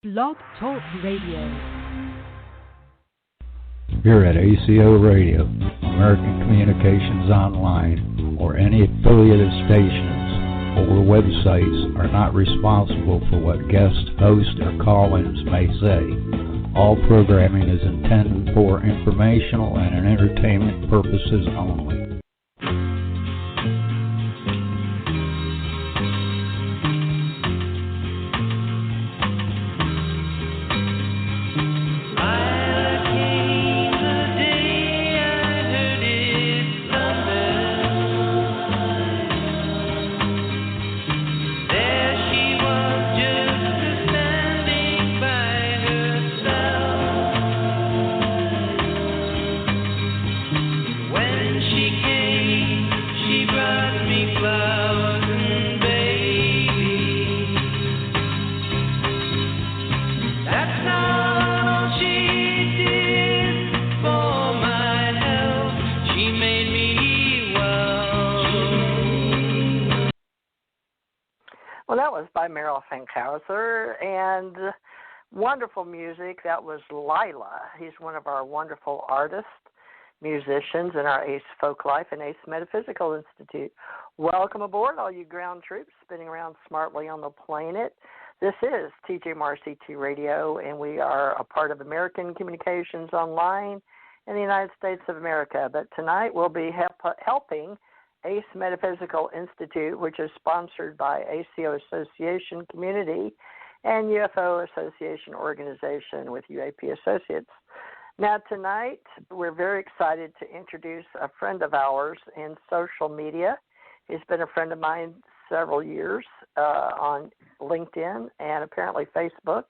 Blog Talk Radio. Here at ACO Radio, American Communications Online, or any affiliated stations or websites are not responsible for what guests, hosts, or call-ins may say. All programming is intended for informational and entertainment purposes only. And wonderful music. That was Lila. He's one of our wonderful artists, musicians in our ACE Folk Life and ACE Metaphysical Institute. Welcome aboard, all you ground troops spinning around smartly on the planet. This is TJMRCT Radio, and we are a part of American Communications Online in the United States of America. But tonight we'll be helping ACE Metaphysical Institute, which is sponsored by ACO Association Community and UFO Association Organization with UAP Associates. Now tonight, we're very excited to introduce a friend of ours in social media. He's been a friend of mine several years on LinkedIn and apparently Facebook.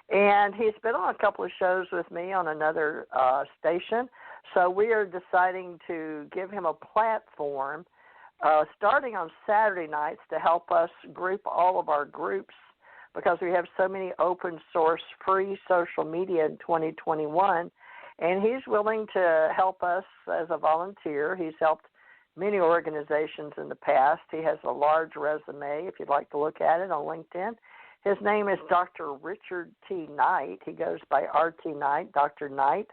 And he's been on a couple of shows with me on another station. So we are deciding to give him a platform starting on Saturday nights to help us group all of our groups, because we have so many open source free social media in 2021, and he's willing to help us as a volunteer. He's helped many organizations in the past. He has a large resume if you'd like to look at it on LinkedIn. His name is Dr. Richard T. Knight. He goes by RT Knight, Dr. Knight.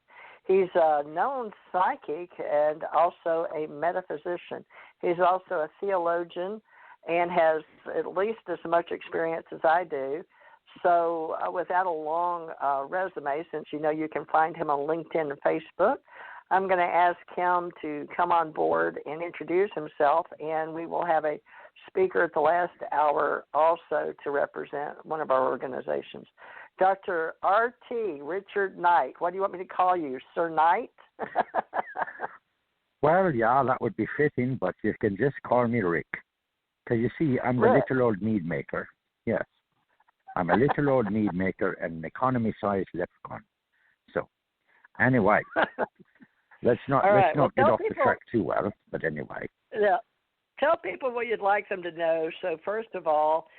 He's a known psychic and also a metaphysician. He's also a theologian and has at least as much experience as I do. So without a long resume, since you know you can find him on LinkedIn and Facebook, I'm going to ask him to come on board and introduce himself, and we will have a speaker at the last hour also to represent one of our organizations. Dr. R.T. Richard Knight. What do you want me to call you, Sir Knight? Well, yeah, that would be fitting, but you can just call me Rick. Because you see, I'm a little old mead maker. Yes. I'm a little old mead maker and an economy-sized leprechaun. So, anyway, let's not get off the track too well, but anyway. Yeah. Tell people what you'd like them to know. So, first of all,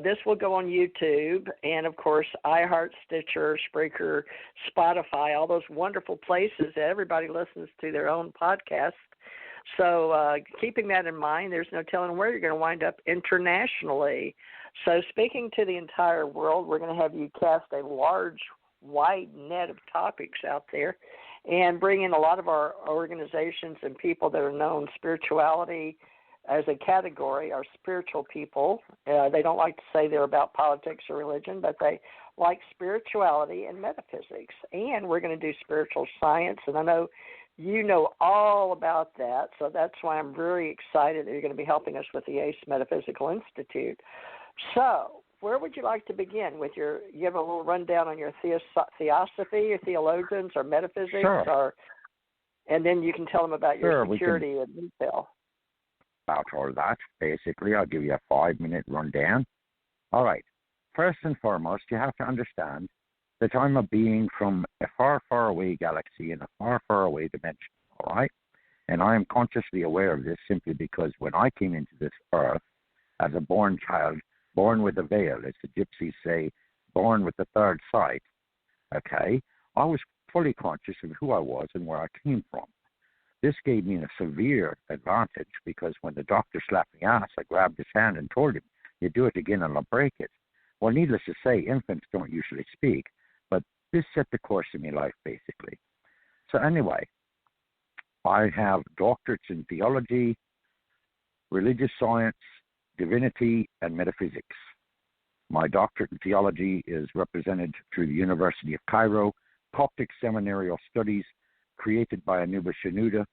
this will go on YouTube and, of course, iHeart, Stitcher, Spreaker, Spotify, all those wonderful places that everybody listens to their own podcast. So keeping that in mind, there's no telling where you're going to wind up internationally. So speaking to the entire world, we're going to have you cast a large, wide net of topics out there and bring in a lot of our organizations and people that are known spirituality as a category are spiritual people. They don't like to say they're about politics or religion, but they like spirituality and metaphysics. And we're going to do spiritual science, and I know you know all about that, so that's why I'm very excited that you're going to be helping us with the ACE Metaphysical Institute. So where would you like to begin with you have a little rundown on your theosophy, your theologians, or metaphysics? Sure. And then you can tell them about your security in detail. About all that, basically, I'll give you a 5-minute rundown. All right. First and foremost, you have to understand that I'm a being from a far, far away galaxy in a far, far away dimension, all right? And I am consciously aware of this simply because when I came into this earth as a born child, born with a veil, as the gypsies say, born with the third sight, okay, I was fully conscious of who I was and where I came from. This gave me a severe advantage because when the doctor slapped my ass, I grabbed his hand and told him, you do it again and I'll break it. Well, needless to say, infants don't usually speak, but this set the course in my life, basically. So anyway, I have doctorates in theology, religious science, divinity, and metaphysics. My doctorate in theology is represented through the University of Cairo, Coptic Seminarial Studies, created by Anuba Shenouda.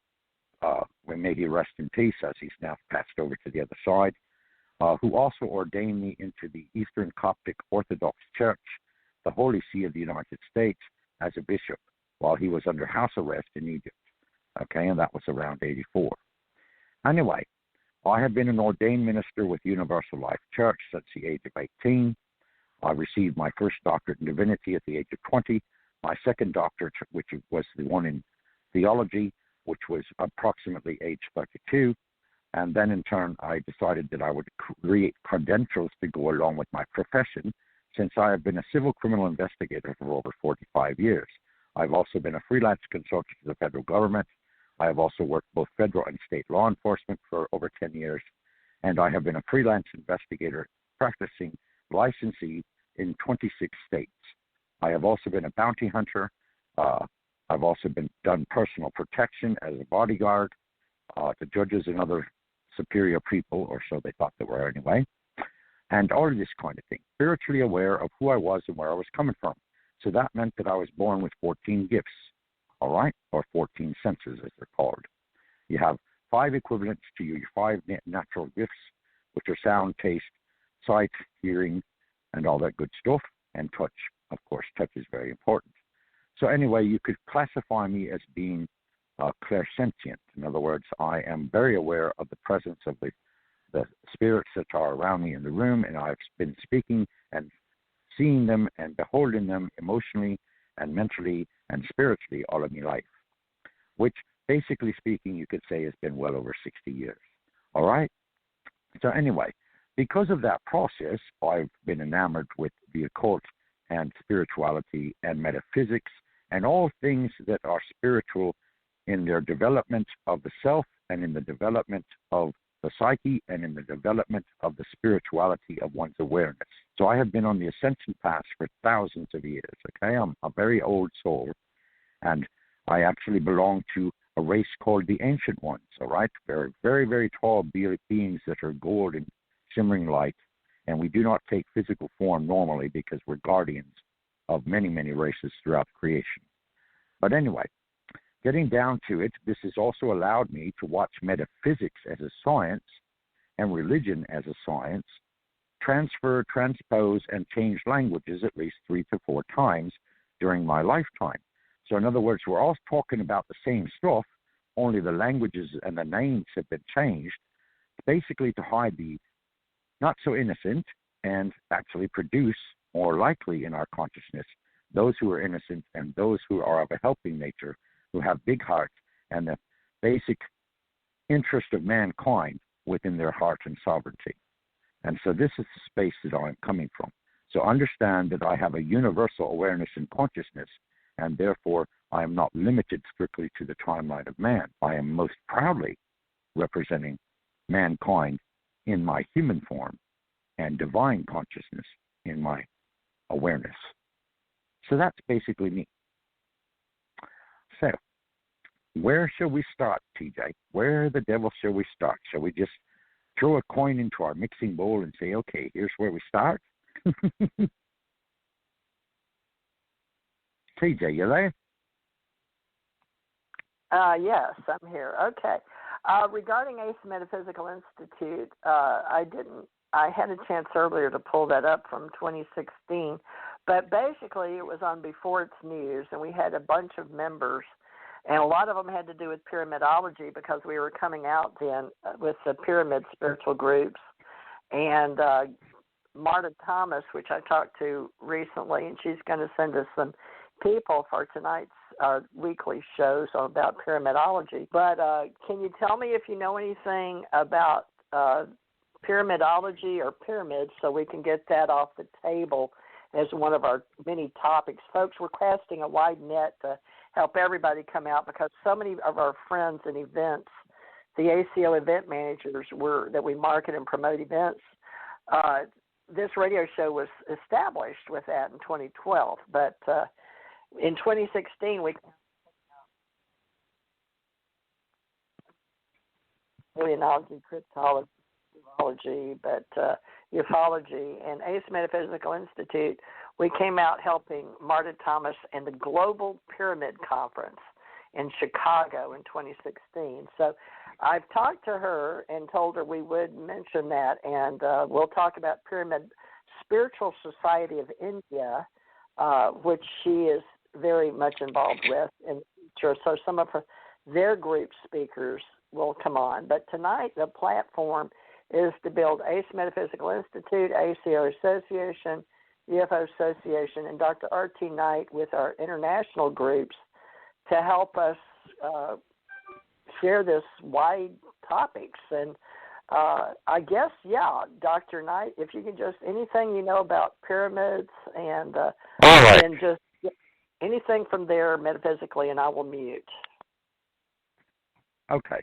May he rest in peace, as he's now passed over to the other side, who also ordained me into the Eastern Coptic Orthodox Church, the Holy See of the United States, as a bishop while he was under house arrest in Egypt. Okay, and that was around 84. Anyway, I have been an ordained minister with Universal Life Church since the age of 18. I received my first doctorate in divinity at the age of 20, my second doctorate, which was the one in theology, which was approximately age 32. And then in turn, I decided that I would create credentials to go along with my profession, since I have been a civil criminal investigator for over 45 years. I've also been a freelance consultant to the federal government. I have also worked both federal and state law enforcement for over 10 years. And I have been a freelance investigator practicing licensee in 26 states. I have also been a bounty hunter. I've also done personal protection as a bodyguard to judges and other superior people, or so they thought they were anyway, and all of this kind of thing. Spiritually aware of who I was and where I was coming from. So that meant that I was born with 14 gifts, all right, or 14 senses as they're called. You have 5 equivalents to your 5 natural gifts, which are sound, taste, sight, hearing, and all that good stuff, and touch. Of course, touch is very important. So anyway, you could classify me as being clairsentient. In other words, I am very aware of the presence of the spirits that are around me in the room, and I've been speaking and seeing them and beholding them emotionally and mentally and spiritually all of my life, which basically speaking you could say has been well over 60 years. All right? So anyway, because of that process, I've been enamored with the occult and spirituality and metaphysics and all things that are spiritual in their development of the self and in the development of the psyche and in the development of the spirituality of one's awareness. So I have been on the ascension path for thousands of years, okay? I'm a very old soul, and I actually belong to a race called the Ancient Ones, all right? They're very, very tall beings that are gold and shimmering light, and we do not take physical form normally because we're guardians of many, many races throughout creation. But anyway, getting down to it, this has also allowed me to watch metaphysics as a science and religion as a science transfer, transpose, and change languages at least 3 to 4 times during my lifetime. So in other words, we're all talking about the same stuff, only the languages and the names have been changed, basically to hide the not so innocent and actually produce more likely in our consciousness those who are innocent and those who are of a helping nature, who have big hearts and the basic interest of mankind within their heart and sovereignty. And so this is the space that I'm coming from. So understand that I have a universal awareness and consciousness, and therefore I am not limited strictly to the timeline of man. I am most proudly representing mankind in my human form and divine consciousness in my awareness. So that's basically me. So, where shall we start, TJ? Where the devil shall we start? Shall we just throw a coin into our mixing bowl and say, okay, here's where we start? TJ, you there? Yes, I'm here. Okay. Regarding Ace Metaphysical Institute, I had a chance earlier to pull that up from 2016, but basically it was on Before It's News, and we had a bunch of members, and a lot of them had to do with pyramidology because we were coming out then with the pyramid spiritual groups. And Marta Thomas, which I talked to recently, and she's going to send us some people for tonight's weekly shows about pyramidology. But can you tell me if you know anything about pyramidology or pyramids so we can get that off the table as one of our many topics? Folks, we're casting a wide net to help everybody come out because so many of our friends and events, the ACO event managers that we market and promote events, this radio show was established with that in 2012, but in 2016 we Alienology, cryptology, but ufology, and Ace Metaphysical Institute, we came out helping Marta Thomas and the Global Pyramid Conference in Chicago in 2016. So I've talked to her and told her we would mention that, and we'll talk about Pyramid Spiritual Society of India, which she is very much involved with in the future. So some of their group speakers will come on. But tonight the platform is to build Ace Metaphysical Institute, ACO Association, UFO Association, and Dr. R.T. Knight with our international groups to help us share this wide topics. And I guess, Dr. Knight, if you could just, anything you know about pyramids and All right. and just anything from there metaphysically, and I will mute. Okay.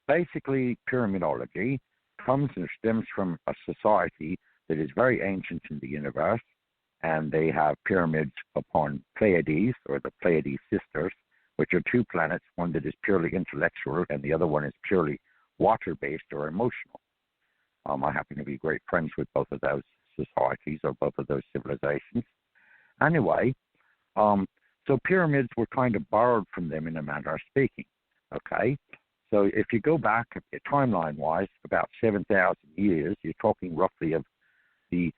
Basically, pyramidology comes and stems from a society that is very ancient in the universe, and they have pyramids upon Pleiades, or the Pleiades sisters, which are two planets, one that is purely intellectual and the other one is purely water-based or emotional. I happen to be great friends with both of those societies or both of those civilizations. Anyway, so pyramids were kind of borrowed from them in a manner of speaking, okay? So if you go back timeline-wise about 7,000 years, you're talking roughly of the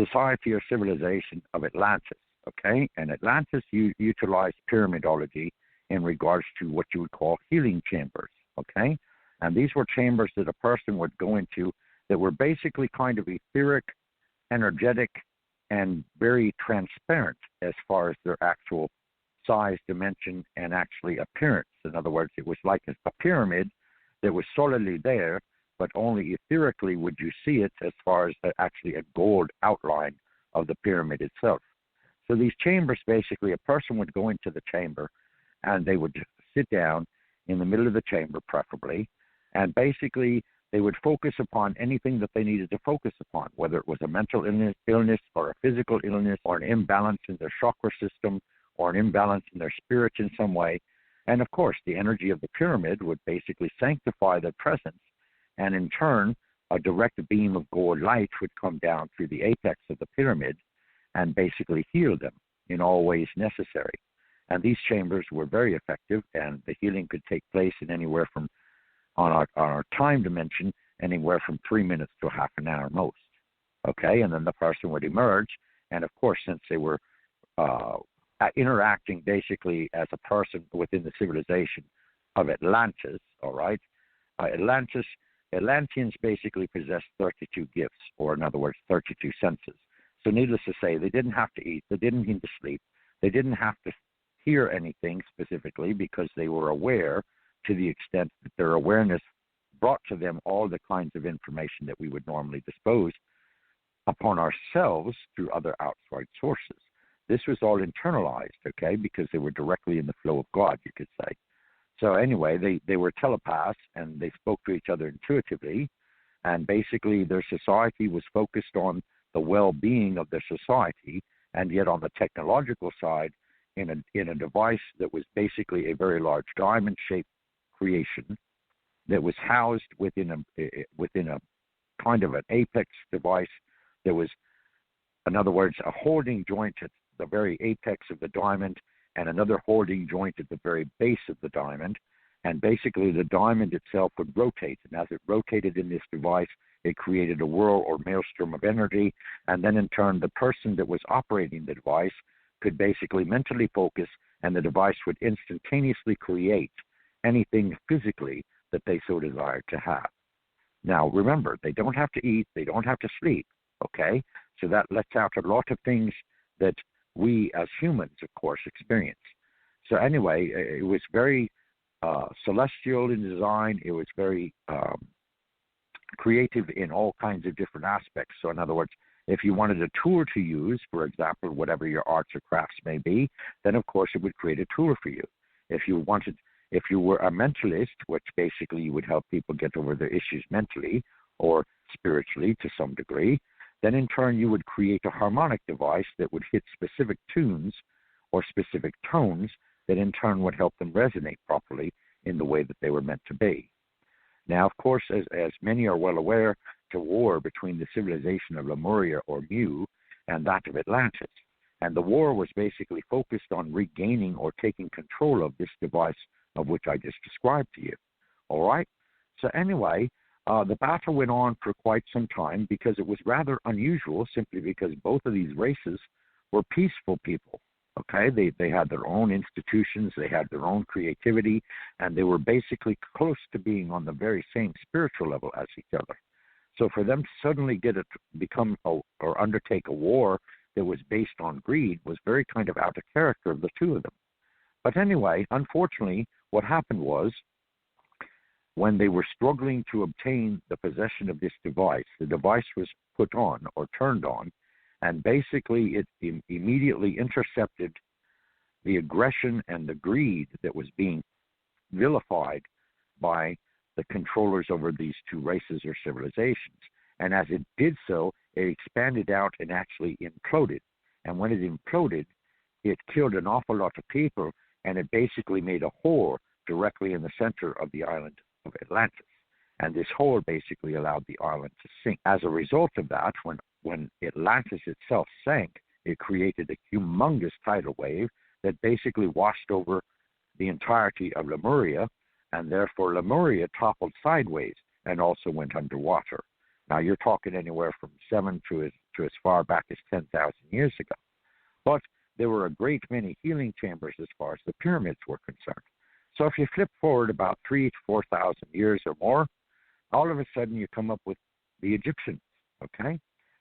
society or civilization of Atlantis, okay? And Atlantis utilized pyramidology in regards to what you would call healing chambers, okay? And these were chambers that a person would go into that were basically kind of etheric, energetic, and very transparent as far as their actual size, dimension, and actually appearance. In other words, it was like a pyramid that was solidly there, but only etherically would you see it as far as actually a gold outline of the pyramid itself. So these chambers, basically, a person would go into the chamber, and they would sit down in the middle of the chamber, preferably, and basically they would focus upon anything that they needed to focus upon, whether it was a mental illness or a physical illness or an imbalance in their chakra system or an imbalance in their spirit in some way. And of course, the energy of the pyramid would basically sanctify their presence, and in turn, a direct beam of gold light would come down through the apex of the pyramid and basically heal them in all ways necessary. And these chambers were very effective, and the healing could take place in anywhere from, on our time dimension, anywhere from 3 minutes to half an hour most. Okay, and then the person would emerge, and of course, since they were interacting basically as a person within the civilization of Atlantis, all right, Atlanteans basically possessed 32 gifts, or in other words, 32 senses. So needless to say, they didn't have to eat, they didn't need to sleep, they didn't have to hear anything specifically, because they were aware to the extent that their awareness brought to them all the kinds of information that we would normally dispose upon ourselves through other outside sources. This was all internalized, okay, because they were directly in the flow of God, you could say. So anyway, they were telepaths, and they spoke to each other intuitively, and basically their society was focused on the well-being of their society, and yet on the technological side, in a device that was basically a very large diamond-shaped creation that was housed within a kind of an apex device. There was, in other words, a holding joint at the very apex of the diamond, and another holding joint at the very base of the diamond. And basically the diamond itself would rotate, and as it rotated in this device, it created a whirl or maelstrom of energy, and then in turn the person that was operating the device could basically mentally focus, and the device would instantaneously create anything physically that they so desired to have. Now remember, they don't have to eat, they don't have to sleep, okay? So that lets out a lot of things that we as humans, of course, experience. So anyway, it was very celestial in design. It was very creative in all kinds of different aspects. So in other words, if you wanted a tool to use, for example, whatever your arts or crafts may be, then of course it would create a tool for you. If you were a mentalist, which basically you would help people get over their issues mentally or spiritually to some degree, Then in turn you would create a harmonic device that would hit specific tunes or specific tones that in turn would help them resonate properly in the way that they were meant to be. Now, of course, as many are well aware, it's a war between the civilization of Lemuria or Mu and that of Atlantis. And the war was basically focused on regaining or taking control of this device of which I just described to you. All right? So anyway, the battle went on for quite some time because it was rather unusual, simply because both of these races were peaceful people. Okay, they had their own institutions, they had their own creativity, and they were basically close to being on the very same spiritual level as each other. So for them to suddenly or undertake a war that was based on greed was very kind of out of character of the two of them. But anyway, unfortunately, what happened was, when they were struggling to obtain the possession of this device, the device was put on or turned on, and basically it immediately intercepted the aggression and the greed that was being vilified by the controllers over these two races or civilizations. And as it did so, it expanded out and actually imploded. And when it imploded, it killed an awful lot of people, and it basically made a hole directly in the center of the island of Atlantis. And this hole basically allowed the island to sink. As a result of that, when Atlantis itself sank, it created a humongous tidal wave that basically washed over the entirety of Lemuria, and therefore Lemuria toppled sideways and also went underwater. Now you're talking anywhere from 7 to as far back as 10,000 years ago. But there were a great many healing chambers as far as the pyramids were concerned. So if you flip forward about 3,000 to 4,000 years or more, all of a sudden you come up with the Egyptians, okay?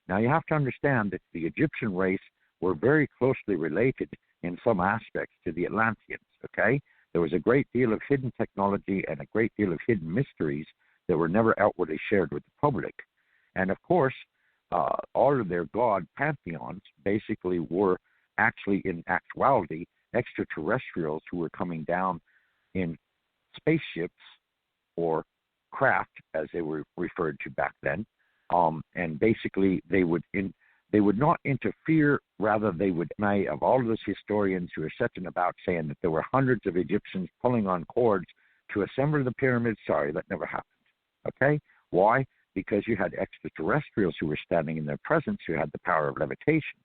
Now you have to understand that the Egyptian race were very closely related in some aspects to the Atlanteans, okay? There was a great deal of hidden technology and a great deal of hidden mysteries that were never outwardly shared with the public. And of course, all of their god pantheons basically were actually, in actuality, extraterrestrials who were coming down in spaceships or craft, as they were referred to back then, and basically they would not interfere. Rather, they would, of all of those historians who are sitting about saying that there were hundreds of Egyptians pulling on cords to assemble the pyramids, sorry, that never happened. Okay, why? Because you had extraterrestrials who were standing in their presence who had the power of levitation.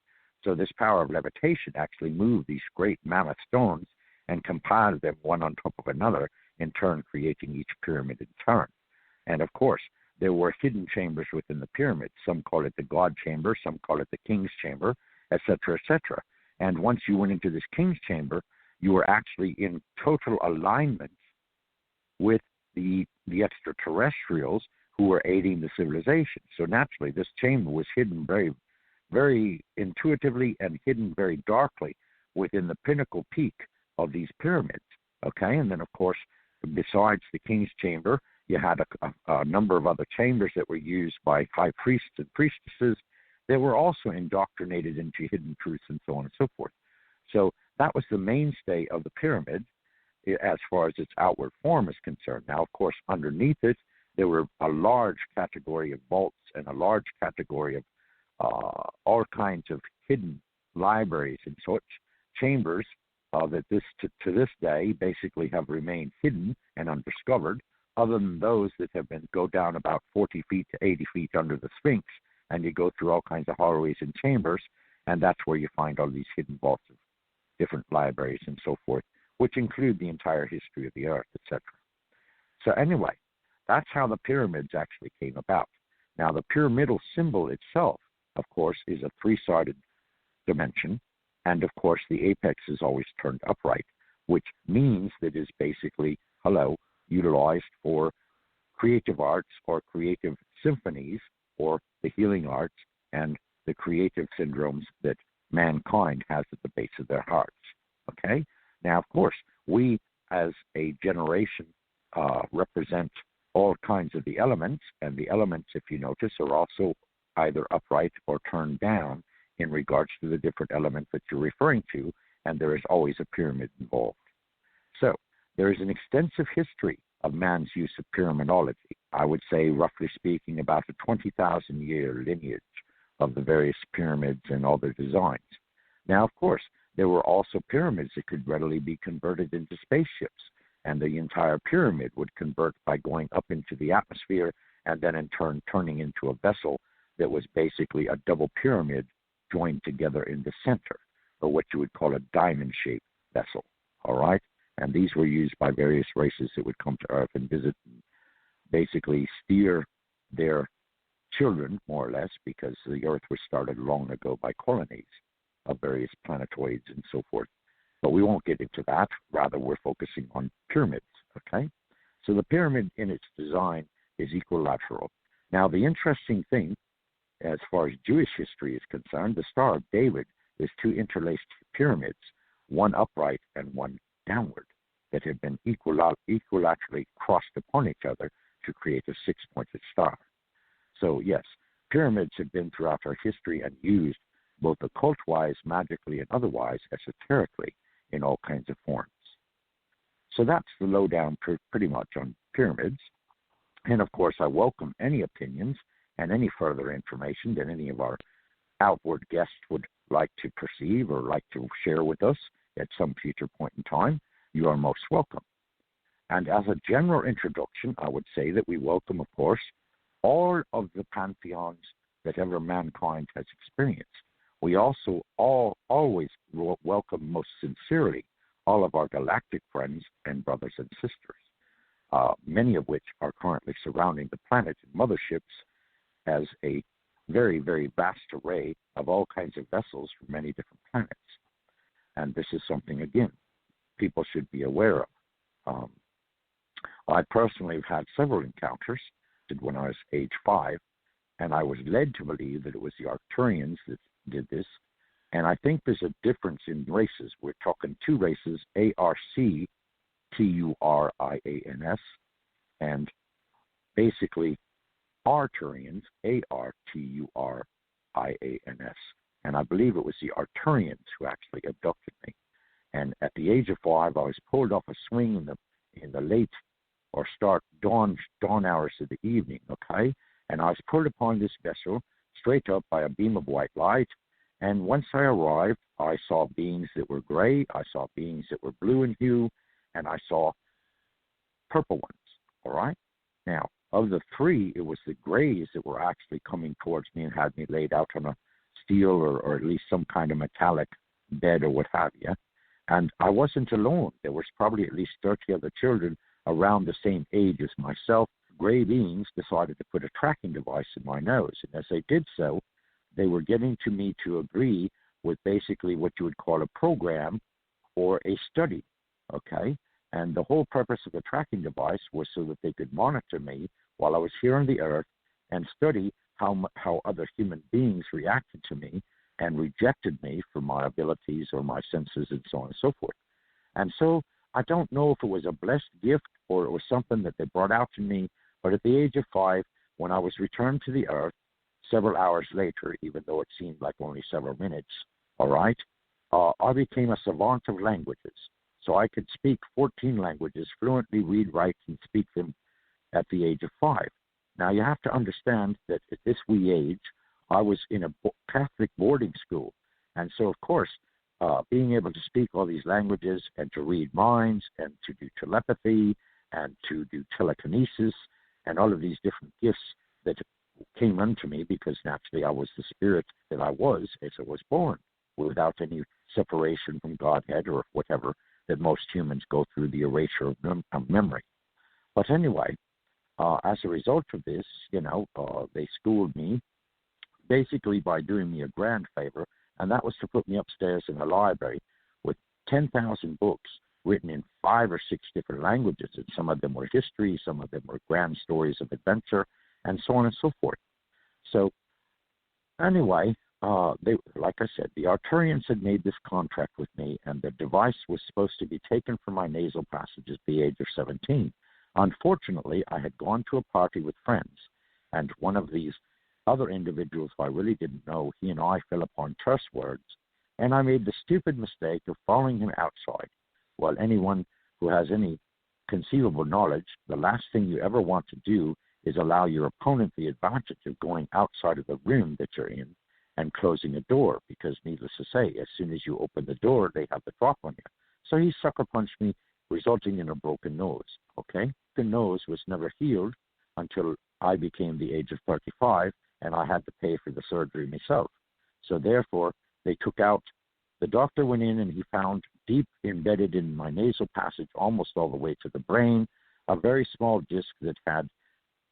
So this power of levitation actually moved these great mammoth stones and compiled them one on top of another, in turn creating each pyramid in turn. And of course, there were hidden chambers within the pyramid. Some call it the God chamber, some call it the King's chamber, etc., etc. And once you went into this King's chamber, you were actually in total alignment with the extraterrestrials who were aiding the civilization. So naturally, this chamber was hidden very, very intuitively and hidden very darkly within the pinnacle peak of these pyramids. Okay, and then of course, besides the King's chamber, you had a number of other chambers that were used by high priests and priestesses that were also indoctrinated into hidden truths and so on and so forth. So that was the mainstay of the pyramid as far as its outward form is concerned. Now, of course, underneath it, there were a large category of vaults and a large category of all kinds of hidden libraries and such chambers that to this day basically have remained hidden and undiscovered, other than those that have go down about 40 feet to 80 feet under the Sphinx, and you go through all kinds of hallways and chambers, and that's where you find all these hidden vaults of different libraries and so forth, which include the entire history of the earth, etc. So anyway, that's how the pyramids actually came about. Now, the pyramidal symbol itself, of course, is a three-sided dimension, and of course, the apex is always turned upright, which means that it is basically, utilized for creative arts or creative symphonies or the healing arts and the creative syndromes that mankind has at the base of their hearts. Okay? Now, of course, we as a generation represent all kinds of the elements, and the elements, if you notice, are also either upright or turned down in regards to the different elements that you're referring to, and there is always a pyramid involved. So, there is an extensive history of man's use of pyramidology. I would say, roughly speaking, about a 20,000-year lineage of the various pyramids and all their designs. Now, of course, there were also pyramids that could readily be converted into spaceships, and the entire pyramid would convert by going up into the atmosphere and then in turn turning into a vessel that was basically a double pyramid joined together in the center, or what you would call a diamond-shaped vessel, all right? And these were used by various races that would come to Earth and visit and basically steer their children, more or less, because the Earth was started long ago by colonies of various planetoids and so forth. But we won't get into that. Rather, we're focusing on pyramids, okay? So the pyramid in its design is equilateral. Now, the interesting thing, as far as Jewish history is concerned, the Star of David is two interlaced pyramids, one upright and one downward, that have been equilaterally crossed upon each other to create a six-pointed star. So, yes, pyramids have been throughout our history and used both occult-wise, magically, and otherwise, esoterically, in all kinds of forms. So that's the lowdown pretty much on pyramids. And, of course, I welcome any opinions and any further information that any of our outward guests would like to perceive or like to share with us at some future point in time. You are most welcome. And as a general introduction, I would say that we welcome, of course, all of the pantheons that ever mankind has experienced. We also always welcome most sincerely all of our galactic friends and brothers and sisters, many of which are currently surrounding the planet in motherships as a very, very vast array of all kinds of vessels from many different planets. And this is something, again, people should be aware of. I personally have had several encounters when I was age 5, and I was led to believe that it was the Arcturians that did this. And I think there's a difference in races. We're talking two races, Arcturians, and basically Arcturians, Arturians. And I believe it was the Arcturians who actually abducted me. And at the age of 5, I was pulled off a swing in the late or start dawn hours of the evening, okay? And I was pulled upon this vessel straight up by a beam of white light. And once I arrived, I saw beings that were gray, I saw beings that were blue in hue, and I saw purple ones, all right? Now, of the three, it was the grays that were actually coming towards me and had me laid out on a steel or at least some kind of metallic bed or what have you. And I wasn't alone. There was probably at least 30 other children around the same age as myself. Gray beings decided to put a tracking device in my nose. And as they did so, they were getting to me to agree with basically what you would call a program or a study, okay? And the whole purpose of the tracking device was so that they could monitor me while I was here on the earth and study how other human beings reacted to me and rejected me for my abilities or my senses and so on and so forth. And so I don't know if it was a blessed gift or it was something that they brought out to me, but at the age of 5, when I was returned to the earth several hours later, even though it seemed like only several minutes, all right, I became a savant of languages. So I could speak 14 languages, fluently read, write, and speak them at the age of 5. Now, you have to understand that at this wee age, I was in a Catholic boarding school. And so, of course, being able to speak all these languages and to read minds and to do telepathy and to do telekinesis and all of these different gifts that came unto me because naturally I was the spirit that I was as I was born without any separation from Godhead or whatever that most humans go through, the erasure of memory. But anyway, as a result of this, they schooled me basically by doing me a grand favor, and that was to put me upstairs in a library with 10,000 books written in 5 or 6 different languages, and some of them were history, some of them were grand stories of adventure, and so on and so forth. So anyway, like I said, the Arcturians had made this contract with me, and the device was supposed to be taken from my nasal passages at the age of 17. Unfortunately, I had gone to a party with friends, and one of these other individuals who I really didn't know, he and I fell upon terse words, and I made the stupid mistake of following him outside. Well, anyone who has any conceivable knowledge, the last thing you ever want to do is allow your opponent the advantage of going outside of the room that you're in and closing a door, because needless to say, as soon as you open the door, they have the drop on you. So he sucker punched me, resulting in a broken nose. Okay? The nose was never healed until I became the age of 35, and I had to pay for the surgery myself. So therefore, they took out, the doctor went in and he found deep embedded in my nasal passage, almost all the way to the brain, a very small disc that had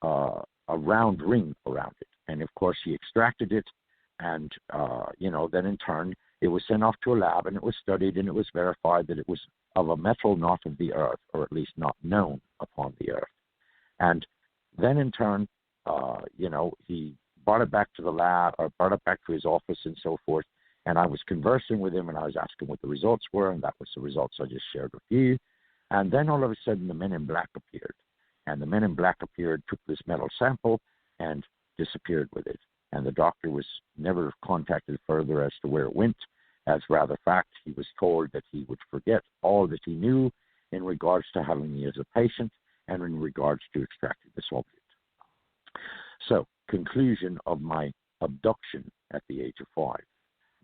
a round ring around it. And of course, he extracted it, and then in turn, it was sent off to a lab, and it was studied, and it was verified that it was of a metal not of the earth, or at least not known upon the earth. And then in turn, he brought it back to the lab, or brought it back to his office and so forth. And I was conversing with him, and I was asking what the results were, and that was the results I just shared with you. And then all of a sudden, the men in black appeared. And the men in black appeared, took this metal sample, and disappeared with it. And the doctor was never contacted further as to where it went. As rather fact, he was told that he would forget all that he knew in regards to having me as a patient and in regards to extracting this object. So, conclusion of my abduction at the age of 5.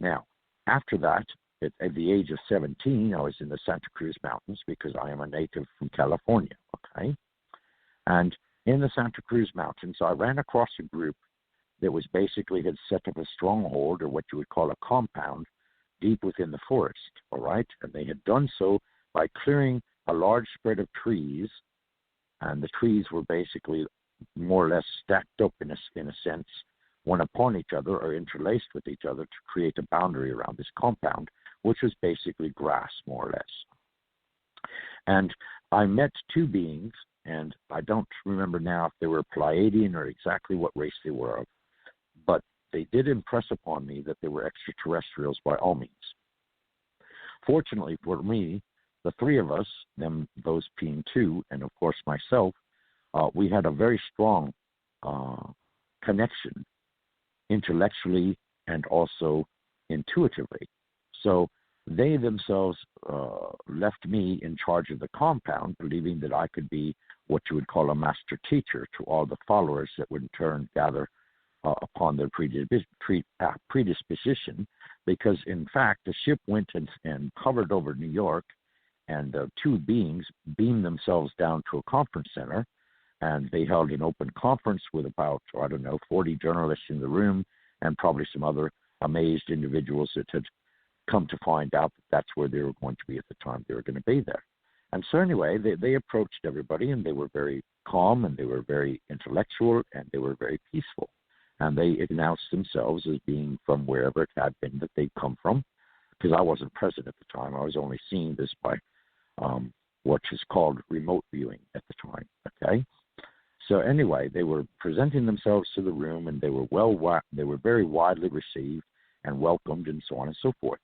Now, after that, at the age of 17, I was in the Santa Cruz Mountains, because I am a native from California, okay? And in the Santa Cruz Mountains, I ran across a group that was basically had set up a stronghold, or what you would call a compound, deep within the forest, all right? And they had done so by clearing a large spread of trees, and the trees were basically more or less stacked up in a sense, one upon each other or interlaced with each other to create a boundary around this compound, which was basically grass, more or less. And I met two beings, and I don't remember now if they were Pleiadian or exactly what race they were of, but they did impress upon me that they were extraterrestrials by all means. Fortunately for me, the three of us, those being two, and of course myself, we had a very strong connection intellectually and also intuitively. So they themselves left me in charge of the compound, believing that I could be what you would call a master teacher to all the followers that would in turn gather upon their predisposition, because in fact the ship went and hovered over New York, and the two beings beamed themselves down to a conference center, and they held an open conference with about, 40 journalists in the room, and probably some other amazed individuals that had come to find out that that's where they were going to be at the time they were going to be there. And so anyway, they approached everybody, and they were very calm, and they were very intellectual, and they were very peaceful. And they announced themselves as being from wherever it had been that they'd come from, because I wasn't present at the time. I was only seeing this by what is called remote viewing at the time, okay? So anyway, they were presenting themselves to the room, and they were very widely received and welcomed, and so on and so forth.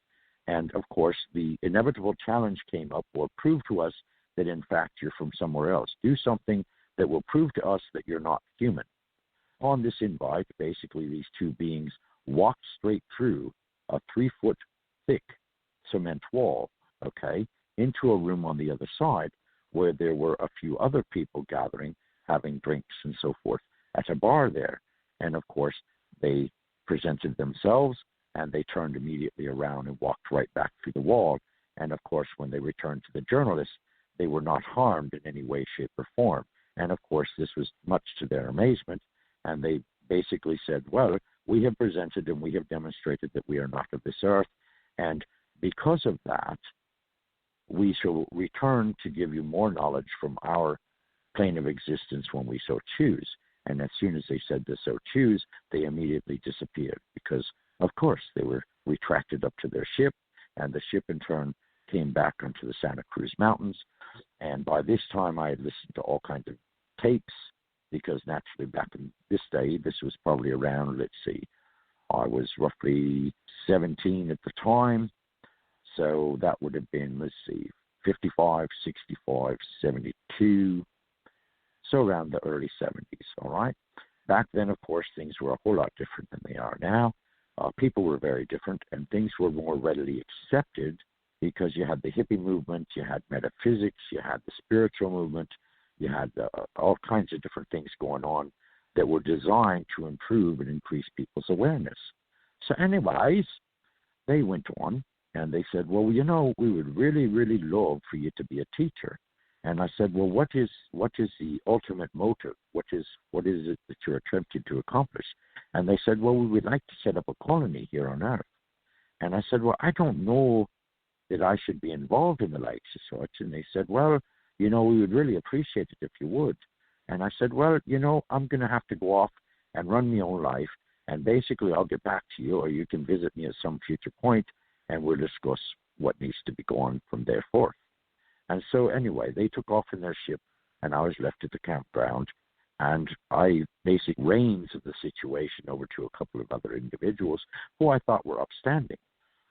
And of course, the inevitable challenge came up, or proved to us that in fact you're from somewhere else. Do something that will prove to us that you're not human. On this invite, basically these two beings walked straight through a 3-foot thick cement wall, okay, into a room on the other side where there were a few other people gathering, having drinks and so forth at a bar there. And of course, they presented themselves, and they turned immediately around and walked right back through the wall. And of course, when they returned to the journalists, they were not harmed in any way, shape, or form. And of course, this was much to their amazement. And they basically said, well, we have presented and we have demonstrated that we are not of this earth. And because of that, we shall return to give you more knowledge from our plane of existence when we so choose. And as soon as they said to so choose, they immediately disappeared, because, of course, they were retracted up to their ship, and the ship in turn came back onto the Santa Cruz Mountains. And by this time, I had listened to all kinds of tapes, because naturally back in this day, this was probably around, I was roughly 17 at the time. So that would have been, 55, 65, 72. So around the early 70s, all right? Back then, of course, things were a whole lot different than they are now. People were very different, and things were more readily accepted, because you had the hippie movement, you had metaphysics, you had the spiritual movement, you had all kinds of different things going on that were designed to improve and increase people's awareness. So anyways, they went on and they said, well, you know, we would really, really love for you to be a teacher. And I said, well, what is the ultimate motive? What is it that you're attempting to accomplish? And they said, well, we would like to set up a colony here on Earth. And I said, well, I don't know that I should be involved in the likes of such. And they said, well, you know, we would really appreciate it if you would. And I said, well, you know, I'm going to have to go off and run my own life. And basically, I'll get back to you, or you can visit me at some future point, and we'll discuss what needs to be going from there forth. And so anyway, they took off in their ship, and I was left at the campground, and I basically reins of the situation over to a couple of other individuals who I thought were upstanding.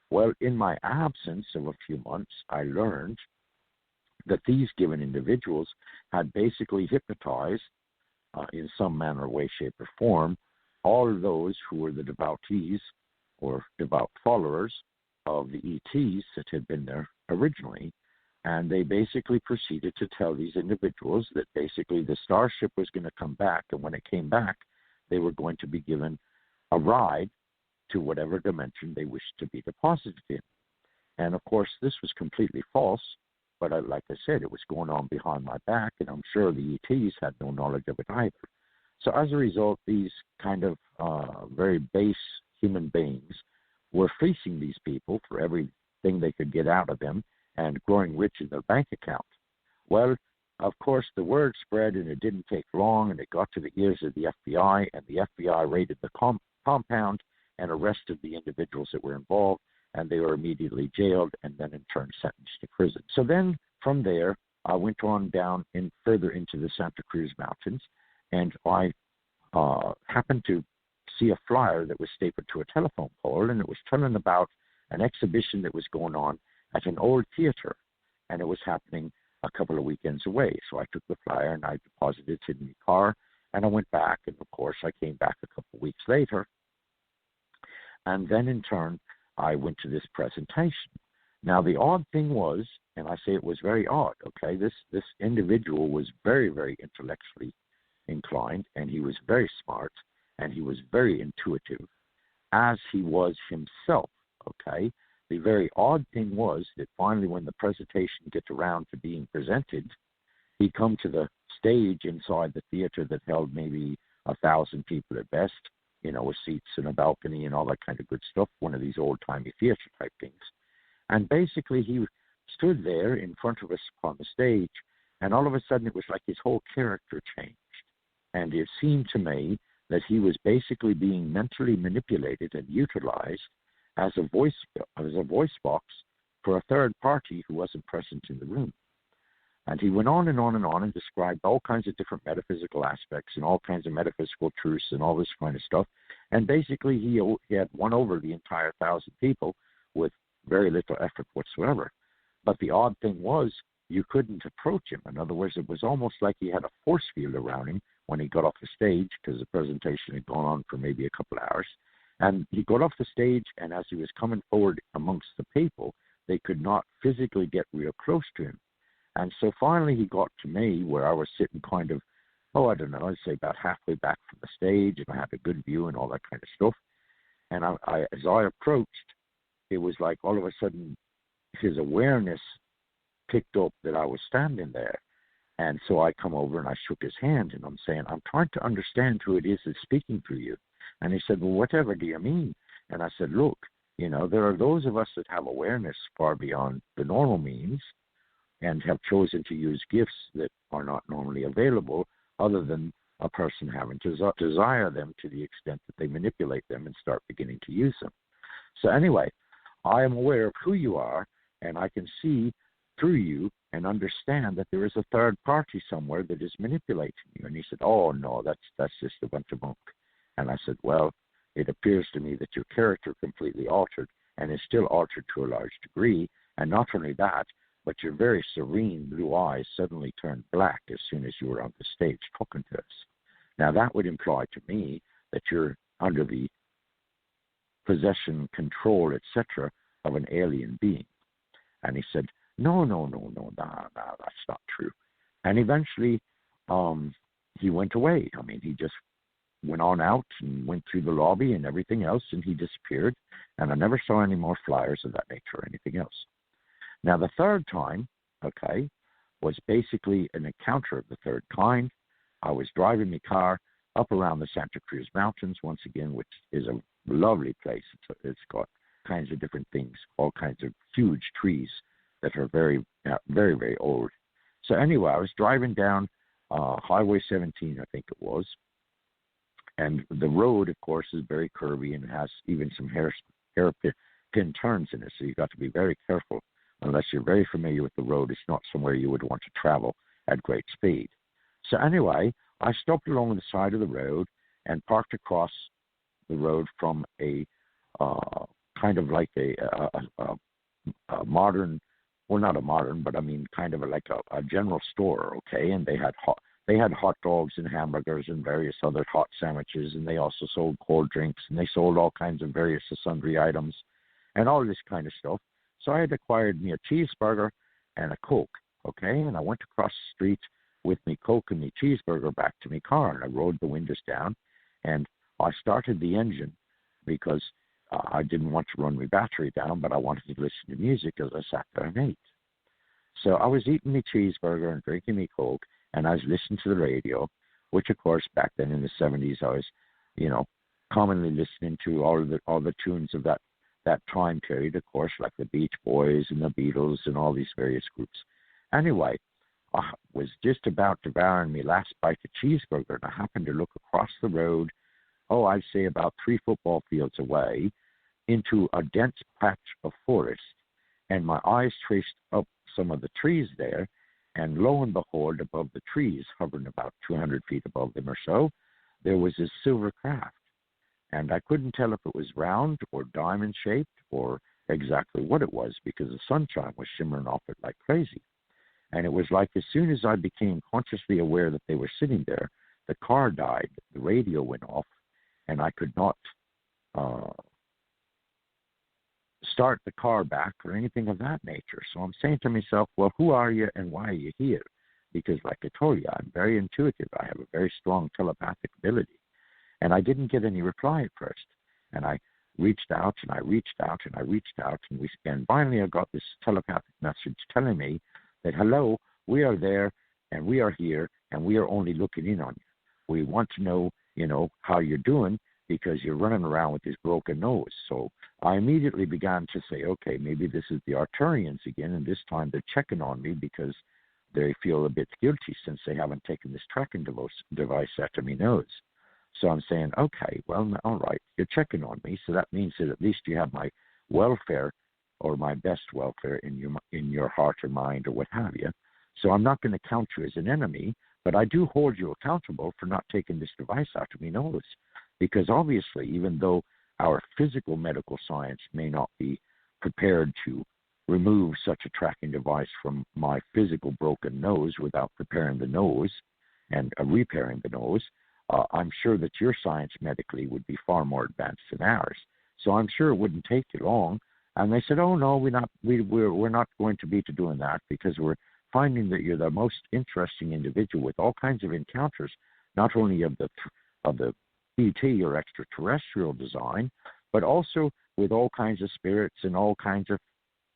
Well, in my absence of a few months, I learned that these given individuals had basically hypnotized, in some manner, way, shape, or form, all of those who were the devotees or devout followers of the ETs that had been there originally. And they basically proceeded to tell these individuals that basically the starship was going to come back, and when it came back, they were going to be given a ride to whatever dimension they wished to be deposited in. And of course, this was completely false, but like I said, it was going on behind my back, and I'm sure the ETs had no knowledge of it either. So as a result, these kind of very base human beings were fleecing these people for everything they could get out of them and growing rich in their bank account. Well, of course, the word spread, and it didn't take long, and it got to the ears of the FBI, and the FBI raided the compound and arrested the individuals that were involved, and they were immediately jailed and then in turn sentenced to prison. So then from there, I went on down further into the Santa Cruz Mountains, and I happened to see a flyer that was stapled to a telephone pole, and it was telling about an exhibition that was going on at an old theater, and it was happening a couple of weekends away. So I took the flyer and I deposited it in the car, and I went back, and of course I came back a couple of weeks later, and then in turn I went to this presentation. Now the odd thing was, and I say it was very odd, okay, this individual was very, very intellectually inclined, and he was very smart, and he was very intuitive, as he was himself, okay? The very odd thing was that finally when the presentation gets around to being presented, he come to the stage inside the theater that held maybe 1,000 people at best, you know, with seats and a balcony and all that kind of good stuff, one of these old-timey theater type things. And basically he stood there in front of us on the stage, and all of a sudden it was like his whole character changed. And it seemed to me that he was basically being mentally manipulated and utilized as a voice box for a third party who wasn't present in the room. And he went on and on and on and described all kinds of different metaphysical aspects and all kinds of metaphysical truths and all this kind of stuff. And basically he had won over the entire 1,000 people with very little effort whatsoever. But the odd thing was, you couldn't approach him. In other words, it was almost like he had a force field around him when he got off the stage, because the presentation had gone on for maybe a couple of hours. And he got off the stage, and as he was coming forward amongst the people, they could not physically get real close to him. And so finally he got to me, where I was sitting kind of, I'd say about halfway back from the stage, and I had a good view and all that kind of stuff. And as I approached, it was like all of a sudden his awareness picked up that I was standing there. And so I come over and I shook his hand, and I'm saying, I'm trying to understand who it is that's speaking through you. And he said, well, whatever do you mean? And I said, look, you know, there are those of us that have awareness far beyond the normal means and have chosen to use gifts that are not normally available, other than a person having to desire them to the extent that they manipulate them and start beginning to use them. So anyway, I am aware of who you are, and I can see through you and understand that there is a third party somewhere that is manipulating you. And he said, oh, no, that's just a bunch of bunk. And I said, well, it appears to me that your character completely altered, and is still altered to a large degree. And not only that, but your very serene blue eyes suddenly turned black as soon as you were on the stage talking to us. Now, that would imply to me that you're under the possession, control, etc. of an alien being. And he said, no, that's not true. And eventually he went away. I mean, he just went on out and went through the lobby and everything else, and he disappeared, and I never saw any more flyers of that nature or anything else. Now, the third time, okay, was basically an encounter of the third kind. I was driving my car up around the Santa Cruz Mountains, once again, which is a lovely place. It's got kinds of different things, all kinds of huge trees that are very, very, very old. So anyway, I was driving down Highway 17, I think it was, and the road, of course, is very curvy and has even some hairpin turns in it, so you've got to be very careful. Unless you're very familiar with the road, it's not somewhere you would want to travel at great speed. So anyway, I stopped along the side of the road and parked across the road from a kind of like a modern, well, not a modern, but I mean kind of like a general store, okay? And they had hot dogs and hamburgers and various other hot sandwiches, and they also sold cold drinks, and they sold all kinds of various sundry items and all this kind of stuff. So I had acquired me a cheeseburger and a Coke, okay? And I went across the street with me Coke and me cheeseburger back to me car, and I rolled the windows down, and I started the engine because I didn't want to run my battery down, but I wanted to listen to music as I sat there and ate. So I was eating my cheeseburger and drinking me Coke, and I was listening to the radio, which, of course, back then in the 70s, I was, commonly listening to all the tunes of that time period, of course, like the Beach Boys and the Beatles and all these various groups. Anyway, I was just about devouring my last bite of cheeseburger, and I happened to look across the road, I'd say about 3 football fields away, into a dense patch of forest, and my eyes traced up some of the trees there, and lo and behold, above the trees, hovering about 200 feet above them or so, there was a silver craft. And I couldn't tell if it was round or diamond-shaped or exactly what it was because the sunshine was shimmering off it like crazy. And it was like as soon as I became consciously aware that they were sitting there, the car died, the radio went off, and I could not start the car back or anything of that nature. So I'm saying to myself, well, who are you and why are you here? Because like I told you, I'm very intuitive. I have a very strong telepathic ability. And I didn't get any reply at first. And I reached out and I reached out and I reached out. And finally I got this telepathic message telling me that, hello, we are there and we are here and we are only looking in on you. We want to know, how you're doing because you're running around with this broken nose. So I immediately began to say, okay, maybe this is the Arturians again. And this time they're checking on me because they feel a bit guilty since they haven't taken this tracking device after my nose. So I'm saying, okay, well, all right, you're checking on me, so that means that at least you have my welfare or my best welfare in your heart or mind or what have you. So I'm not going to count you as an enemy, but I do hold you accountable for not taking this device out of my nose. Because obviously, even though our physical medical science may not be prepared to remove such a tracking device from my physical broken nose without preparing the nose and repairing the nose, I'm sure that your science medically would be far more advanced than ours. So I'm sure it wouldn't take you long. And they said, oh, no, we're not going to be doing that because we're finding that you're the most interesting individual with all kinds of encounters, not only of the ET or extraterrestrial design, but also with all kinds of spirits and all kinds of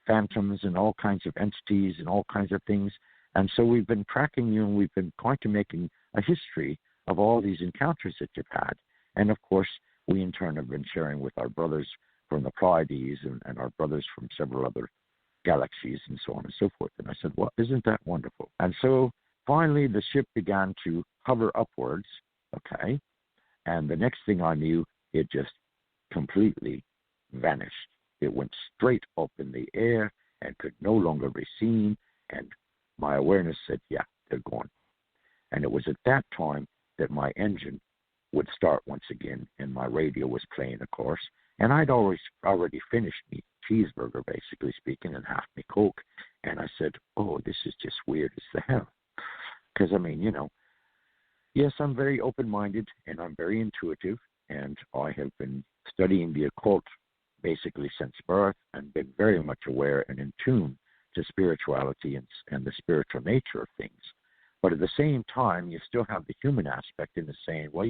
phantoms and all kinds of entities and all kinds of things. And so we've been tracking you and we've been going to making a history of all these encounters that you've had. And of course, we in turn have been sharing with our brothers from the Pleiades and our brothers from several other galaxies and so on and so forth. And I said, well, isn't that wonderful? And so finally the ship began to hover upwards, okay? And the next thing I knew, it just completely vanished. It went straight up in the air and could no longer be seen. And my awareness said, yeah, they're gone. And it was at that time that my engine would start once again, and my radio was playing, of course. And I'd already finished me cheeseburger, basically speaking, and half me Coke. And I said, oh, this is just weird as the hell. Because, I mean, yes, I'm very open-minded, and I'm very intuitive, and I have been studying the occult basically since birth and been very much aware and in tune to spirituality and the spiritual nature of things. But at the same time, you still have the human aspect in the saying, well,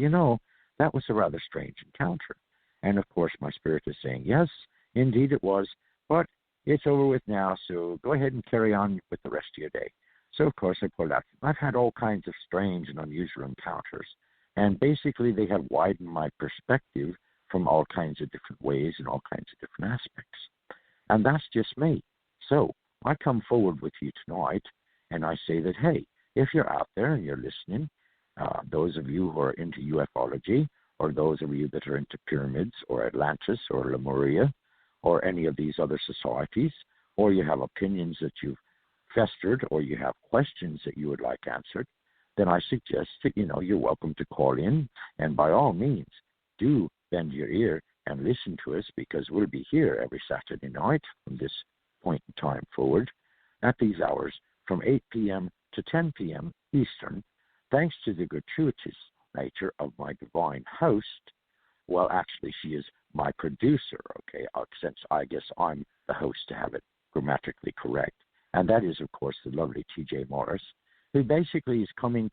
That was a rather strange encounter. And of course, my spirit is saying, yes, indeed it was, but it's over with now, so go ahead and carry on with the rest of your day. So, of course, I pulled out. I've had all kinds of strange and unusual encounters, and basically they have widened my perspective from all kinds of different ways and all kinds of different aspects. And that's just me. So I come forward with you tonight, and I say that, hey, if you're out there and you're listening, those of you who are into ufology, or those of you that are into pyramids or Atlantis or Lemuria or any of these other societies, or you have opinions that you've festered or you have questions that you would like answered, then I suggest that, you're welcome to call in. And by all means, do bend your ear and listen to us, because we'll be here every Saturday night from this point in time forward at these hours from 8 p.m. to 10 p.m. Eastern, thanks to the gratuitous nature of my divine host. Well, actually, she is my producer, okay, since I guess I'm the host to have it grammatically correct. And that is, of course, the lovely T.J. Morris, who basically is coming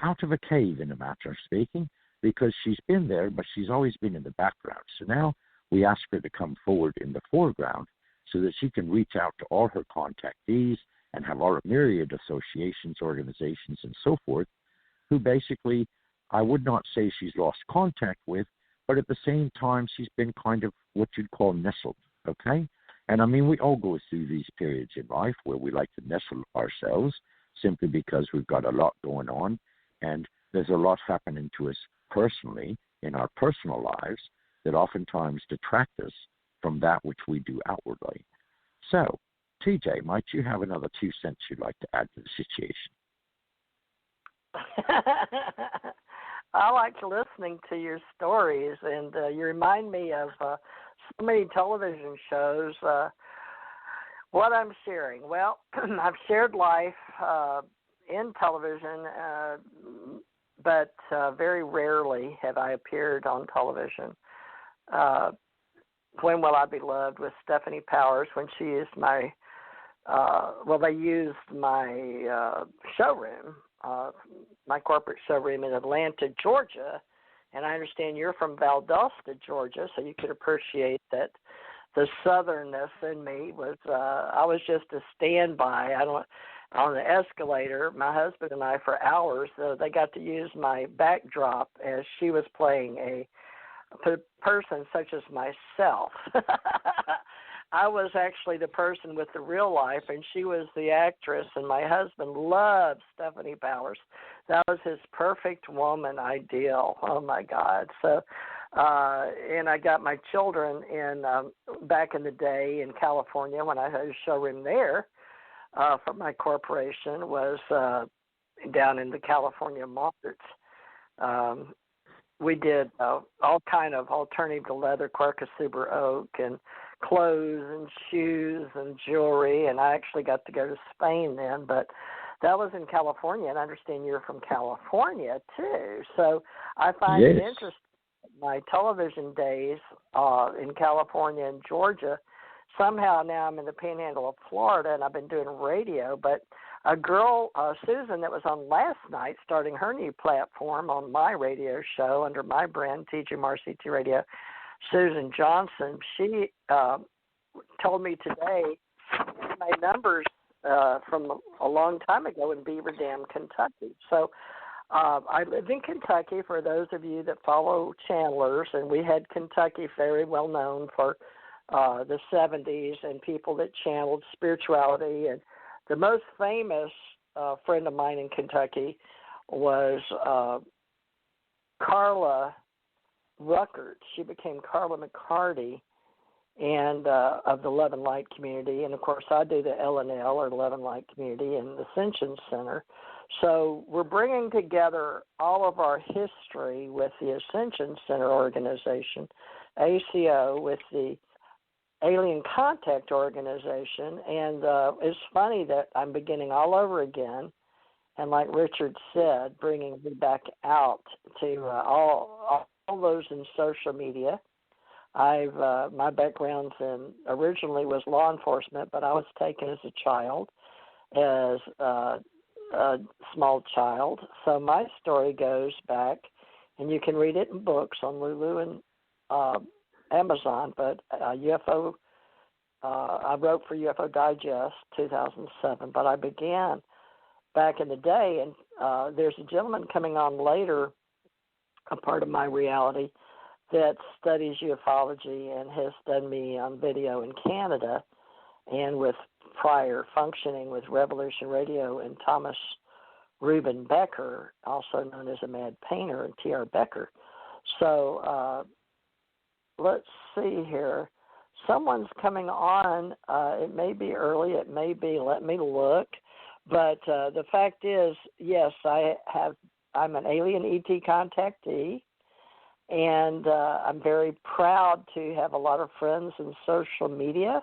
out of a cave, in a matter of speaking, because she's been there, but she's always been in the background. So now we ask her to come forward in the foreground so that she can reach out to all her contactees and have all myriad associations, organizations, and so forth, who basically, I would not say she's lost contact with, but at the same time, she's been kind of what you'd call nestled, okay? And I mean, we all go through these periods in life where we like to nestle ourselves simply because we've got a lot going on, and there's a lot happening to us personally in our personal lives that oftentimes detract us from that which we do outwardly. So, TJ, might you have another 2 cents you'd like to add to the situation? I like listening to your stories, and you remind me of so many television shows. What I'm sharing? Well, I've shared life in television, but very rarely have I appeared on television. When Will I Be Loved with Stephanie Powers, when she used my, they used my showroom, my corporate showroom in Atlanta, Georgia, and I understand you're from Valdosta, Georgia, so you could appreciate that the southernness in me was, I was just a standby. On the escalator, my husband and I, for hours, they got to use my backdrop as she was playing a person such as myself. I was actually the person with the real life, and she was the actress, and my husband loved Stephanie Powers. That was his perfect woman ideal. Oh, my God. So, and I got my children in back in the day in California when I had a showroom there for my corporation was down in the California markets. We did all kind of alternative to leather, Quercus oak, and clothes and shoes and jewelry, and I actually got to go to Spain then, but that was in California, and I understand you're from California too, so I find it interesting. My television days in California and Georgia, somehow now I'm in the panhandle of Florida, and I've been doing radio, but a girl, Susan, that was on last night, starting her new platform on my radio show under my brand, TG CT Radio, Susan Johnson, she told me today my numbers from a long time ago in Beaver Dam, Kentucky. So I lived in Kentucky, for those of you that follow channelers, and we had Kentucky very well known for the 70s and people that channeled spirituality. And the most famous friend of mine in Kentucky was Carla Ruckert. She became Carla McCarty, and of the Love and Light community. And, of course, I do the LNL, or Love and Light community, and the Ascension Center. So we're bringing together all of our history with the Ascension Center organization, ACO, with the Alien Contact Organization. And it's funny that I'm beginning all over again. And like Richard said, bringing me back out to all those in social media. My background originally was law enforcement, but I was taken as a child, as a small child. So my story goes back and you can read it in books on Lulu and Amazon. But UFO, I wrote for UFO Digest 2007, but I began back in the day, and there's a gentleman coming on later, a part of my reality, that studies ufology and has done me on video in Canada, and with prior functioning with Revolution Radio and Thomas Reuben Becker, also known as a Mad Painter, and T.R. Becker. So let's see here. Someone's coming on. It may be early. It may be, let me look. But the fact is, yes, I'm an alien ET contactee, and I'm very proud to have a lot of friends in social media.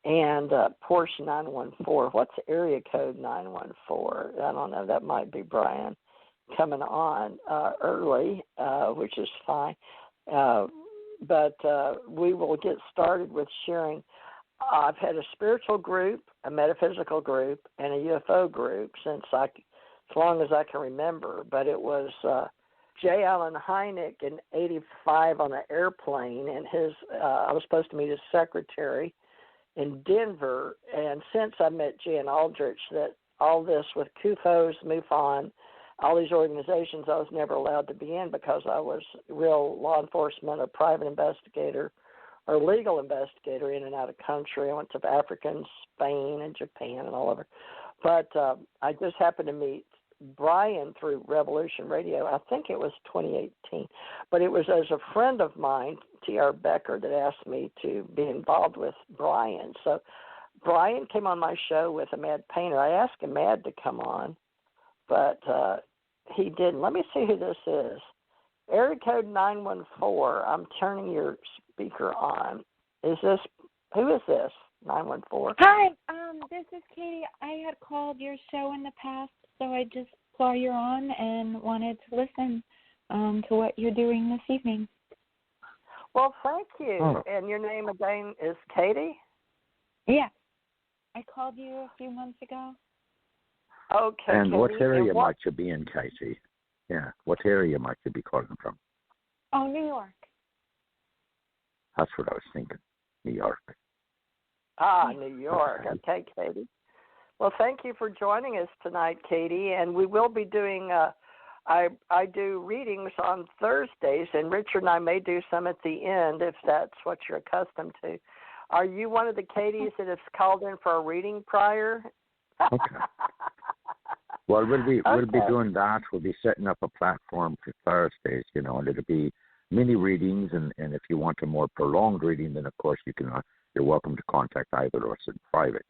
And Porsche 914. What's area code 914? I don't know. That might be Brian coming on early, which is fine. But we will get started with sharing. I've had a spiritual group, a metaphysical group, and a UFO group since as long as I can remember. But it was J. Allen Hynek in '85 on an airplane, and I was supposed to meet his secretary in Denver, and since I met Jan Aldrich, that all this with CUFOS, MUFON, all these organizations, I was never allowed to be in because I was real law enforcement, a private investigator, or legal investigator in and out of country. I went to Africa and Spain and Japan and all over. But I just happened to meet Brian through Revolution Radio. I think it was 2018. But it was as a friend of mine, T.R. Becker, that asked me to be involved with Brian. So Brian came on my show with a Mad Painter. I asked a Mad to come on, but he didn't. Let me see who this is. Area code 914. I'm turning your speaker on. Who is this? 914. Hi, this is Katie. I had called your show in the past, so I just saw you're on and wanted to listen to what you're doing this evening. Well, thank you. Oh. And your name again is Katie? Yeah. I called you a few months ago. Okay. And Katie. what area and might you be in, Casey? Yeah, what area might you be calling from? Oh, New York. That's what I was thinking, New York. New York. Okay, Katie. Well, thank you for joining us tonight, Katie. And we will be doing, I do readings on Thursdays, and Richard and I may do some at the end if that's what you're accustomed to. Are you one of the Katies that has called in for a reading prior? Okay. Well, we'll be doing that. We'll be setting up a platform for Thursdays, and it'll be mini readings. And if you want a more prolonged reading, then of course you're welcome to contact either of us in private.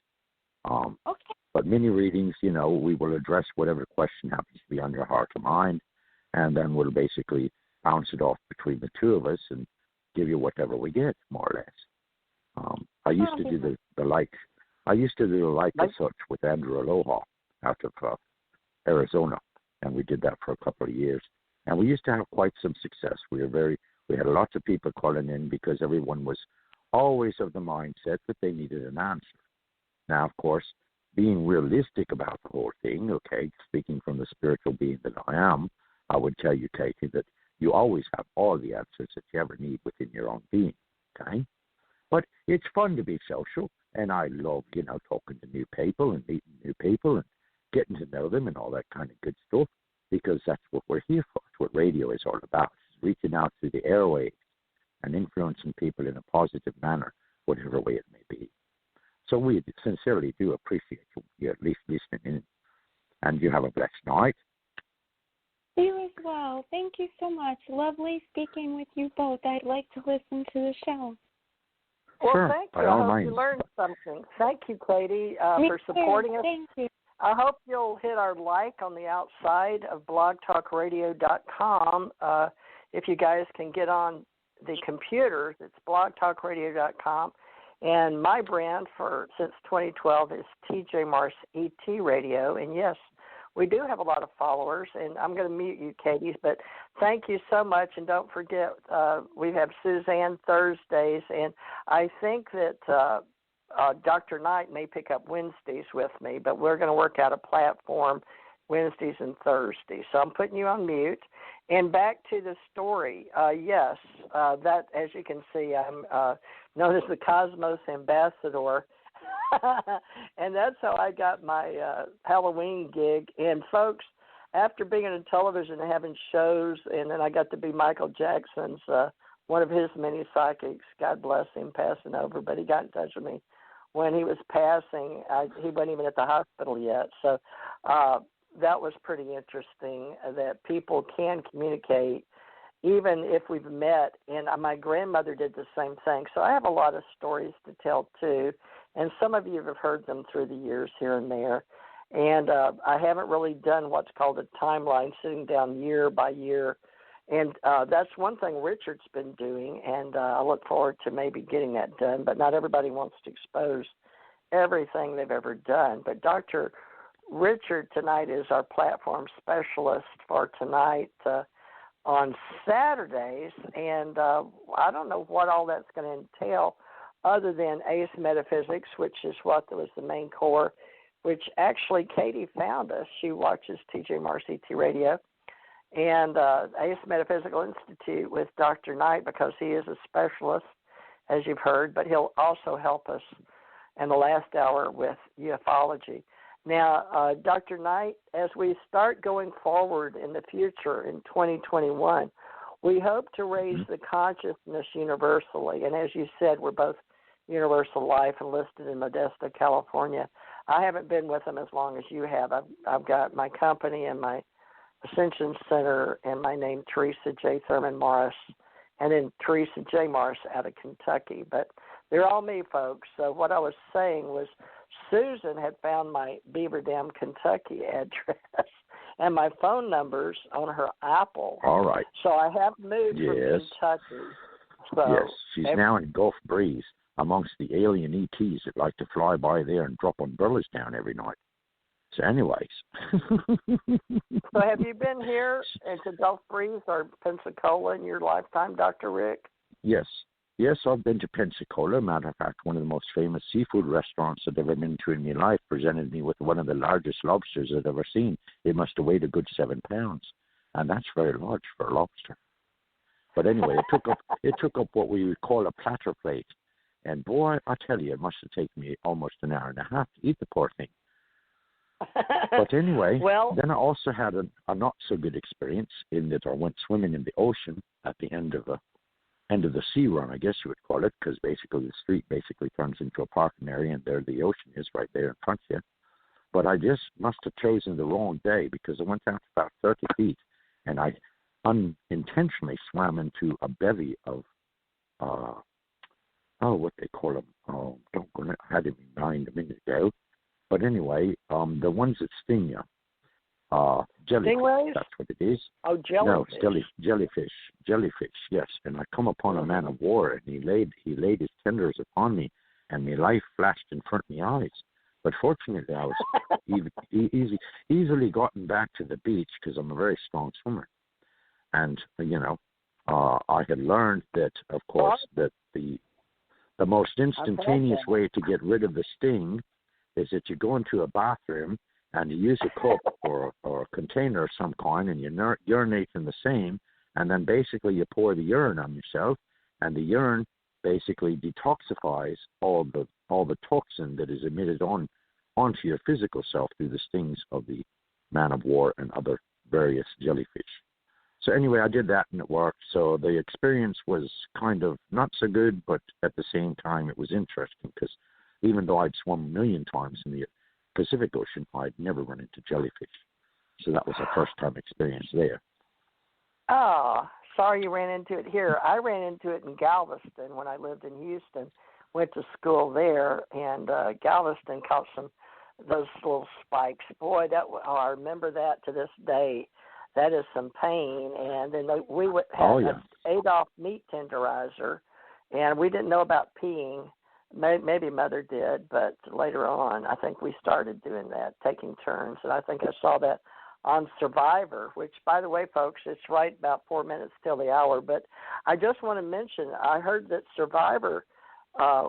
Okay. But mini readings, we will address whatever question happens to be on your heart or mind, and then we'll basically bounce it off between the two of us and give you whatever we get, more or less. I used to do the like as such with Andrew Aloha out of Arizona, and we did that for a couple of years, and we used to have quite some success. We had lots of people calling in because everyone was always of the mindset that they needed an answer. Now, of course, being realistic about the whole thing, okay, speaking from the spiritual being that I am, I would tell you, Katie, that you always have all the answers that you ever need within your own being, okay? But it's fun to be social, and I love, talking to new people and meeting new people and getting to know them and all that kind of good stuff, because that's what we're here for. It's what radio is all about. It's reaching out through the airwaves and influencing people in a positive manner, whatever way it may be. So we sincerely do appreciate you at least listening in, and you have a blessed night. You as well. Thank you so much. Lovely speaking with you both. I'd like to listen to the show. Well, sure, thank you. by all I hope means. you learned something. Thank you, Katie, Me for too. supporting us. Thank you. I hope you'll hit our like on the outside of blogtalkradio.com. If you guys can get on the computers, it's blogtalkradio.com. And my brand since 2012 is TJ Mars ET Radio. And yes, we do have a lot of followers. And I'm going to mute you, Katie, but thank you so much. And don't forget, we have Suzanne Thursdays. And I think that Dr. Knight may pick up Wednesdays with me, but we're going to work out a platform Wednesdays and Thursdays. So I'm putting you on mute. And back to the story. Yes, that, as you can see, I'm known as the Cosmos Ambassador. And that's how I got my Halloween gig. And folks, after being in television and having shows, and then I got to be Michael Jackson's, one of his many psychics, God bless him, passing over, but he got in touch with me when he was passing. He wasn't even at the hospital yet. So that was pretty interesting that people can communicate even if we've met. And my grandmother did the same thing. So I have a lot of stories to tell, too. And some of you have heard them through the years here and there. And I haven't really done what's called a timeline, sitting down year by year. And that's one thing Richard's been doing, and I look forward to maybe getting that done. But not everybody wants to expose everything they've ever done. But Dr. Richard tonight is our platform specialist for tonight on Saturdays. And I don't know what all that's going to entail other than Ace Metaphysics, which is what was the main core, which actually Katie found us. She watches TJMRCT Radio. And Ace Metaphysical Institute with Dr. Knight, because he is a specialist, as you've heard, but he'll also help us in the last hour with ufology. Now, Dr. Knight, as we start going forward in the future in 2021, we hope to raise the consciousness universally. And as you said, we're both Universal Life and listed in Modesto, California. I haven't been with them as long as you have. I've got my company and my Ascension Center, and my name, Teresa J. Thurman Morris, and then Teresa J. Morris out of Kentucky. But they're all me, folks. So what I was saying was Susan had found my Beaver Dam, Kentucky address and my phone numbers on her Apple. All right. So I have moved from Kentucky. So yes, she's now in Gulf Breeze amongst the alien ETs that like to fly by there and drop umbrellas down every night. So anyways. So have you been here into Gulf Breeze or Pensacola in your lifetime, Dr. Rick? Yes. Yes, I've been to Pensacola. Matter of fact, one of the most famous seafood restaurants I've ever been to in my life presented me with one of the largest lobsters I've ever seen. It must have weighed a good 7 pounds. And that's very large for a lobster. But anyway, it took up what we would call a platter plate. And boy, I tell you, it must have taken me almost an hour and a half to eat the poor thing. But anyway, then I also had a not so good experience in that I went swimming in the ocean at the end of the sea run, I guess you would call it, because basically the street basically turns into a parking area, and there the ocean is right there in front of you. But I just must have chosen the wrong day, because I went out about 30 feet, and I unintentionally swam into a bevy of what they call them. I had it in mind a minute ago. But anyway, the ones that sting you, jellyfish, Stingrays? That's what it is. Oh, jellyfish. No, jellyfish, yes. And I come upon a man of war, and he laid his tenders upon me, and my life flashed in front of my eyes. But fortunately, I was easily gotten back to the beach because I'm a very strong swimmer. And, I had learned that, of course, that the most instantaneous way to get rid of the sting is that you go into a bathroom and you use a cup or a container of some kind, and you urinate in the same, and then basically you pour the urine on yourself, and the urine basically detoxifies all the toxin that is emitted onto your physical self through the stings of the man of war and other various jellyfish. So anyway, I did that and it worked. So the experience was kind of not so good, but at the same time it was interesting because even though I'd swum a million times in the Pacific Ocean, I'd never run into jellyfish. So that was a first-time experience there. Oh, sorry you ran into it here. I ran into it in Galveston when I lived in Houston. Went to school there, and Galveston caught those little spikes. Boy, I remember that to this day. That is some pain. And then we had an Adolf meat tenderizer, and we didn't know about peeing. Maybe Mother did, but later on, I think we started doing that, taking turns. And I think I saw that on Survivor, which, by the way, folks, it's right about 4 minutes till the hour. But I just want to mention, I heard that Survivor,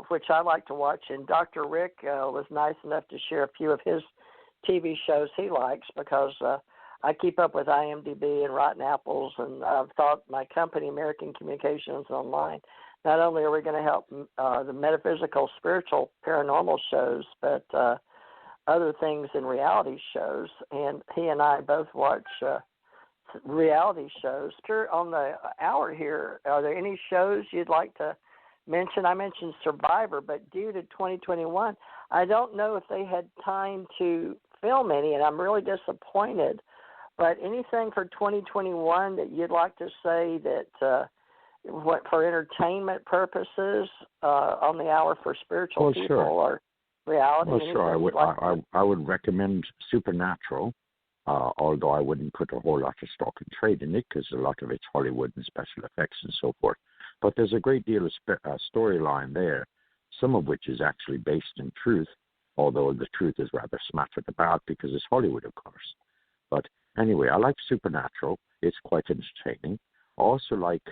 which I like to watch, and Dr. Rick was nice enough to share a few of his TV shows he likes because I keep up with IMDb and Rotten Apples, and I've thought my company, American Communications Online, not only are we going to help the metaphysical, spiritual, paranormal shows, but other things in reality shows. And he and I both watch reality shows. On the hour here, are there any shows you'd like to mention? I mentioned Survivor, but due to 2021, I don't know if they had time to film any, and I'm really disappointed. But anything for 2021 that you'd like to say that what for entertainment purposes on the hour for spiritual people or reality? Well, sure. I would recommend Supernatural, although I wouldn't put a whole lot of stock and trade in it because a lot of it's Hollywood and special effects and so forth. But there's a great deal of storyline there, some of which is actually based in truth, although the truth is rather smattered about because it's Hollywood, of course. But anyway, I like Supernatural. It's quite entertaining. I also like,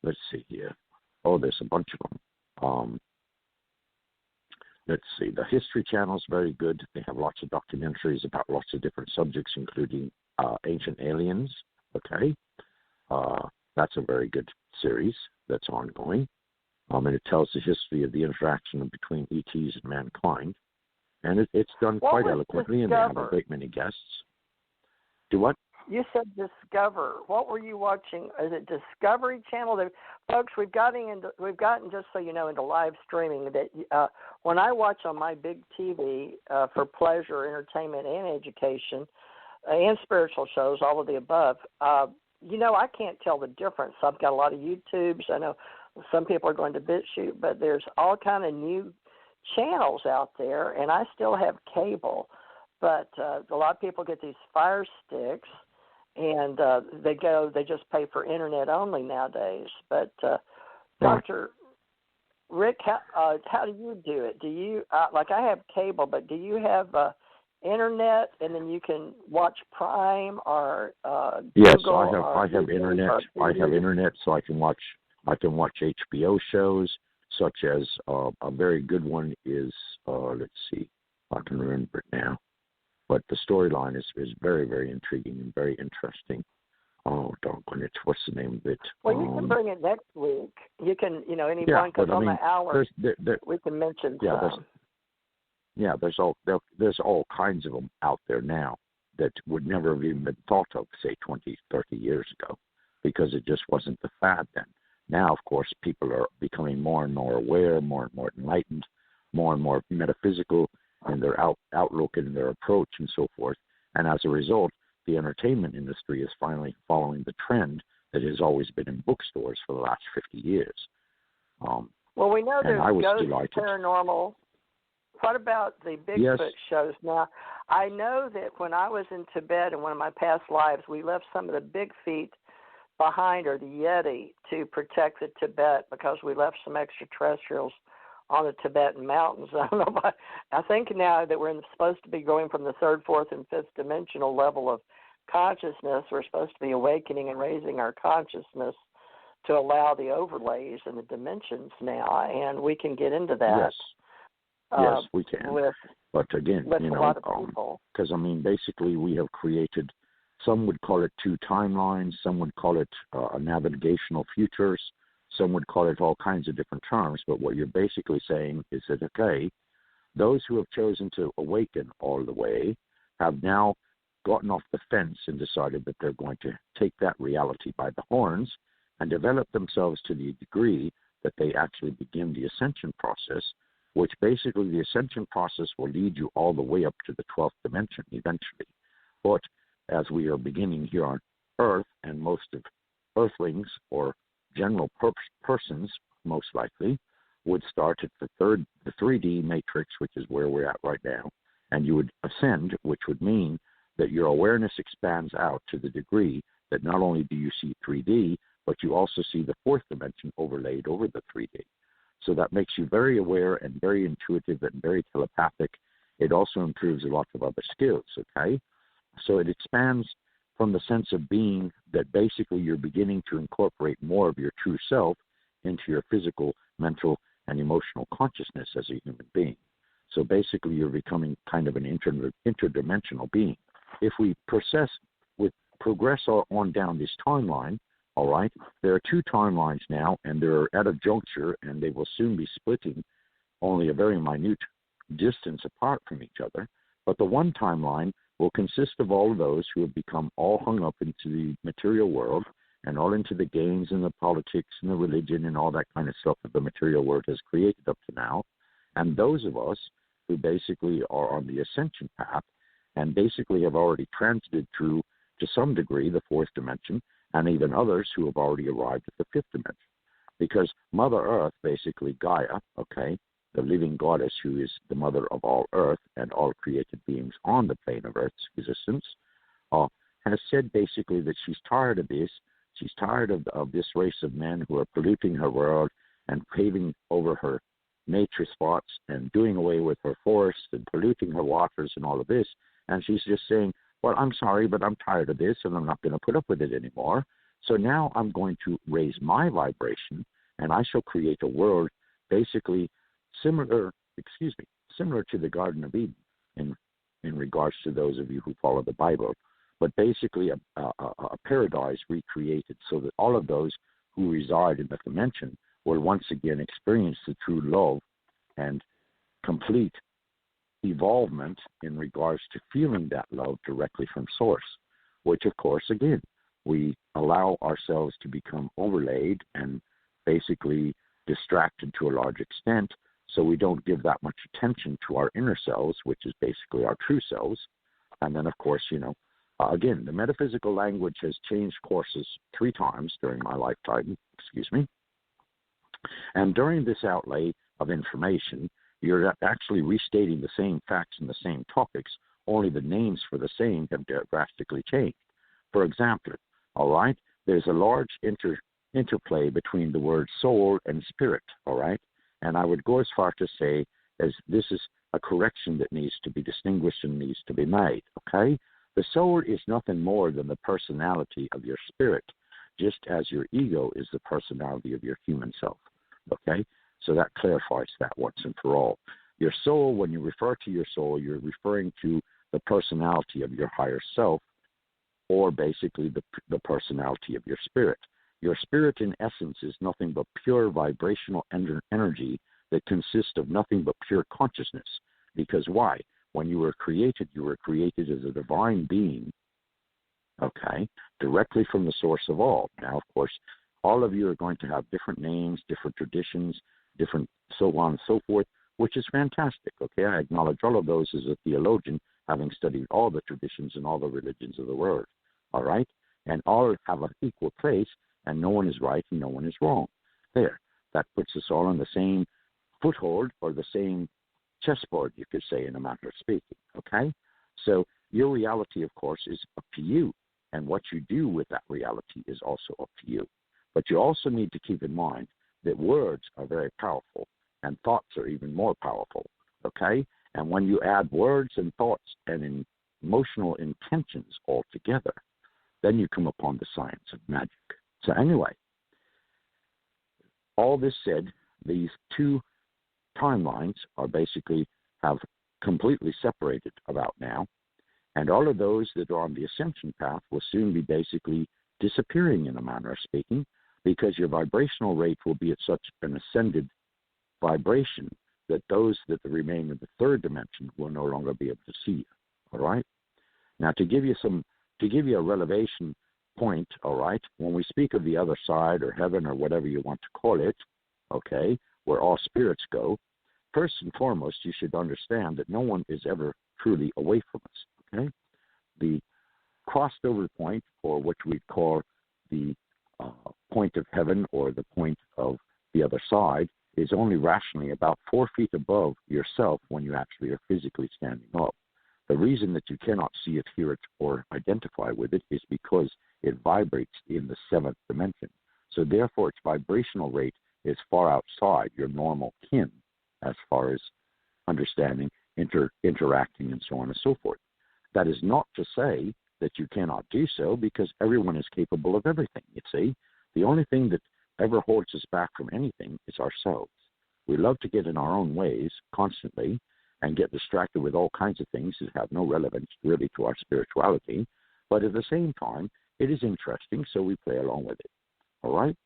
let's see here. Oh, there's a bunch of them. Let's see. The History Channel is very good. They have lots of documentaries about lots of different subjects, including ancient aliens. Okay. That's a very good series that's ongoing. And it tells the history of the interaction between ETs and mankind. And it's done quite eloquently, and they have a great many guests. Do what? You said Discover. What were you watching? Is it Discovery Channel? Folks, we've gotten just so you know into live streaming. That when I watch on my big TV for pleasure, entertainment, and education, and spiritual shows, all of the above. I can't tell the difference. I've got a lot of YouTubes. I know some people are going to BitChute, but there's all kind of new channels out there, and I still have cable. But a lot of people get these Fire Sticks, and they just pay for internet only nowadays. But Dr. Rick, how do you do it? Do you like I have cable, but do you have internet, and then you can watch Prime or yes, Google? I have internet. I have internet, so I can watch HBO shows, such as a very good one is let's see, I can remember it now. But the storyline is very, very intriguing and very interesting. Oh, doggone it! What's the name of it? Well, you can bring it next week. You can, anyone, because on the hour we can mention some. There's all kinds of them out there now that would never have even been thought of, say, 20, 30 years ago, because it just wasn't the fad then. Now, of course, people are becoming more and more aware, more and more enlightened, more and more metaphysical in their outlook and their approach and so forth. And as a result, the entertainment industry is finally following the trend that has always been in bookstores for the last 50 years. Well, we know there's ghosts, delighted. Paranormal. What about the Bigfoot shows? Now, I know that when I was in Tibet in one of my past lives, we left some of the big feet behind, or the Yeti, to protect the Tibet because we left some extraterrestrials on the Tibetan mountains. I don't know. I think now that we're supposed to be going from the third, fourth, and fifth dimensional level of consciousness, we're supposed to be awakening and raising our consciousness to allow the overlays and the dimensions now, and we can get into that. Yes, we can. But again, with a lot of people. Because basically we have created. Some would call it two timelines. Some would call it navigational futures. Some would call it all kinds of different terms. But what you're basically saying is that, okay, those who have chosen to awaken all the way have now gotten off the fence and decided that they're going to take that reality by the horns and develop themselves to the degree that they actually begin the ascension process, which basically the ascension process will lead you all the way up to the 12th dimension eventually. But as we are beginning here on Earth, and most of Earthlings or general persons, most likely, would start at the 3D matrix, which is where we're at right now, and you would ascend, which would mean that your awareness expands out to the degree that not only do you see 3D, but you also see the fourth dimension overlaid over the 3D. So that makes you very aware and very intuitive and very telepathic. It also improves a lot of other skills, okay? So it expands from the sense of being that basically you're beginning to incorporate more of your true self into your physical, mental, and emotional consciousness as a human being. So basically, you're becoming kind of an interdimensional being. If we progress on down this timeline, all right, there are two timelines now, and they're at a juncture, and they will soon be splitting only a very minute distance apart from each other. But the one timeline will consist of all of those who have become all hung up into the material world and all into the games and the politics and the religion and all that kind of stuff that the material world has created up to now. And those of us who basically are on the ascension path and basically have already transited through, to some degree, the fourth dimension, and even others who have already arrived at the fifth dimension. Because Mother Earth, basically Gaia, okay, the living goddess who is the mother of all Earth and all created beings on the plane of Earth's existence, has said basically that she's tired of this. She's tired of this race of men who are polluting her world and paving over her nature spots and doing away with her forests and polluting her waters and all of this. And she's just saying, well, I'm sorry, but I'm tired of this and I'm not going to put up with it anymore. So now I'm going to raise my vibration and I shall create a world basically similar to the Garden of Eden in regards to those of you who follow the Bible, but basically a paradise recreated so that all of those who reside in the dimension will once again experience the true love and complete evolvement in regards to feeling that love directly from Source, which of course, again, we allow ourselves to become overlaid and basically distracted to a large extent, so we don't give that much attention to our inner selves, which is basically our true selves. And then, of course, again, the metaphysical language has changed courses 3 times during my lifetime, and during this outlay of information, you're actually restating the same facts and the same topics, only the names for the same have drastically changed. For example, all right, there's a large interplay between the word soul and spirit, all right? And I would go as far to say as this is a correction that needs to be distinguished and needs to be made, okay? The soul is nothing more than the personality of your spirit, just as your ego is the personality of your human self, okay? So that clarifies that once and for all. Your soul, when you refer to your soul, you're referring to the personality of your higher self, or basically the personality of your spirit. Your spirit, in essence, is nothing but pure vibrational energy that consists of nothing but pure consciousness. Because why? When you were created as a divine being, okay, directly from the source of all. Now, of course, all of you are going to have different names, different traditions, different so on and so forth, which is fantastic, okay? I acknowledge all of those as a theologian, having studied all the traditions and all the religions of the world, all right? And all have an equal place, and no one is right and no one is wrong. There, that puts us all on the same foothold or the same chessboard, you could say, in a matter of speaking, okay? So your reality, of course, is up to you, and what you do with that reality is also up to you. But you also need to keep in mind that words are very powerful, and thoughts are even more powerful, okay? And when you add words and thoughts and emotional intentions all together, then you come upon the science of magic. So anyway, all this said, these 2 timelines are basically have completely separated about now, and all of those that are on the ascension path will soon be basically disappearing in a manner of speaking, because your vibrational rate will be at such an ascended vibration that those that remain in the 3rd dimension will no longer be able to see you. All right? Now, to give you a relevation point, all right, when we speak of the other side or heaven or whatever you want to call it, okay, where all spirits go, first and foremost, you should understand that no one is ever truly away from us, okay? The crossed over point, or what we call the point of heaven or the point of the other side, is only rationally about 4 feet above yourself when you actually are physically standing up. The reason that you cannot see it, hear it, or identify with it is because it vibrates in the 7th dimension. So therefore, its vibrational rate is far outside your normal kin as far as understanding, interacting, and so on and so forth. That is not to say that you cannot do so, because everyone is capable of everything, you see. The only thing that ever holds us back from anything is ourselves. We love to get in our own ways constantly, and get distracted with all kinds of things that have no relevance really to our spirituality. But at the same time, it is interesting, so we play along with it. All right?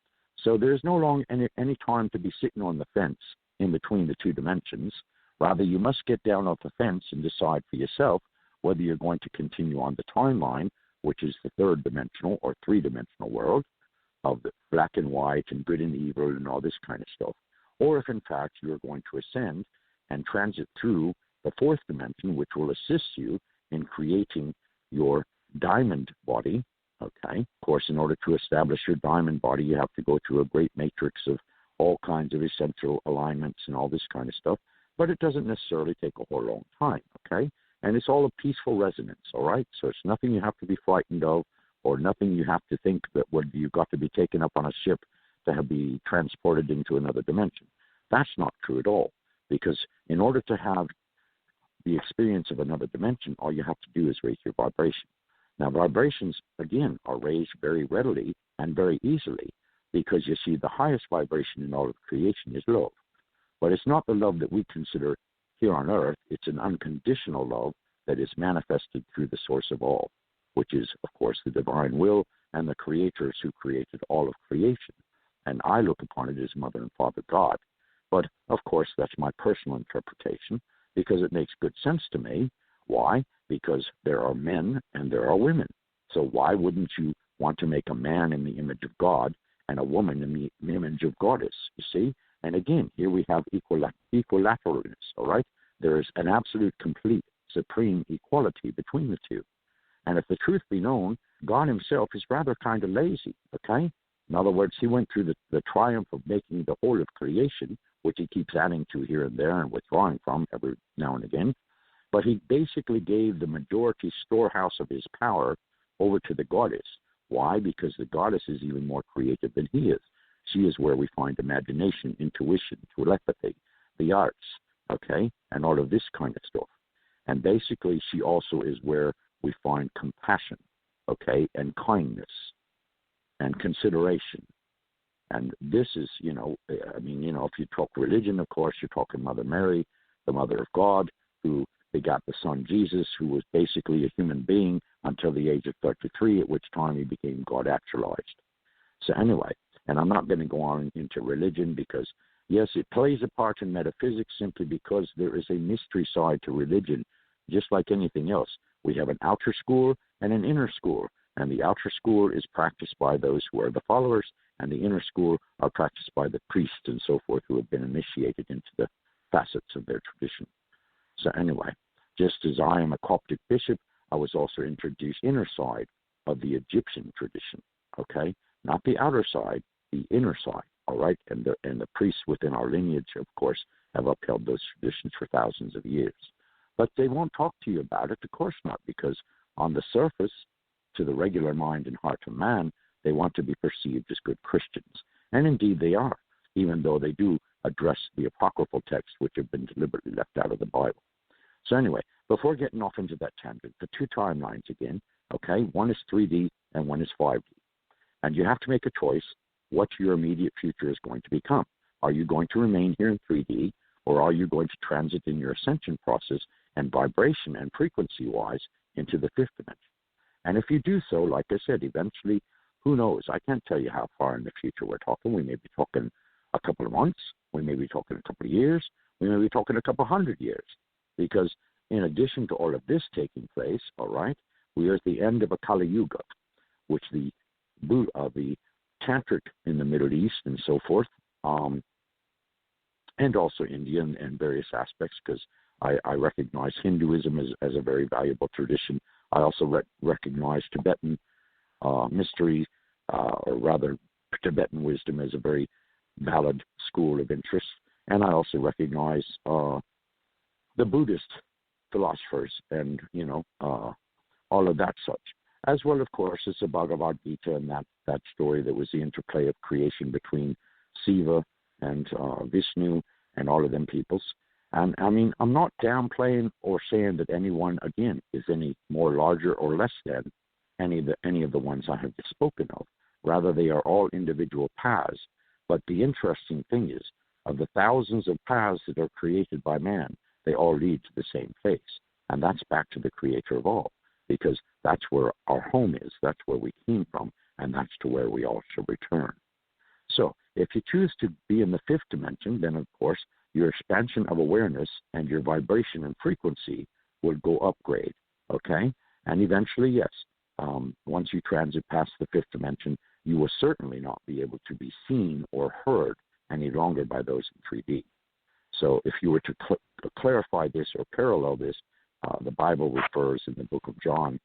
So there's no longer any time to be sitting on the fence in between the two dimensions. Rather, you must get down off the fence and decide for yourself whether you're going to continue on the timeline, which is the third dimensional or three-dimensional world of the black and white and good and evil and all this kind of stuff, or if in fact you're going to ascend and transit through the fourth dimension, which will assist you in creating your diamond body. Okay, of course, in order to establish your diamond body, you have to go through a great matrix of all kinds of essential alignments and all this kind of stuff, but it doesn't necessarily take a whole long time, okay? And it's all a peaceful resonance, all right? So it's nothing you have to be frightened of, or nothing you have to think that you've got to be taken up on a ship to be transported into another dimension. That's not true at all, because in order to have the experience of another dimension, all you have to do is raise your vibration. Now, vibrations, again, are raised very readily and very easily, because you see the highest vibration in all of creation is love. But it's not the love that we consider here on earth. It's an unconditional love that is manifested through the source of all, which is, of course, the divine will and the creators who created all of creation. And I look upon it as Mother and Father God. But, of course, that's my personal interpretation, because it makes good sense to me. Why? Because there are men and there are women. So why wouldn't you want to make a man in the image of God and a woman in the image of Goddess, you see? And again, here we have equilateralness, all right? There is an absolute, complete, supreme equality between the two. And if the truth be known, God himself is rather kind of lazy, okay? In other words, he went through the triumph of making the whole of creation, which he keeps adding to here and there and withdrawing from every now and again. But he basically gave the majority storehouse of his power over to the goddess. Why? Because the goddess is even more creative than he is. She is where we find imagination, intuition, telepathy, the arts, okay, and all of this kind of stuff. And basically, she also is where we find compassion, okay, and kindness and consideration. And this is, if you talk religion, of course, you're talking Mother Mary, the Mother of God, who begot the Son Jesus, who was basically a human being until the age of 33, at which time he became God actualized. So anyway, and I'm not going to go on into religion because, yes, it plays a part in metaphysics simply because there is a mystery side to religion, just like anything else. We have an outer school and an inner school, and the outer school is practiced by those who are the followers, and the inner school are practiced by the priests and so forth who have been initiated into the facets of their tradition. So anyway, just as I am a Coptic bishop, I was also introduced inner side of the Egyptian tradition, okay? Not the outer side, the inner side, all right? And the priests within our lineage, of course, have upheld those traditions for thousands of years. But they won't talk to you about it, of course not, because on the surface, to the regular mind and heart of man, they want to be perceived as good Christians. And indeed they are, even though they do address the apocryphal texts which have been deliberately left out of the Bible. So anyway, before getting off into that tangent, the two timelines again, okay? One is 3D and one is 5D. And you have to make a choice what your immediate future is going to become. Are you going to remain here in 3D, or are you going to transit in your ascension process and vibration and frequency-wise into the fifth dimension? And if you do so, like I said, eventually, who knows? I can't tell you how far in the future we're talking. We may be talking a couple of months. We may be talking a couple of years. We may be talking a couple 100 years. Because in addition to all of this taking place, all right, we are at the end of a Kali Yuga, which the Tantric in the Middle East and so forth, and also India and various aspects, because I recognize Hinduism as a very valuable tradition. I also recognize Tibetan mystery, or rather Tibetan wisdom, as a very valid school of interest. And I also recognize the Buddhist philosophers and, all of that such. As well, of course, as the Bhagavad Gita and that story that was the interplay of creation between Siva and Vishnu and all of them peoples. And, I'm not downplaying or saying that anyone, again, is any more larger or less than any of the ones I have just spoken of. Rather, they are all individual paths. But the interesting thing is, of the thousands of paths that are created by man, they all lead to the same place. And that's back to the creator of all, because that's where our home is, that's where we came from, and that's to where we all shall return. So if you choose to be in the fifth dimension, then of course your expansion of awareness and your vibration and frequency would go upgrade, okay? And eventually, yes, once you transit past the fifth dimension, you will certainly not be able to be seen or heard any longer by those in 3D. So if you were to clarify this or parallel this, the Bible refers in the book of John,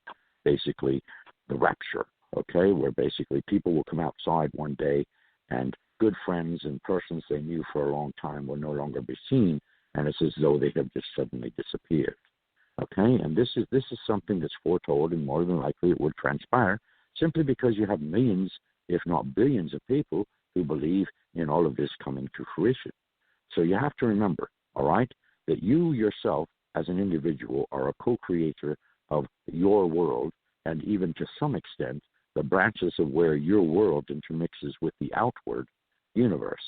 basically the rapture, okay, where basically people will come outside one day and good friends and persons they knew for a long time will no longer be seen, and it's as though they have just suddenly disappeared. Okay, and this is something that's foretold, and more than likely it would transpire, simply because you have millions, if not billions, of people who believe in all of this coming to fruition. So you have to remember, all right, that you yourself as an individual are a co-creator of your world, and even to some extent, the branches of where your world intermixes with the outward universe.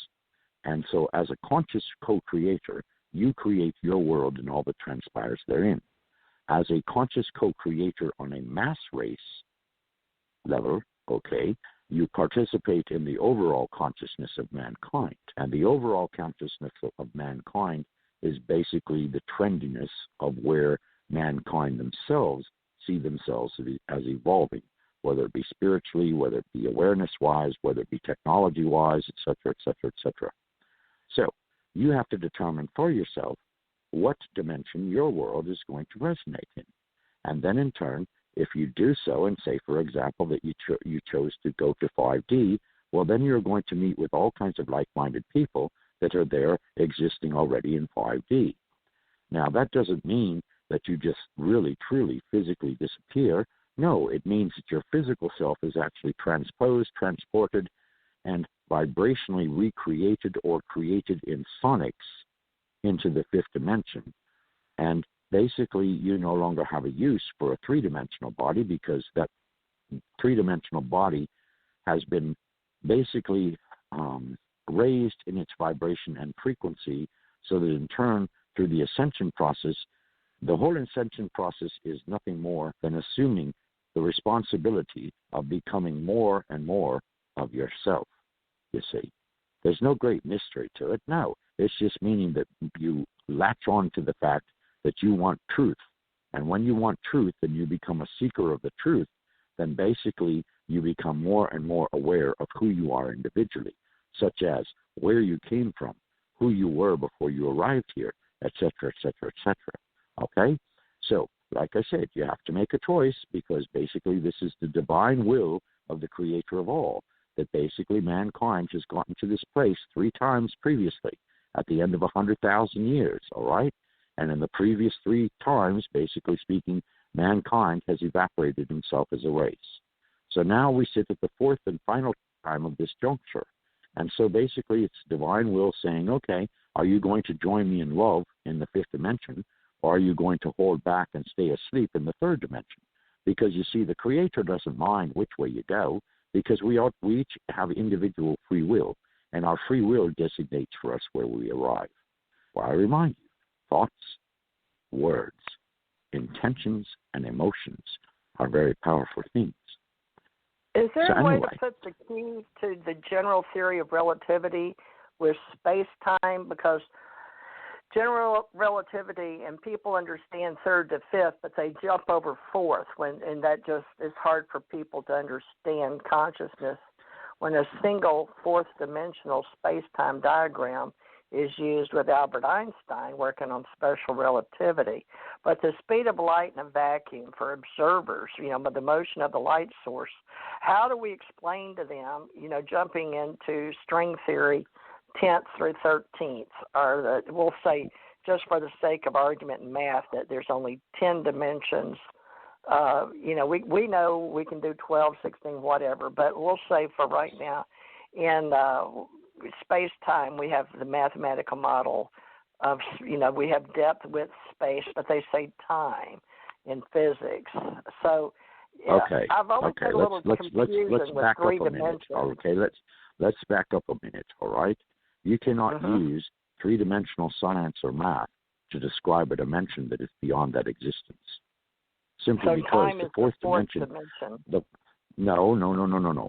And so as a conscious co-creator, you create your world and all that transpires therein. As a conscious co-creator on a mass race level, okay, you participate in the overall consciousness of mankind. And the overall consciousness of mankind is basically the trendiness of where mankind themselves see themselves as evolving, whether it be spiritually, whether it be awareness-wise, whether it be technology-wise, et cetera, et cetera, et cetera. So you have to determine for yourself what dimension your world is going to resonate in. And then in turn, if you do so, and say, for example, that you chose to go to 5D, well, then you're going to meet with all kinds of like-minded people that are there existing already in 5D. Now, that doesn't mean that you just really, truly, physically disappear. No, it means that your physical self is actually transposed, transported, and vibrationally recreated or created in sonics into the fifth dimension. And basically, you no longer have a use for a three-dimensional body, because that three-dimensional body has been basically raised in its vibration and frequency, so that in turn, through the ascension process, the whole ascension process is nothing more than assuming the responsibility of becoming more and more of yourself, you see. There's no great mystery to it. No, it's just meaning that you latch on to the fact that you want truth. And when you want truth and you become a seeker of the truth, then basically you become more and more aware of who you are individually, such as where you came from, who you were before you arrived here, et cetera, et cetera, et cetera. Okay? So, like I said, you have to make a choice, because basically this is the divine will of the creator of all, that basically mankind has gotten to this place 3 times previously at the end of 100,000 years, all right? And in the previous 3 times, basically speaking, mankind has evaporated himself as a race. So now we sit at the 4th and final time of this juncture. And so basically it's divine will saying, okay, are you going to join me in love in the 5th dimension, or are you going to hold back and stay asleep in the 3rd dimension? Because you see, the creator doesn't mind which way you go, because we each have individual free will, and our free will designates for us where we arrive. Well, I remind you, thoughts, words, intentions, and emotions are very powerful things. Is there a way to put the key to the general theory of relativity with space-time? Because general relativity, and people understand 3rd to 5th, but they jump over 4th, and that just is hard for people to understand consciousness. When a single 4th-dimensional space-time diagram is used with Albert Einstein working on special relativity. But the speed of light in a vacuum for observers, with the motion of the light source, how do we explain to them, jumping into string theory, 10th through 13th, or we'll say, just for the sake of argument in math, that there's only 10 dimensions. We know we can do 12, 16, whatever, but we'll say for right now, in space-time, we have the mathematical model of, we have depth, width, space, but they say time in physics. So okay, I've always had a little confusion with 3 dimensions. Okay, let's back up a minute, all right? You cannot use 3-dimensional science or math to describe a dimension that is beyond that existence. Simply So because time the is fourth the fourth dimension. dimension. No.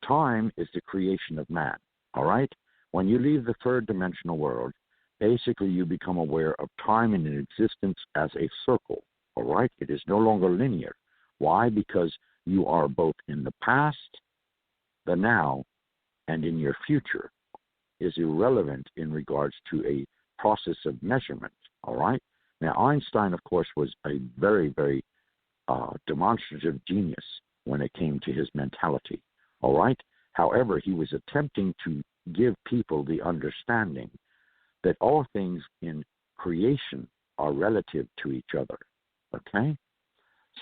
Time is the creation of man. All right? When you leave the third dimensional world, basically you become aware of time in existence as a circle. All right? It is no longer linear. Why? Because you are both in the past, the now, and in your future. Is irrelevant in regards to a process of measurement. All right? Now, Einstein, of course, was a very, very demonstrative genius when it came to his mentality. All right? However, he was attempting to give people the understanding that all things in creation are relative to each other. Okay?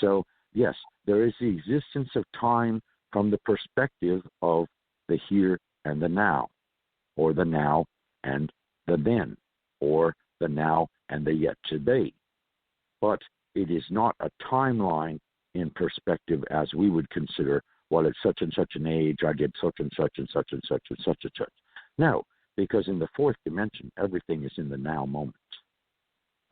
So, yes, there is the existence of time from the perspective of the here and the now, or the now and the then, or the now and the yet to be. But it is not a timeline in perspective as we would consider, well, at such and such an age, I did such and such and such and such and such and such. No, because in the fourth dimension, everything is in the now moment.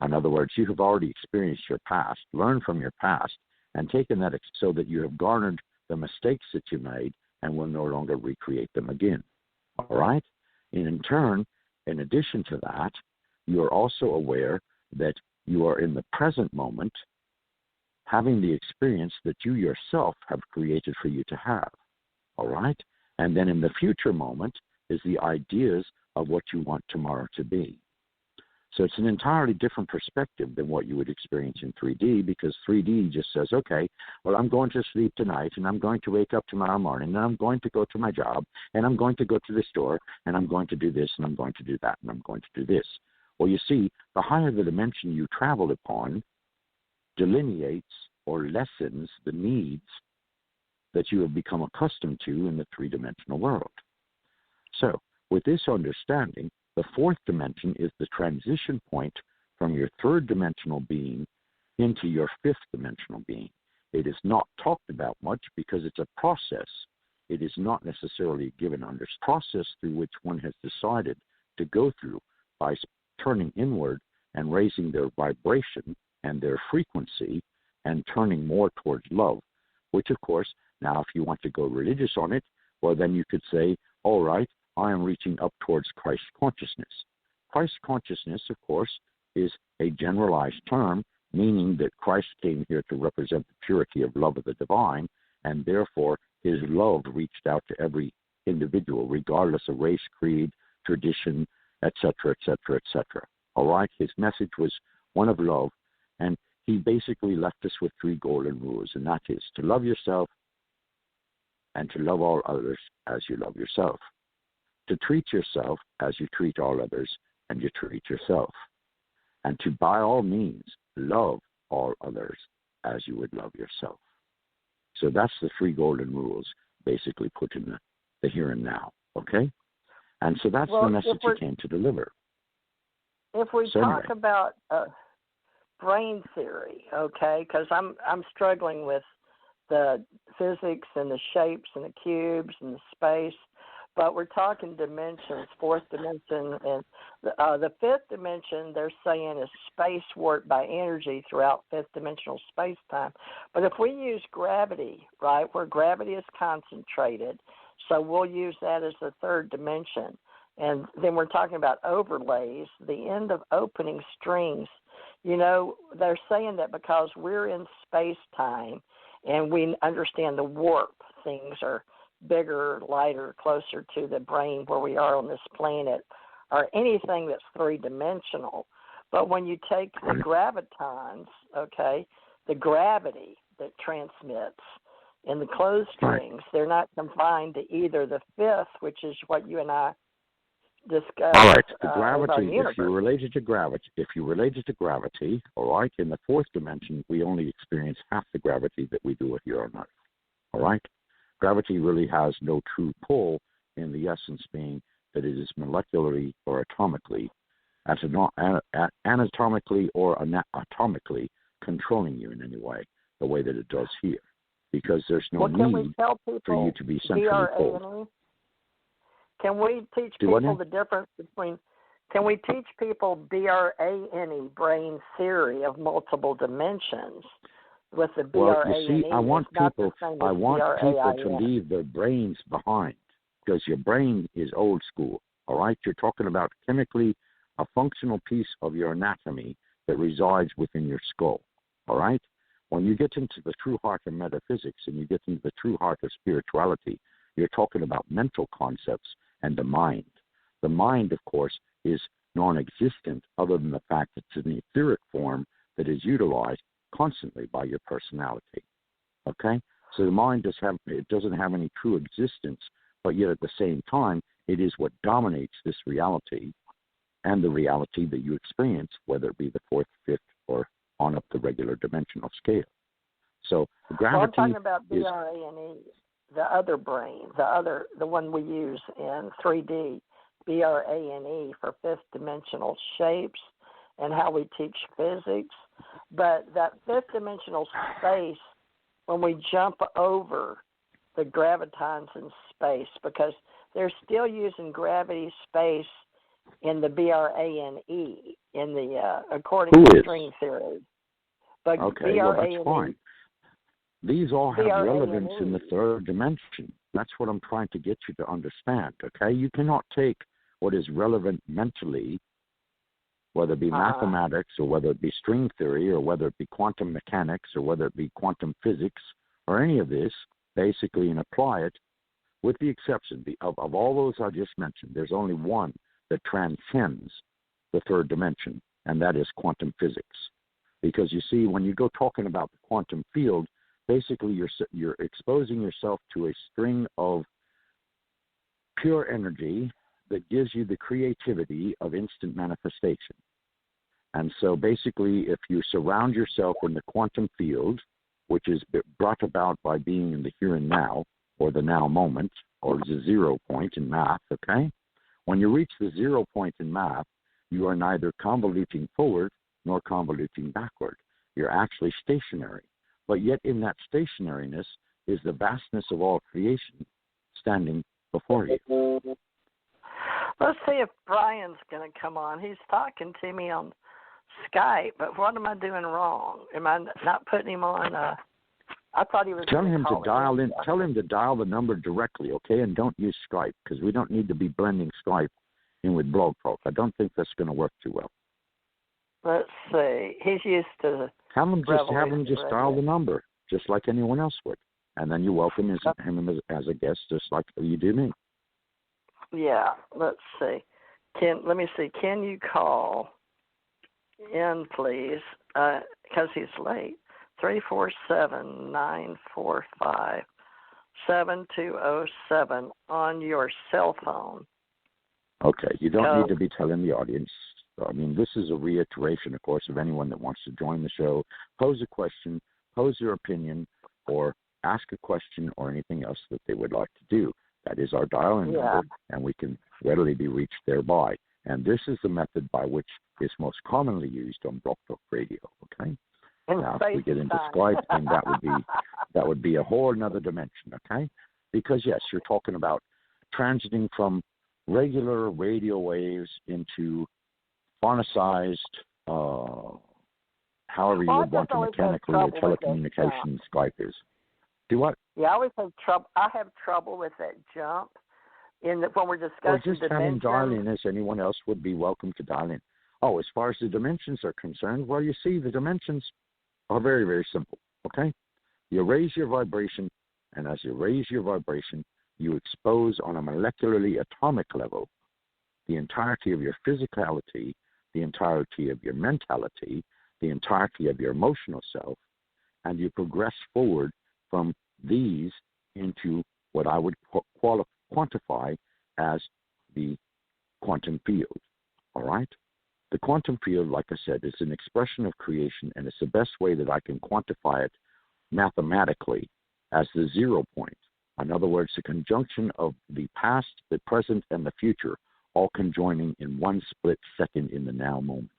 In other words, you have already experienced your past, learned from your past, and taken that so that you have garnered the mistakes that you made and will no longer recreate them again. All right? And in turn, in addition to that, you are also aware that you are in the present moment having the experience that you yourself have created for you to have. All right? And then in the future moment is the ideas of what you want tomorrow to be. So it's an entirely different perspective than what you would experience in 3D, because 3D just says, okay, well, I'm going to sleep tonight, and I'm going to wake up tomorrow morning, and I'm going to go to my job, and I'm going to go to the store, and I'm going to do this, and I'm going to do that, and I'm going to do this. Well, you see, the higher the dimension you travel upon delineates or lessens the needs that you have become accustomed to in the three-dimensional world. So, with this understanding, the fourth dimension is the transition point from your third dimensional being into your fifth dimensional being. It is not talked about much because it's a process. It is not necessarily a given process through which one has decided to go through by turning inward and raising their vibration and their frequency and turning more towards love, which of course, now if you want to go religious on it, well then you could say, all right, I am reaching up towards Christ consciousness. Christ consciousness, of course, is a generalized term, meaning that Christ came here to represent the purity of love of the divine, and therefore his love reached out to every individual, regardless of race, creed, tradition, etc., etc., etc. All right? His message was one of love, and he basically left us with three golden rules, and that is to love yourself and to love all others as you love yourself. To treat yourself as you treat all others and you treat yourself. And to, by all means, love all others as you would love yourself. So that's the three golden rules basically put in the here and now, okay? And so that's the message he came to deliver. If we talk about brain theory, okay, because I'm struggling with the physics and the shapes and the cubes and the space, but we're talking dimensions, fourth dimension, and the fifth dimension, they're saying, is space warped by energy throughout fifth dimensional space-time. But if we use gravity, right, where gravity is concentrated, so we'll use that as the third dimension. And then we're talking about overlays, the end of opening strings. You know, they're saying that because we're in space-time and we understand the warp, things are bigger, lighter, closer to the brain where we are on this planet, or anything that's three-dimensional. But when you take the gravitons, okay, the gravity that transmits in the closed strings, they're not confined to either the fifth, which is what you and I discussed. All right, the gravity, if you related to gravity, all right, in the fourth dimension, we only experience half the gravity that we do here on Earth. All right? Gravity really has no true pull, in the essence being that it is molecularly or atomically, anatomically or atomically controlling you in any way, the way that it does here, because there's no need for you to be centrally pulled. Can we teach people the difference between Can we teach people BRANE, brain theory of multiple dimensions, with the BRANE? Well, you see, I want people to leave their brains behind, because your brain is old school, all right? You're talking about chemically a functional piece of your anatomy that resides within your skull, all right? When you get into the true heart of metaphysics and you get into the true heart of spirituality, you're talking about mental concepts and the mind. The mind, of course, is non-existent other than the fact that it's an etheric form that is utilized constantly by your personality, okay? So the mind doesn't have any true existence, but yet at the same time, it is what dominates this reality and the reality that you experience, whether it be the fourth, fifth, or on up the regular dimensional scale. So gravity I'm talking about BRANE, the other brain, the one we use in 3D, BRANE for fifth dimensional shapes and how we teach physics. But that fifth dimensional space, when we jump over the gravitons in space, because they're still using gravity space in the BRANE, in the according to string theory. But okay, well, that's fine. These all have relevance in the third dimension. That's what I'm trying to get you to understand, okay? You cannot take what is relevant mentally, whether it be mathematics or whether it be string theory or whether it be quantum mechanics or whether it be quantum physics or any of this, basically, and apply it, with the exception of all those I just mentioned. There's only one that transcends the third dimension, and that is quantum physics. Because you see, when you go talking about the quantum field, basically you're exposing yourself to a string of pure energy that gives you the creativity of instant manifestation. And so basically, if you surround yourself in the quantum field, which is brought about by being in the here and now, or the now moment, or the 0 point in math, okay? When you reach the 0 point in math, you are neither convoluting forward nor convoluting backward. You're actually stationary. But yet in that stationariness is the vastness of all creation standing before you. Let's see if Brian's going to come on. He's talking to me on Skype, but what am I doing wrong? Am I not putting him on? I thought he was. Tell him to dial in. Tell him to dial the number directly, okay? And don't use Skype, because we don't need to be blending Skype in with Blog Talk. I don't think that's going to work too well. Let's see. He's used to. Have him just dial the number, just like anyone else would, and then you welcome him as a guest, just like you do me. Yeah. Let's see. Let me see. Can you call in, please? Because he's late. 347-945-7207 on your cell phone. Okay, you don't need to be telling the audience. I mean, this is a reiteration, of course, of anyone that wants to join the show, pose a question, pose their opinion, or ask a question or anything else that they would like to do. That is our dial-in number, and we can readily be reached thereby. And this is the method by which is most commonly used on Blog Talk Radio, okay? Now, if we get into Skype, then that would be a whole another dimension, okay? Because, yes, you're talking about transiting from regular radio waves into phonicized, however you would want to mechanically or telecommunication Skype is. Do what? Yeah, I always have trouble. I have trouble with that jump when we're discussing or just dimensions. Have him dial in as anyone else would be welcome to dial in. Oh, as far as the dimensions are concerned, well, you see, the dimensions are very, very simple, okay? You raise your vibration, and as you raise your vibration, you expose on a molecularly atomic level the entirety of your physicality, the entirety of your mentality, the entirety of your emotional self, and you progress forward from these into what I would quantify as the quantum field, all right? The quantum field, like I said, is an expression of creation, and it's the best way that I can quantify it mathematically as the 0 point. In other words, the conjunction of the past, the present, and the future, all conjoining in one split second in the now moment.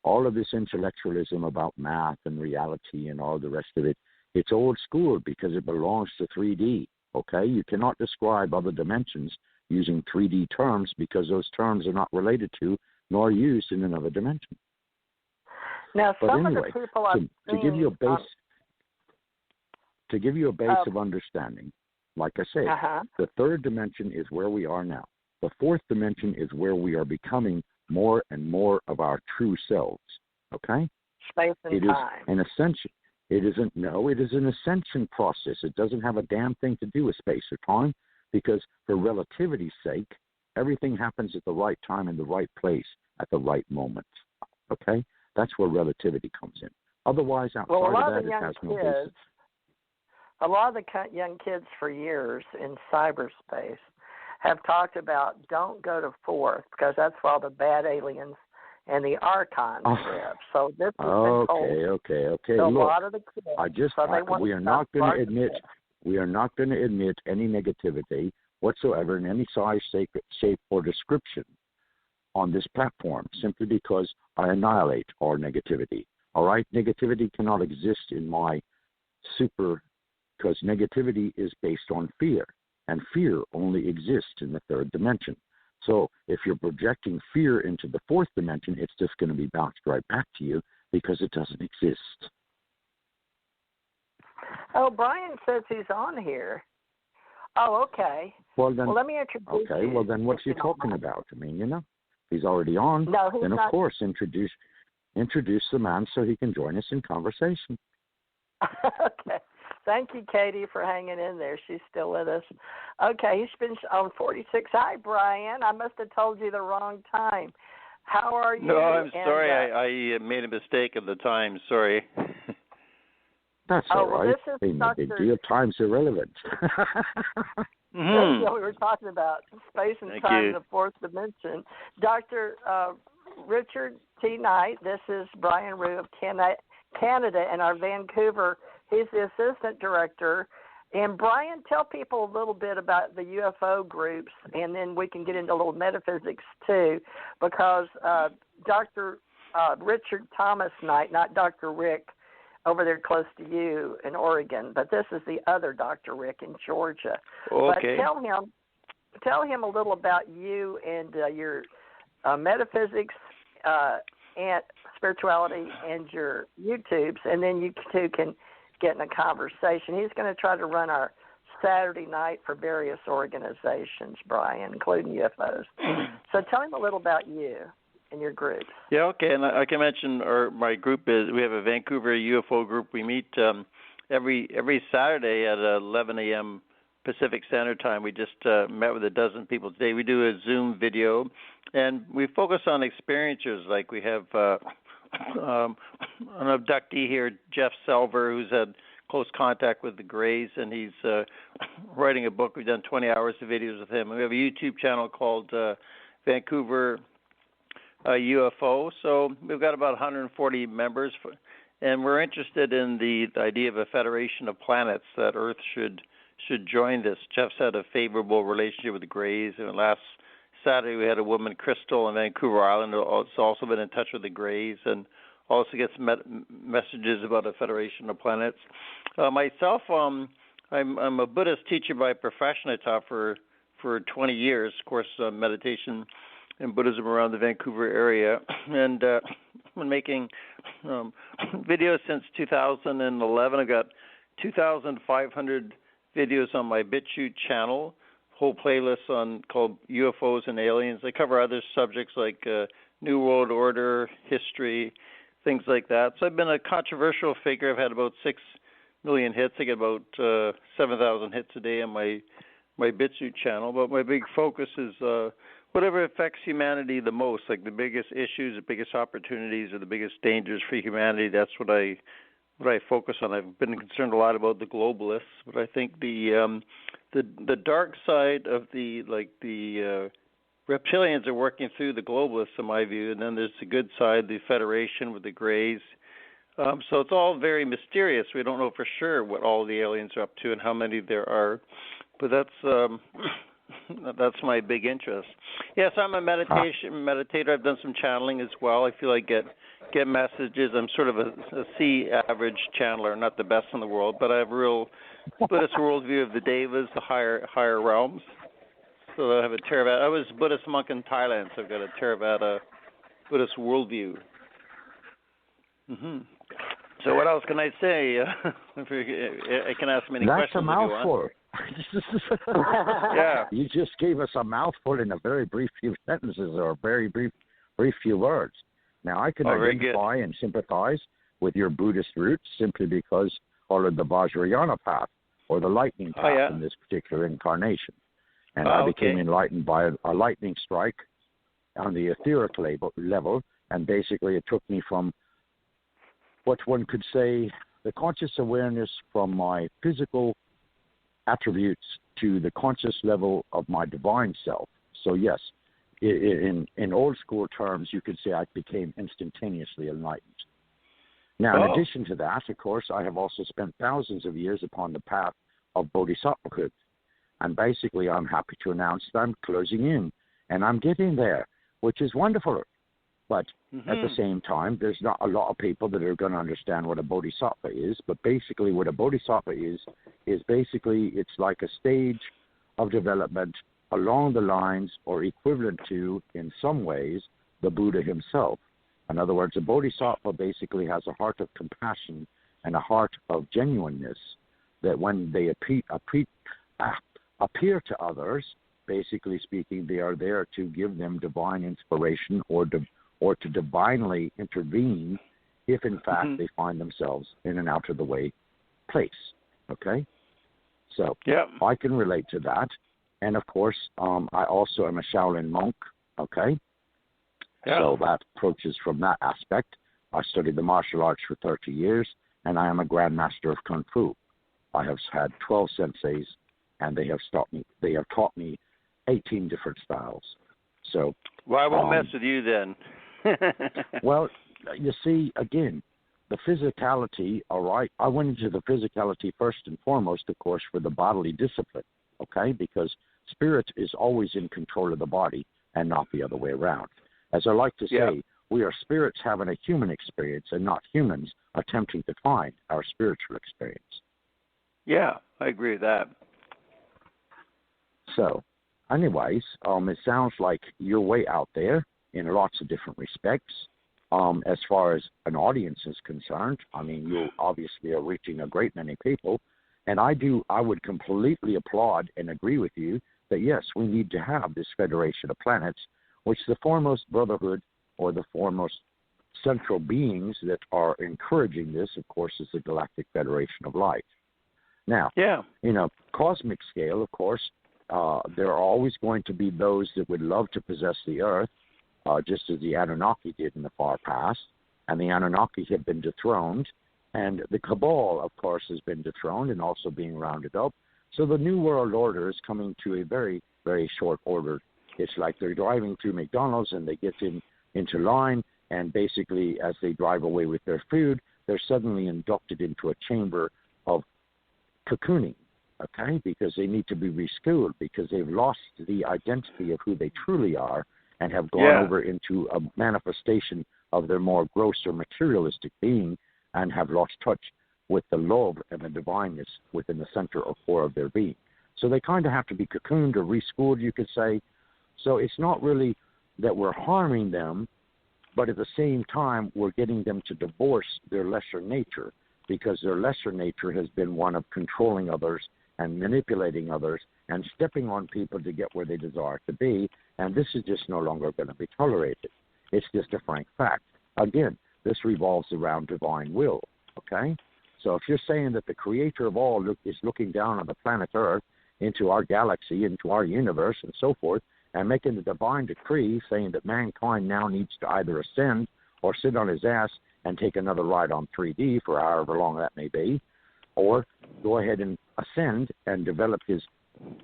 All of this intellectualism about math and reality and all the rest of it, it's old school because it belongs to 3D, okay? You cannot describe other dimensions using 3D terms because those terms are not related to nor used in another dimension. Now, But some anyway, of the people I've to give you a base, of uh, understanding, like I say, uh-huh. the third dimension is where we are now. The fourth dimension is where we are becoming more and more of our true selves. Okay? Space and time. It is an ascension. It is an ascension process. It doesn't have a damn thing to do with space or time because for relativity's sake, everything happens at the right time in the right place at the right moment. Okay? That's where relativity comes in. Otherwise, outside of that, it has no basis. A lot of the young kids for years in cyberspace have talked about don't go to fourth because that's where all the bad aliens and the archons live. So this has been told okay. to a Look, lot of the kids. we are not going to admit any negativity whatsoever in any size, shape, or description on this platform simply because I annihilate all negativity. All right? Negativity cannot exist in my because negativity is based on fear, and fear only exists in the third dimension. So if you're projecting fear into the fourth dimension, it's just going to be bounced right back to you because it doesn't exist. Oh, Brian says he's on here. Oh, okay. Well, let me introduce you. Okay, well, then what's he talking about? I mean, if he's already on, then of course introduce the man so he can join us in conversation. Okay. Thank you, Katie, for hanging in there. She's still with us. Okay, he's been on 46. Hi, Brian. I must have told you the wrong time. How are you? No, I'm sorry. I made a mistake at the time. Sorry. That's all right. Well, this is no big deal. Time's irrelevant. That's what we were talking about, space and time in the fourth dimension. Dr. Richard T. Knight, this is Brian Rue of Canada and our Vancouver. He's the assistant director. And Brian, tell people a little bit about the UFO groups, and then we can get into a little metaphysics too, because Dr. Richard Thomas Knight, not Dr. Rick, over there close to you in Oregon, but this is the other Dr. Rick in Georgia. Okay. But tell him a little about you and your metaphysics and spirituality and your YouTubes, and then you two can get in a conversation. He's going to try to run our Saturday night for various organizations, Brian, including UFOs. So tell him a little about you and your groups. Yeah, okay. And I can mention my group we have a Vancouver UFO group. We meet every Saturday at 11 a.m. Pacific Standard Time. We just met with a dozen people today. We do a Zoom video, and we focus on experiencers. Like we have an abductee here, Jeff Selver, who's had close contact with the Greys, and he's writing a book. We've done 20 hours of videos with him. And we have a YouTube channel called Vancouver UFO. So we've got about 140 members, and we're interested in the idea of a federation of planets that Earth should join this. Jeff's had a favorable relationship with the Greys, and last Saturday we had a woman, Crystal, in Vancouver Island, who's also been in touch with the Greys and also gets messages about a federation of planets. Myself, I'm a Buddhist teacher by profession. I taught for 20 years, of course, meditation and Buddhism around the Vancouver area, and I've been making videos since 2011. I've got 2,500 videos on my BitChute channel, whole playlist called UFOs and Aliens. I cover other subjects like New World Order, history, things like that. So I've been a controversial figure. I've had about 6 million hits. I get about 7,000 hits a day on my BitChute channel. But my big focus is whatever affects humanity the most, like the biggest issues, the biggest opportunities, or the biggest dangers for humanity. That's what I focus on. I've been concerned a lot about the globalists, but I think the dark side of the reptilians are working through the globalists, in my view, and then there's the good side, the Federation with the Greys. So it's all very mysterious. We don't know for sure what all the aliens are up to and how many there are, but that's my big interest. Yes, I'm a meditator. I've done some channeling as well. I feel I get messages. I'm sort of a C average channeler, not the best in the world, but I have a real Buddhist worldview of the devas, the higher realms. So I have a Theravada. I was a Buddhist monk in Thailand, so I've got a Theravada Buddhist worldview. So what else can I say? I can ask many questions. That's a mouthful. Yeah. You just gave us a mouthful in a very brief few sentences or a very brief few words. Now, I can identify and sympathize with your Buddhist roots simply because I followed the Vajrayana path or the lightning path in this particular incarnation. And I became enlightened by a lightning strike on the etheric level, and basically it took me from what one could say the conscious awareness from my physical attributes to the conscious level of my divine self. So yes, in old school terms, you could say I became instantaneously enlightened. Now, in addition to that, of course, I have also spent thousands of years upon the path of bodhisattvahood. And basically, I'm happy to announce that I'm closing in, and I'm getting there, which is wonderful. But at the same time, there's not a lot of people that are going to understand what a bodhisattva is. But basically, what a bodhisattva is basically it's like a stage of development along the lines or equivalent to, in some ways, the Buddha himself. In other words, a bodhisattva basically has a heart of compassion and a heart of genuineness that when they appear to others, basically speaking, they are there to give them divine inspiration or to divinely intervene if, in fact, they find themselves in an out-of-the-way place, okay? So I can relate to that. And, of course, I also am a Shaolin monk, okay? So that approaches from that aspect. I studied the martial arts for 30 years, and I am a grandmaster of Kung Fu. I have had 12 senseis, and they have taught me 18 different styles. So, well, I won't mess with you then. Well, you see, again, the physicality, all right, I went into the physicality first and foremost, of course, for the bodily discipline, okay, because spirit is always in control of the body and not the other way around. As I like to say, we are spirits having a human experience and not humans attempting to find our spiritual experience. Yeah, I agree with that. So, anyways, it sounds like you're way out there in lots of different respects. As far as an audience is concerned, I mean, you obviously are reaching a great many people, and I would completely applaud and agree with you that, yes, we need to have this Federation of Planets, which the foremost brotherhood or the foremost central beings that are encouraging this, of course, is the Galactic Federation of Light. Now, in a cosmic scale, of course, there are always going to be those that would love to possess the Earth, just as the Anunnaki did in the far past, and the Anunnaki have been dethroned, and the Cabal, of course, has been dethroned and also being rounded up. So the New World Order is coming to a very, very short order. It's like they're driving through McDonald's and they get into line, and basically as they drive away with their food, they're suddenly inducted into a chamber of cocooning, okay, because they need to be reschooled because they've lost the identity of who they truly are and have gone over into a manifestation of their more gross or materialistic being and have lost touch with the love and the divineness within the center or core of their being. So they kind of have to be cocooned or reschooled, you could say. So it's not really that we're harming them, but at the same time, we're getting them to divorce their lesser nature because their lesser nature has been one of controlling others and manipulating others and stepping on people to get where they desire to be, and this is just no longer going to be tolerated. It's just a frank fact. Again, this revolves around divine will, okay? So if you're saying that the creator of all is looking down on the planet Earth into our galaxy, into our universe, and so forth, and making the divine decree saying that mankind now needs to either ascend or sit on his ass and take another ride on 3D for however long that may be, or go ahead and ascend and develop his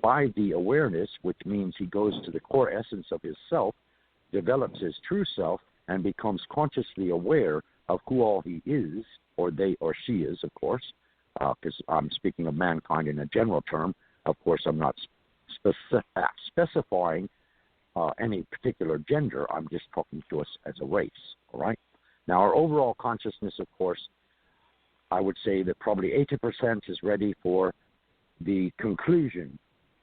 5D awareness, which means he goes to the core essence of his self, develops his true self, and becomes consciously aware of who all he is, or they or she is, of course, because I'm speaking of mankind in a general term. Of course, I'm not specifying any particular gender. I'm just talking to us as a race, all right? Now, our overall consciousness, of course, I would say that probably 80% is ready for the conclusion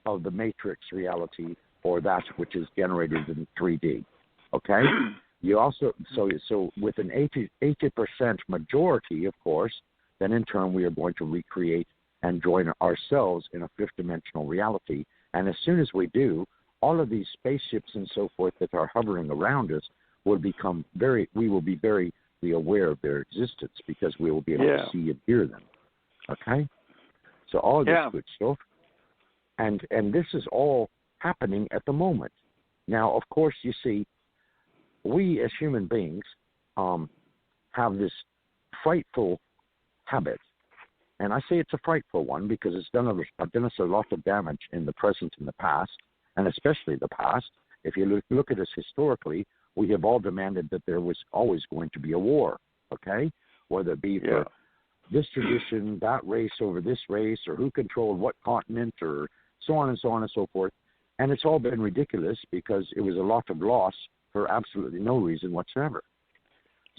of the matrix reality or that which is generated in 3D. Okay? You also, so with an 80% majority, of course, then in turn we are going to recreate and join ourselves in a fifth-dimensional reality. And as soon as we do, all of these spaceships and so forth that are hovering around us will become we will be very aware of their existence because we will be able to see and hear them. Okay? So all this good stuff. And this is all happening at the moment. Now, of course, you see, we as human beings have this frightful habit. And I say it's a frightful one because it's done us a lot of damage in the present and the past, and especially the past. If you look at us historically, we have all demanded that there was always going to be a war, okay? Whether it be for this tradition, that race over this race, or who controlled what continent, or so on and so on and so forth. And it's all been ridiculous because it was a lot of loss for absolutely no reason whatsoever.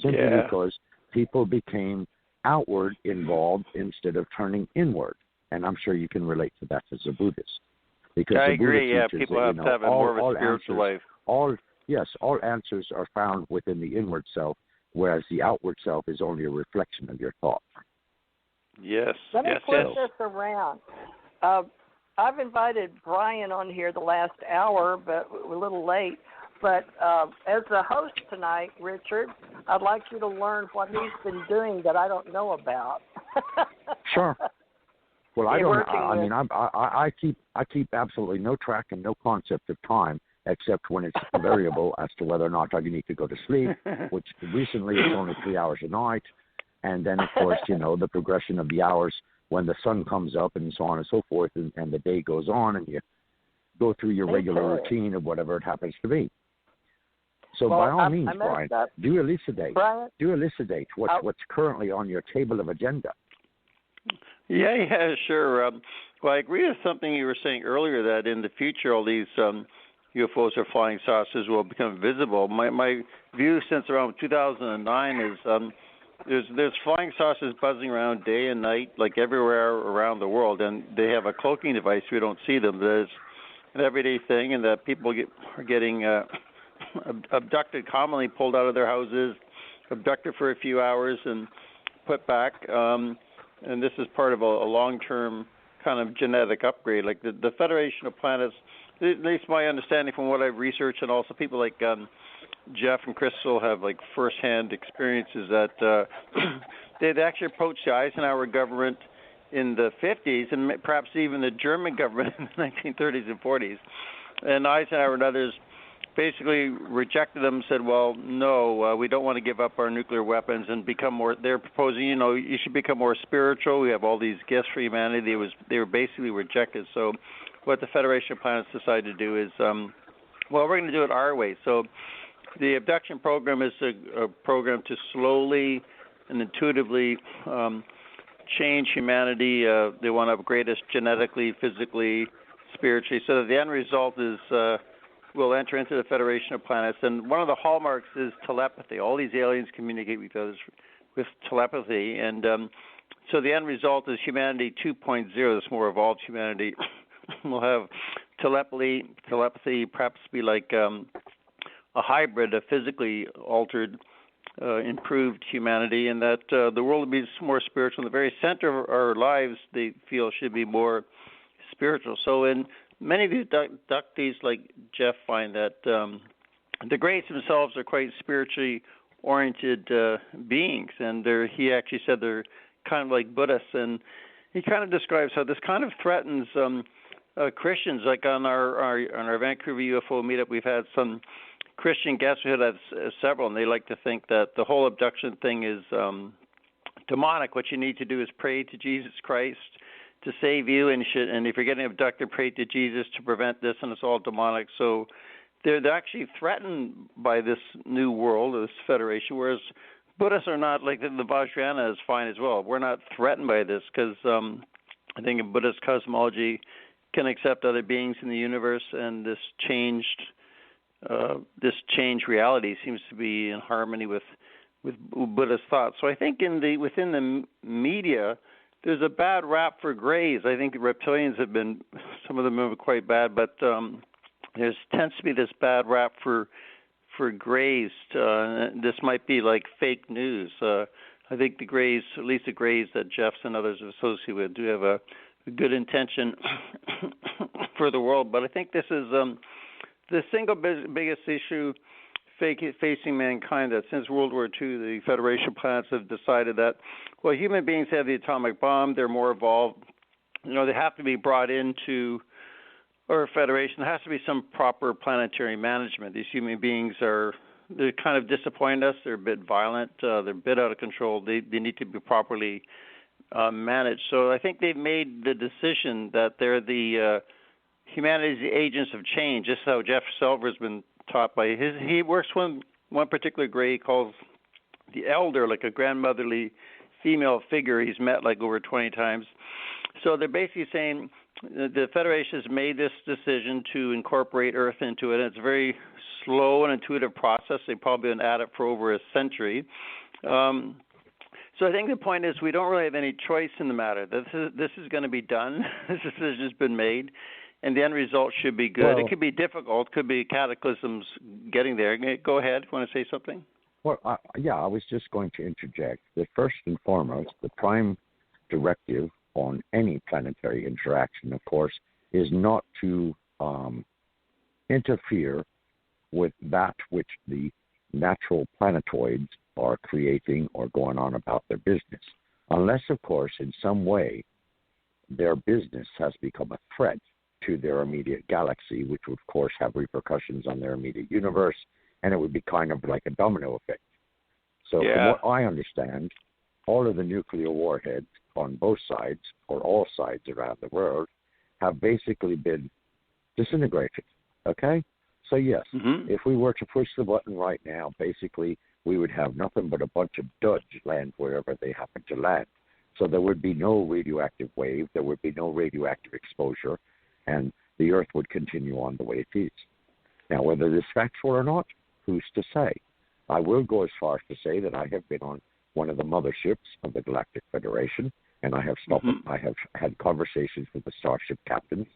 Simply because people became outward involved instead of turning inward. And I'm sure you can relate to that as a Buddhist. Because I the agree, Buddha teaches people that, have to have more of a spiritual life. All answers are found within the inward self, whereas the outward self is only a reflection of your thought. Yes. Let me flip this around. I've invited Brian on here the last hour, but we're a little late. But as the host tonight, Richard, I'd like you to learn what he's been doing that I don't know about. Sure. Well, I keep absolutely no track and no concept of time, except when it's variable as to whether or not I need to go to sleep, which recently it's only 3 hours a night. And then, of course, the progression of the hours when the sun comes up and so on and so forth, and the day goes on, and you go through your regular routine of whatever it happens to be. So by all means, Brian, do elucidate. Do elucidate what's currently on your table of agenda. Yeah, sure. Well, I agree with something you were saying earlier that in the future all these UFOs or flying saucers will become visible. My view since around 2009 is there's flying saucers buzzing around day and night, like everywhere around the world, and they have a cloaking device. We don't see them. There's an everyday thing, and that people are getting abducted, commonly pulled out of their houses, abducted for a few hours, and put back. And this is part of a long-term kind of genetic upgrade. Like the Federation of Planets, at least my understanding from what I've researched, and also people like Jeff and Crystal have like first-hand experiences that they'd actually approached the Eisenhower government in the 50s and perhaps even the German government in the 1930s and 40s. And Eisenhower and others basically rejected them, said, well, no, we don't want to give up our nuclear weapons and become more, they're proposing, you should become more spiritual. We have all these gifts for humanity. They were basically rejected. So what the Federation of Planets decided to do is, we're going to do it our way. So the abduction program is a program to slowly and intuitively change humanity. They want to upgrade us genetically, physically, spiritually, so that the end result is we'll enter into the Federation of Planets. And one of the hallmarks is telepathy. All these aliens communicate with others with telepathy. And so the end result is humanity 2.0, this more evolved humanity, will have telepathy perhaps be like a hybrid, a physically altered, improved humanity, and that the world will be more spiritual. The very center of our lives, they feel, should be more spiritual. So in many of the abductees, like Jeff, find that the greats themselves are quite spiritually oriented beings, and he actually said they're kind of like Buddhists, and he kind of describes how this kind of threatens Christians. Like on our Vancouver UFO meetup, we've had some Christian guests. We had several, and they like to think that the whole abduction thing is demonic. What you need to do is pray to Jesus Christ to save you, and if you're getting abducted, pray to Jesus to prevent this, and it's all demonic. So they're actually threatened by this new world, this federation, whereas Buddhists are not. Like the Vajrayana is fine as well. We're not threatened by this because I think in Buddhist cosmology can accept other beings in the universe, and this changed reality seems to be in harmony with Buddhist thought. So I think within the media, there's a bad rap for grays. I think reptilians have been, some of them are quite bad, but there tends to be this bad rap for Grays. This might be like fake news. I think the Grays, at least the Grays that Jeff's and others are associated with, do have a good intention for the world. But I think this is the single biggest issue facing mankind, that since World War II, the Federation planets have decided that, well, human beings have the atomic bomb, they're more evolved, they have to be brought into our Federation. There has to be some proper planetary management. These human beings they're kind of disappointing us, they're a bit violent, they're a bit out of control, they need to be properly managed. So I think they've made the decision that they're the humanity's agents of change, just how Jeff Silver's been taught by he works with one particular Gray he calls the elder, like a grandmotherly female figure he's met like over 20 times. So they're basically saying the Federation has made this decision to incorporate Earth into it, and it's a very slow and intuitive process. They've probably been at it for over a century. So I think the point is we don't really have any choice in the matter. This is going to be done. This decision has been made. And the end result should be good. Well, it could be difficult. Could be cataclysms getting there. Go ahead. Want to say something? Well, I was just going to interject that first and foremost, the prime directive on any planetary interaction, of course, is not to interfere with that which the natural planetoids are creating or going on about their business. Unless, of course, in some way, their business has become a threat to their immediate galaxy, which would, of course, have repercussions on their immediate universe, and it would be kind of like a domino effect. So from what I understand, all of the nuclear warheads on both sides, or all sides around the world, have basically been disintegrated, okay? So, yes, if we were to push the button right now, basically we would have nothing but a bunch of duds land wherever they happen to land. So there would be no radioactive wave, there would be no radioactive exposure, and the Earth would continue on the way it is. Now, whether this is factual or not, who's to say? I will go as far as to say that I have been on one of the motherships of the Galactic Federation, and I have I have had conversations with the starship captains,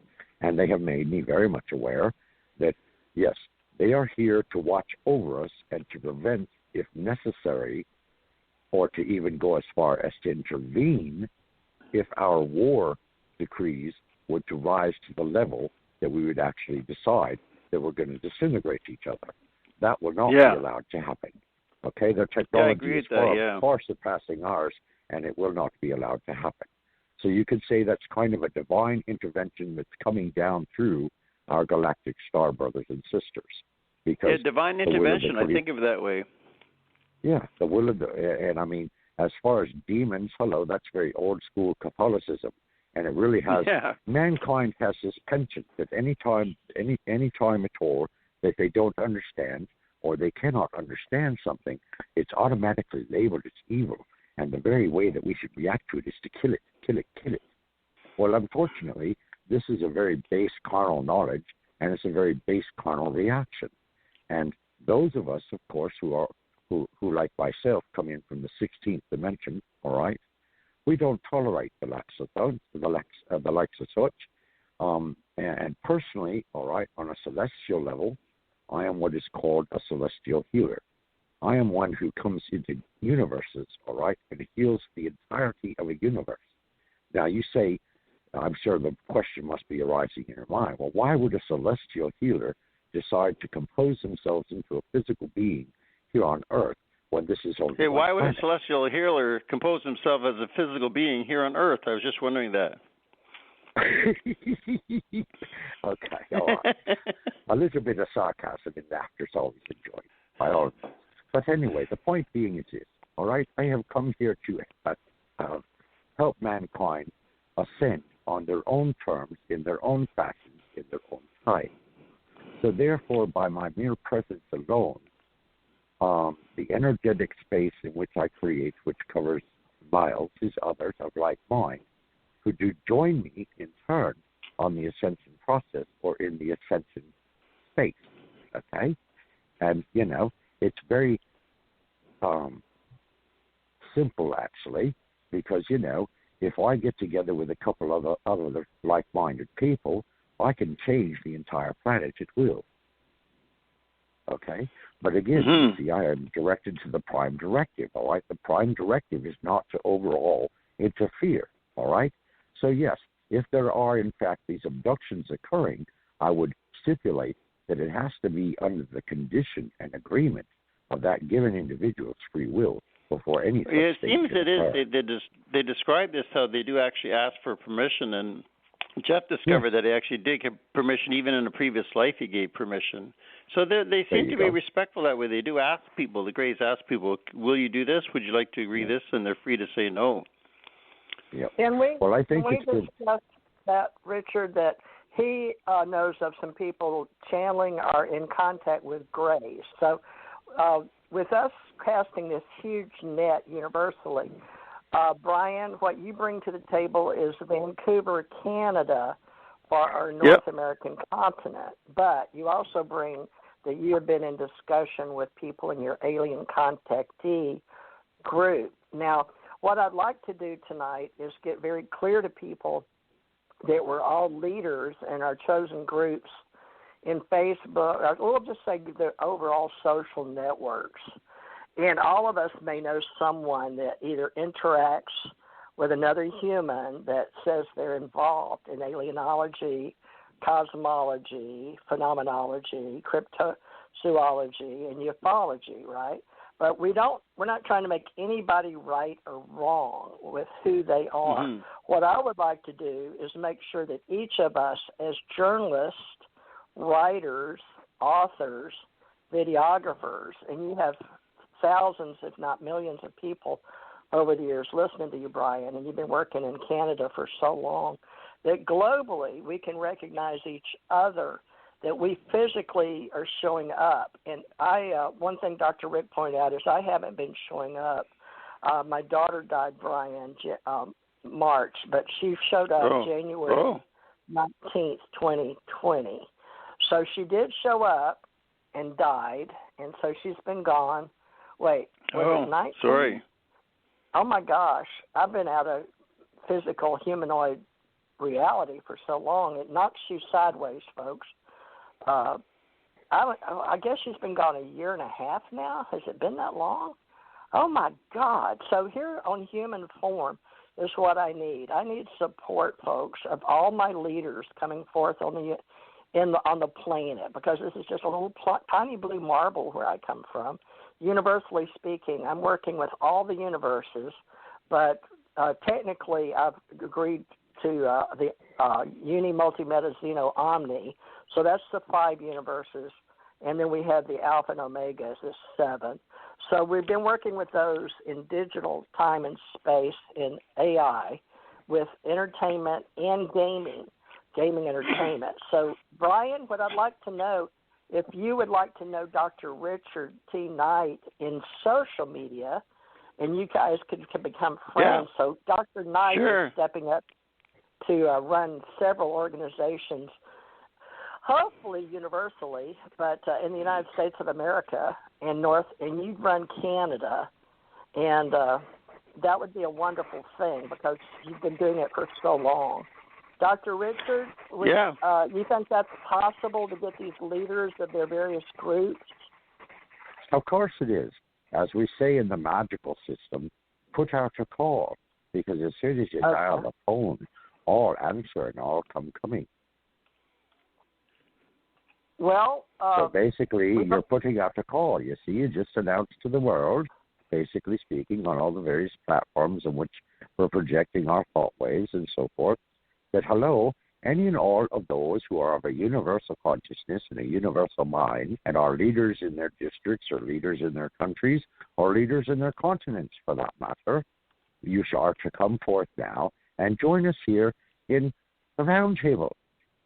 and they have made me very much aware that, yes, they are here to watch over us and to prevent, if necessary, or to even go as far as to intervene if our war decrees were to rise to the level that we would actually decide that we're going to disintegrate each other. That will not be allowed to happen. Okay, their technology is far surpassing ours, and it will not be allowed to happen. So you could say that's kind of a divine intervention that's coming down through our galactic star brothers and sisters. Because divine intervention, I think of it that way. Yeah, the will of and I mean, as far as demons, that's very old school Catholicism. And it really has, mankind has this penchant that any time at all that they don't understand or they cannot understand something, it's automatically labeled as evil. And the very way that we should react to it is to kill it, kill it, kill it. Well, unfortunately, this is a very base carnal knowledge, and it's a very base carnal reaction. And those of us, of course, who like myself, come in from the 16th dimension, all right, we don't tolerate the likes of such. And personally, all right, on a celestial level, I am what is called a celestial healer. I am one who comes into universes, all right, and heals the entirety of a universe. Now, you say, I'm sure the question must be arising in your mind, well, why would a celestial healer decide to compose themselves into a physical being here on Earth when this is only why would a celestial healer compose himself as a physical being here on Earth? I was just wondering that. Okay, all right. A little bit of sarcasm in laughter is always enjoyed by all of us. But anyway, the point being is this, all right? I have come here to help mankind ascend on their own terms, in their own fashion, in their own time. So therefore, by my mere presence alone, the energetic space in which I create, which covers miles, is others of like mind, who do join me in turn on the ascension process or in the ascension space, okay? And, it's very simple, actually, because, if I get together with a couple of other like-minded people, I can change the entire planet at will. Okay? But again, you see, I am directed to the prime directive, all right? The prime directive is not to overall interfere, all right? So, yes, if there are, in fact, these abductions occurring, I would stipulate that it has to be under the condition and agreement of that given individual's free will before any such It thing seems can it is. occur. They describe this how they do actually ask for permission, and Jeff discovered that he actually did get permission even in a previous life. He gave permission, so they seem to be respectful that way. They do ask people. The Greys ask people, "Will you do this? Would you like to agree this?" And they're free to say no. Yeah. Well, I think it's good. Discussed that, Richard, that he knows of some people channeling are in contact with Greys. So with us casting this huge net universally, Brian, what you bring to the table is Vancouver, Canada, for our North American continent. But you also bring that you have been in discussion with people in your alien contactee group. Now, what I'd like to do tonight is get very clear to people that we're all leaders in our chosen groups in Facebook, or we'll just say the overall social networks. And all of us may know someone that either interacts with another human that says they're involved in alienology, cosmology, phenomenology, cryptozoology, and ufology, right? But we're not trying to make anybody right or wrong with who they are. Mm-hmm. What I would like to do is make sure that each of us as journalists, writers, authors, videographers, and you have thousands, if not millions of people over the years listening to you, Brian, and you've been working in Canada for so long, that globally we can recognize each other, that we physically are showing up. And one thing Dr. Rick pointed out is I haven't been showing up. My daughter died, Brian, March, but she showed up January 19th, 2020. So she did show up and died, and so she's been gone. Wait, was it 19? Sorry. Oh, my gosh. I've been out of physical humanoid reality for so long. It knocks you sideways, folks. I guess she's been gone a year and a half now. Has it been that long? Oh, my God. So here on Human Form is what I need. I need support, folks, of all my leaders coming forth on the planet, because this is just a little tiny blue marble where I come from. Universally speaking, I'm working with all the universes, but technically I've agreed to the Uni Multi Meta Xeno Omni. So that's the 5 universes, and then we have the Alpha and Omega, the 7. So we've been working with those in digital time and space, in AI, with entertainment and gaming entertainment. So, Brian, what I'd like to know, if you would like to know Dr. Richard T. Knight in social media, and you guys could become friends. Yeah. So Dr. Knight is stepping up to run several organizations, hopefully universally, but in the United States of America and you run Canada, and that would be a wonderful thing because you've been doing it for so long. Dr. Richard, you think that's possible to get these leaders of their various groups? Of course it is. As we say in the magical system, put out a call, because as soon as you dial the phone, all answer and all come coming. Well, so basically, you're putting out a call. You see, you just announced to the world, basically speaking, on all the various platforms in which we're projecting our thought waves and so forth, that hello, any and all of those who are of a universal consciousness and a universal mind and are leaders in their districts or leaders in their countries or leaders in their continents, for that matter, you are to come forth now and join us here in the round table.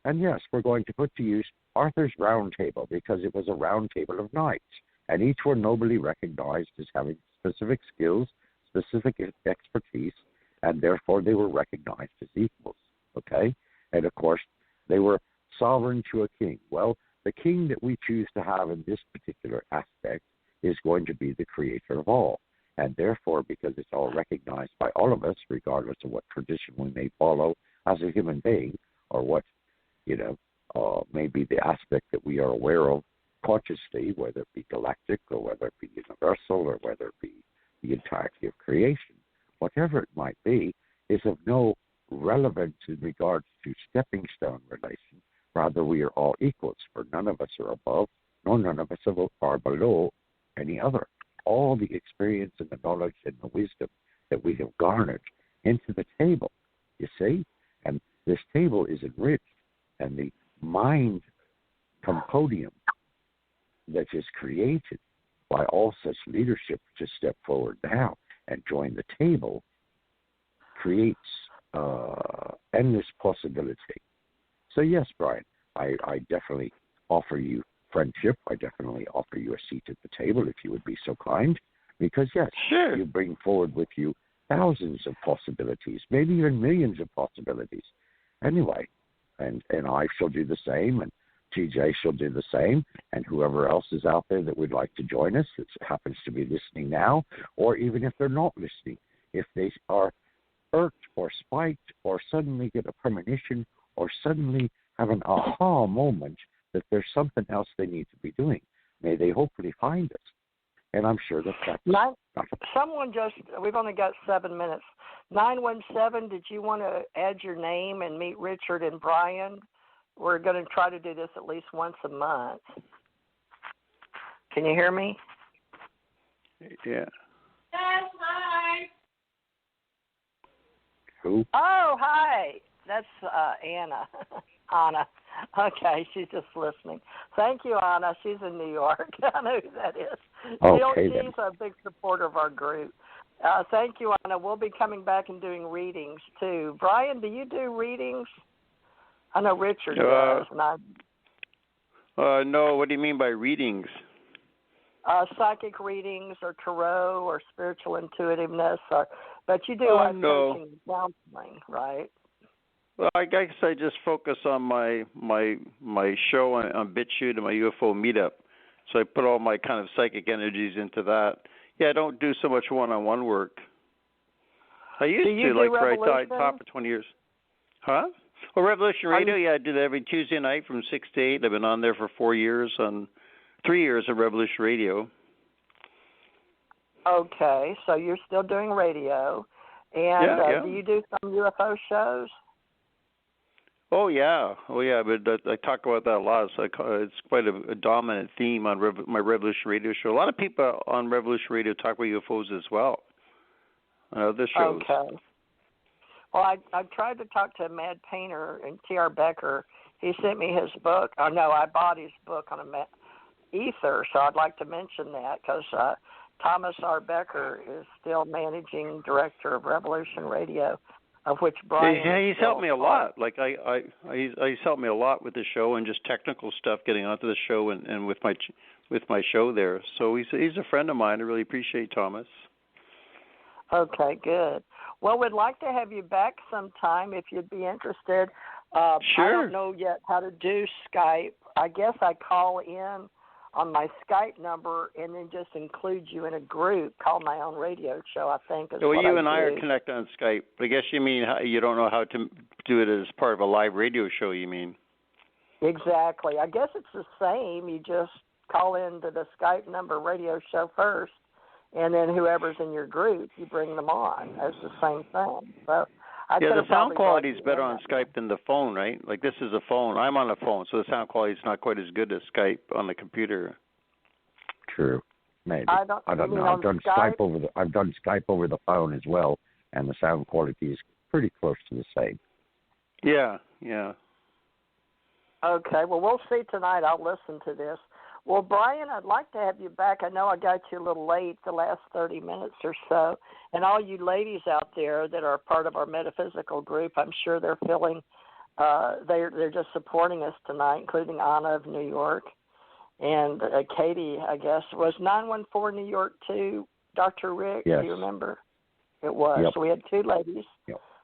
And yes, we're going to put to use Arthur's round table, because it was a round table of knights, and each were nobly recognized as having specific skills, specific expertise, and therefore they were recognized as equals. Okay? And of course, they were sovereign to a king. Well, the king that we choose to have in this particular aspect is going to be the creator of all. And therefore, because it's all recognized by all of us, regardless of what tradition we may follow as a human being, or what maybe the aspect that we are aware of consciously, whether it be galactic or whether it be universal or whether it be the entirety of creation, whatever it might be, is of no relevance in regards to stepping stone relation. Rather, we are all equals, for none of us are above, nor none of us are below any other. All the experience and the knowledge and the wisdom that we have garnered into the table, you see? And this table is enriched, and the mind compodium that is created by all such leadership to step forward now and join the table creates endless possibility. So yes, Brian, I definitely offer you friendship. I definitely offer you a seat at the table if you would be so kind, because yes, sure, you bring forward with you thousands of possibilities, maybe even millions of possibilities. Anyway, and I shall do the same, and TJ shall do the same, and whoever else is out there that would like to join us that happens to be listening now, or even if they're not listening, if they are irked or spiked or suddenly get a premonition or suddenly have an aha moment that there's something else they need to be doing, may they hopefully find us. And I'm sure that's we've only got 7 minutes. 917, did you want to add your name and meet Richard and Brian? We're going to try to do this at least once a month. Can you hear me? Yeah. Yes, hi. Who? Oh, hi. That's Anna. Anna. Okay, she's just listening. Thank you, Anna. She's in New York. I know who that is. Okay, she's a big supporter of our group. Thank you, Anna. We'll be coming back and doing readings, too. Brian, do you do readings? I know Richard does. No, what do you mean by readings? Psychic readings or tarot or spiritual intuitiveness, but you do coaching and counseling, right? Well, I guess I just focus on my show on BitChute and my UFO meetup. So I put all my kind of psychic energies into that. Yeah, I don't do so much one-on-one work. I used to, like, where I taught for 20 years. Huh? Well, Revolution Radio, yeah, I do that every Tuesday night from 6 to 8. I've been on there for 4 years, on 3 years of Revolution Radio. Okay, so you're still doing radio. And do you do some UFO shows? Oh yeah, but I talk about that a lot. So it's quite a dominant theme on my Revolution Radio show. A lot of people on Revolution Radio talk about UFOs as well on other shows. Okay. Well, I tried to talk to Mad Painter and T.R. Becker. He sent me his book. Oh, no, I bought his book on Ether, so I'd like to mention that because Thomas R. Becker is still managing director of Revolution Radio, of which Brian. Yeah, he's helped me a lot. Like he's helped me a lot with the show and just technical stuff, getting onto the show and with my show there. So he's a friend of mine. I really appreciate Thomas. Okay, good. Well, we'd like to have you back sometime if you'd be interested. Sure. I don't know yet how to do Skype. I guess I call in on my Skype number and then just include you in a group called My Own Radio Show, I think. Well, you and I are connected on Skype. But I guess you mean you don't know how to do it as part of a live radio show, you mean? Exactly. I guess it's the same. You just call into the Skype number radio show first, and then whoever's in your group, you bring them on. It's the same thing. So the sound quality is better on Skype than the phone, right? Like this is a phone. I'm on a phone, so the sound quality is not quite as good as Skype on the computer. True, maybe. I don't know. I've done Skype over the phone as well, and the sound quality is pretty close to the same. Yeah. Okay. Well, we'll see tonight. I'll listen to this. Well, Brian, I'd like to have you back. I know I got you a little late the last 30 minutes or so. And all you ladies out there that are part of our metaphysical group, I'm sure they're feeling they're just supporting us tonight, including Anna of New York. And Katie, I guess, was 914 New York too, Dr. Rick? Yes. Do you remember? It was. Yep. So we had two ladies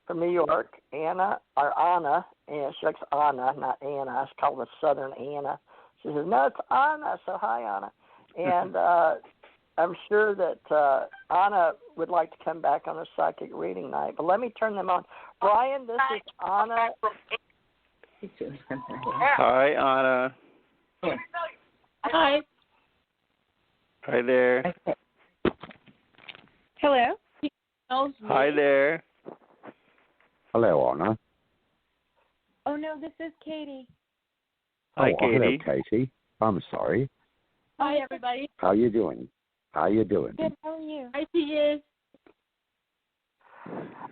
from New York, Anna, and she likes Anna, not Anna. It's called the Southern Anna. She says, no, it's Anna. So hi, Anna. And I'm sure that Anna would like to come back on a psychic reading night. But let me turn them on. Brian, this is Anna. Hi, Anna. Hi. Hi there. Hello. Hi there. Hello, Anna. Oh no, this is Katie. Hi, Hello, Katie. Katie. I'm sorry. Hi, everybody. How you doing? Good. How are you? Hi, T.S.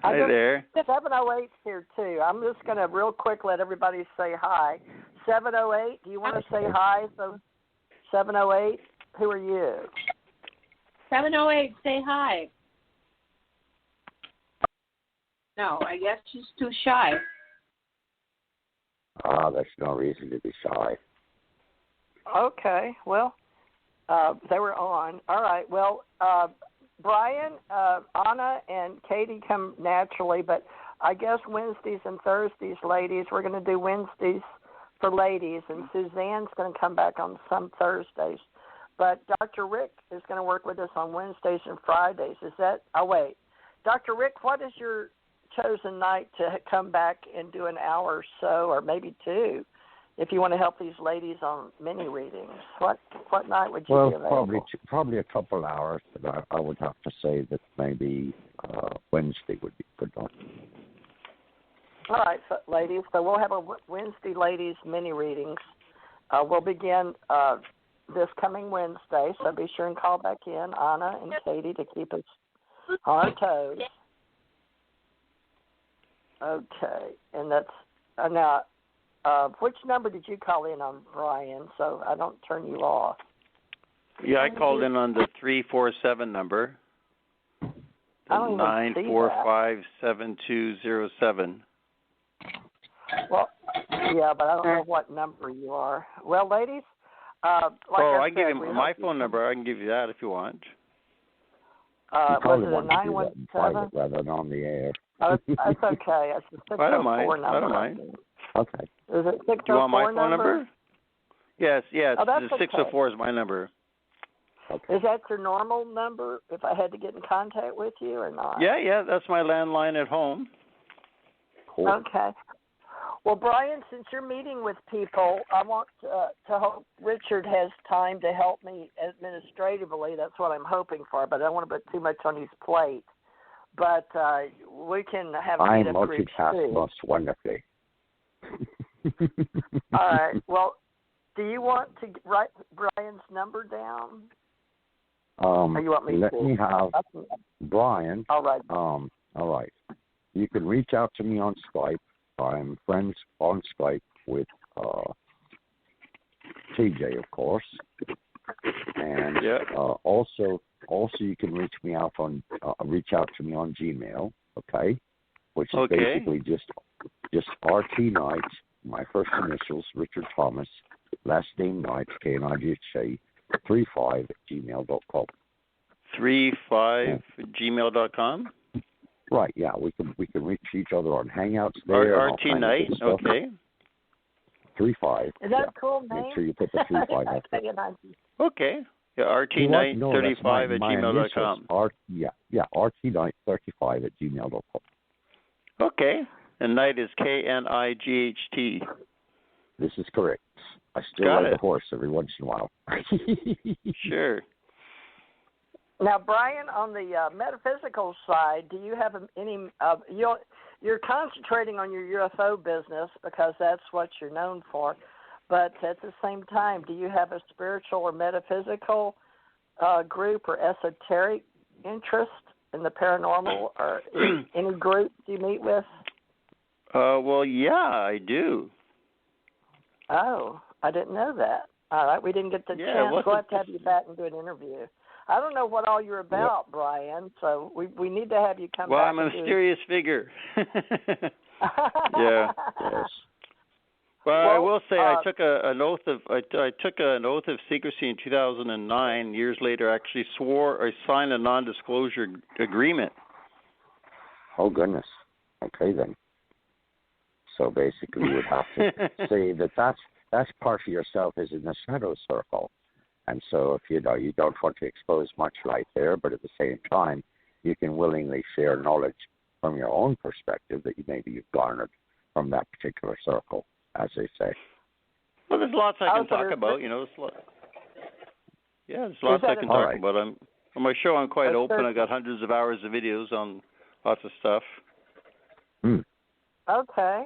Hi there. 708's here too. I'm just going to real quick let everybody say hi. 708, do you want to say hi? So 708, who are you? 708, say hi. No, I guess she's too shy. There's no reason to be shy. Okay, well, they were on. All right, well, Brian, Anna, and Katie come naturally, but I guess Wednesdays and Thursdays, ladies, we're going to do Wednesdays for ladies, and Suzanne's going to come back on some Thursdays. But Dr. Rick is going to work with us on Wednesdays and Fridays. Is that – oh, wait. Dr. Rick, what is your chosen night to come back and do an hour or so, or maybe two, if you want to help these ladies on mini readings? What night would you be available? Probably a couple hours, but I would have to say that maybe Wednesday would be good one. All right, so, ladies. So we'll have a Wednesday ladies mini readings. We'll begin this coming Wednesday, so be sure and call back in, Anna and Katie, to keep us on our toes. Okay, and that's now. Which number did you call in on, Brian, so I don't turn you off? Yeah, I called in on the 347 number. 945-7207. Well, yeah, but I don't know what number you are. Well, ladies, I can give you my phone number. I can give you that if you want. Was it a 917? Rather than on the air. That's okay. It's a 604 I don't mind. number. I don't mind. Okay. Is it 604 Do you want my phone number? Yes. Oh, that's the 604 is my number. Okay. Is that your normal number if I had to get in contact with you or not? Yeah, that's my landline at home. Cool. Okay. Well, Brian, since you're meeting with people, I want to hope Richard has time to help me administratively. That's what I'm hoping for, but I don't want to put too much on his plate. But we can have I meet-up groups multitask too. most wonderfully. All right. Well, do you want to write Brian's number down? Or you want me let to? me have Brian. All right. All right. You can reach out to me on Skype. I'm friends on Skype with TJ, of course, and also you can reach out to me on Gmail. Okay, which is basically just RT Knight, my first initials, Richard Thomas, last name Knight, KNIGHT, 35@gmail.com. 35@gmail.com. Right, yeah, we can reach each other on Hangouts there. RT Knight, okay. 35. Is that a cool name? Make sure you put the 35 up there. Okay. Yeah, RT Knight 35@gmail.com. RT Knight 35@gmail.com. Okay. And Knight is KNIGHT. This is correct. I still ride the horse every once in a while. Sure. Now, Brian, on the metaphysical side, do you have any? You're concentrating on your UFO business because that's what you're known for. But at the same time, do you have a spiritual or metaphysical group or esoteric interest in the paranormal, or any group you meet with? Well, yeah, I do. Oh, I didn't know that. All right, we didn't get the chance. We'll have to have you back and do an interview. I don't know what all you're about, Brian, so we need to have you come back. Well, I'm a mysterious figure. Yeah. Yes. Well, I will say I took an oath of secrecy in 2009. Years later, I actually signed a non-disclosure agreement. Oh goodness. Okay then. So basically, you would have to say that's part of yourself is in the shadow circle. And so if you don't want to expose much light there, but at the same time, you can willingly share knowledge from your own perspective that maybe you've garnered from that particular circle as they say. Well, there's lots I can talk about. There's lots I can talk about. On my show, I'm quite open. I got hundreds of hours of videos on lots of stuff. Okay.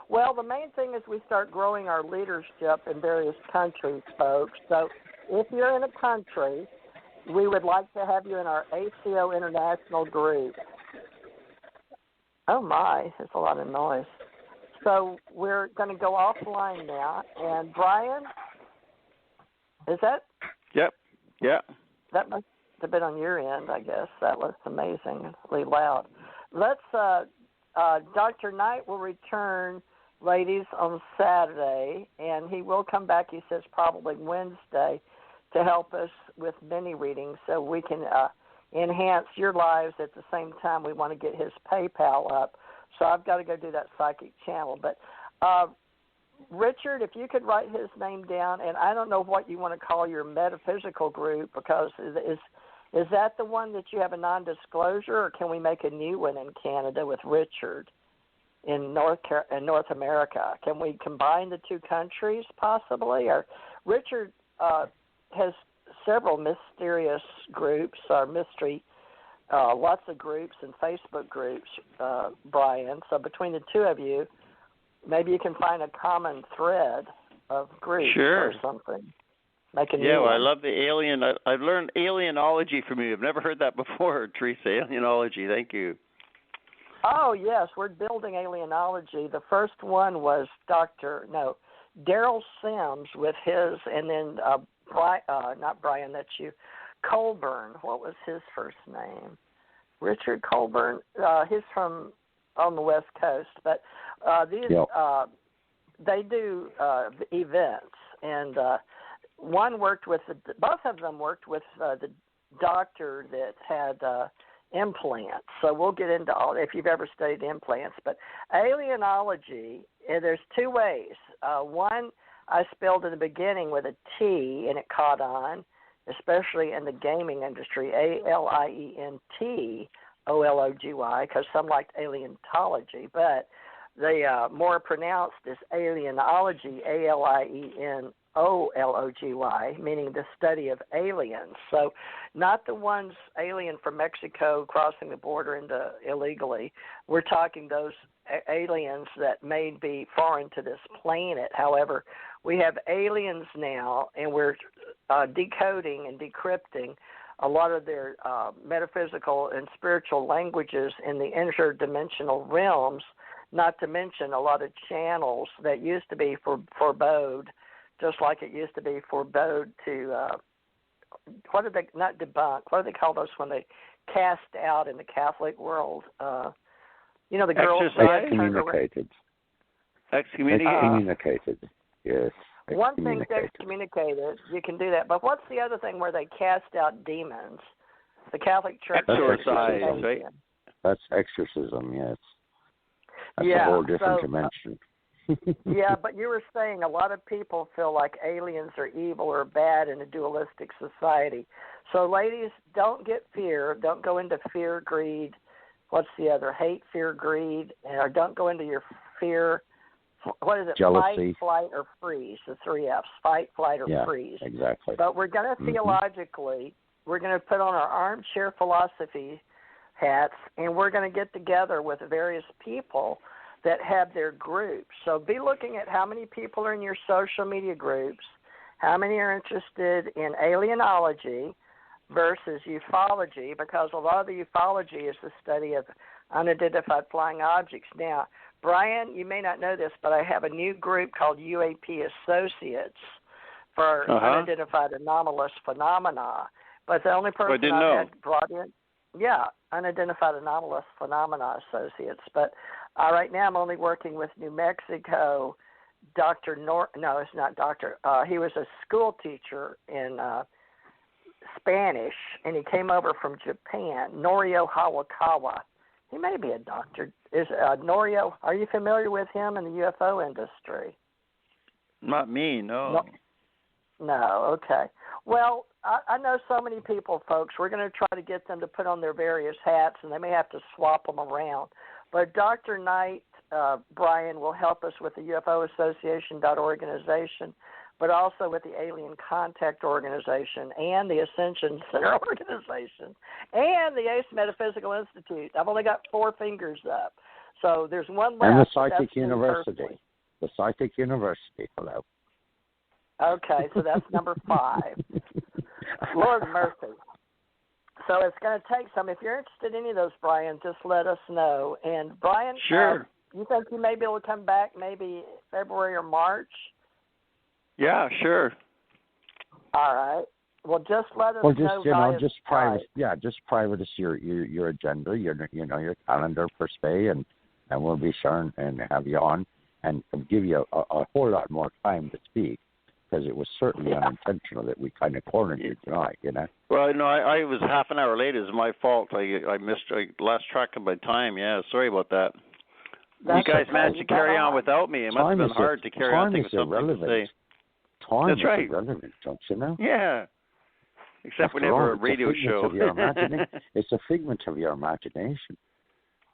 Well, the main thing is we start growing our leadership in various countries, folks. So if you're in a country, we would like to have you in our ACO International group. Oh, my. There's a lot of noise. So we're going to go offline now. And, Brian, is that? Yep. Yeah. That must have been on your end, I guess. That was amazingly loud. Let's, Dr. Knight will return, ladies, on Saturday, and he will come back, he says, probably Wednesday, to help us with mini readings so we can enhance your lives at the same time. We want to get his PayPal up. So I've got to go do that psychic channel. But, Richard, if you could write his name down, and I don't know what you want to call your metaphysical group, because is that the one that you have a non-disclosure, or can we make a new one in Canada with Richard in North America? Can we combine the two countries possibly? Or Richard has several mysterious groups, or lots of groups and Facebook groups, Brian. So between the two of you, maybe you can find a common thread of groups or something. Well, I love the alien. I've learned alienology from you. I've never heard that before, Teresa. Alienology. Thank you. Oh, yes. We're building alienology. The first one was Daryl Sims with his, and then not Brian, that's you, Colburn. What was his first name? Richard Colburn. He's from on the West Coast. But they do events, and both of them worked with the doctor that had implants. So we'll get into all if you've ever studied implants. But alienology, there's two ways. One I spelled in the beginning with a T, and it caught on, especially in the gaming industry, ALIENTOLOGY, because some liked alientology, but the more pronounced is alienology, ALIENOLOGY, meaning the study of aliens. So not the ones alien from Mexico crossing the border into illegally. We're talking those aliens that may be foreign to this planet. However, we have aliens now, and we're decoding and decrypting a lot of their metaphysical and spiritual languages in the interdimensional realms, not to mention a lot of channels that used to be forbode, just like it used to be forbode to, not debunk, what do they call those when they cast out in the Catholic world? The girls excommunicated. Excommunicated, yes. One thing's excommunicated, you can do that. But what's the other thing where they cast out demons? The Catholic Church. Exorcise, right? That's exorcism, yes. That's a whole different dimension. Yeah, but you were saying a lot of people feel like aliens are evil or bad in a dualistic society. So, ladies, don't get fear. Don't go into fear, greed. What's the other? Hate, fear, greed. Or don't go into your fear. What is it? Jealousy. Fight, flight, or freeze. The 3 Fs. Fight, flight, or freeze. Exactly. But we're going to theologically, we're going to put on our armchair philosophy hats, and we're going to get together with various people that have their groups. So be looking at how many people are in your social media groups, how many are interested in alienology versus ufology, because a lot of the ufology is the study of unidentified flying objects. Now, Brian, you may not know this, but I have a new group called UAP Associates for unidentified anomalous phenomena. But the only person I had brought in, unidentified anomalous phenomena associates. But right now I'm only working with New Mexico, it's not Dr. He was a school teacher in Spanish, and he came over from Japan, Norio Hawakawa. He may be a doctor. Is Norio, are you familiar with him in the UFO industry? Not me, no. No, okay. Well, I know so many people, folks. We're going to try to get them to put on their various hats, and they may have to swap them around. But Dr. Knight Brian will help us with the UFO Association organization, but also with the Alien Contact Organization and the Ascension Center Organization and the Ace Metaphysical Institute. I've only got 4 fingers up. So there's one left. And the Psychic University. The Psychic University, hello. Okay, so that's number 5. Lord mercy. So it's going to take some. If you're interested in any of those, Brian, just let us know. And Brian, sure. You think you may be able to come back maybe February or March? Yeah, sure. All right. Well, just let us know. Just private. Yeah, just private us your agenda, your calendar per se, and we'll be sure and have you on and give you a whole lot more time to speak, because it was certainly unintentional that we kind of cornered you tonight, Well, no, I was half an hour late. It was my fault. I lost track of my time. Yeah, sorry about that. You guys managed to carry on without me. It must have been hard to carry on. Time is irrelevant. Time That's right. is irrelevant, don't you know? Yeah. Except whenever a radio show. It's a figment of your imagination.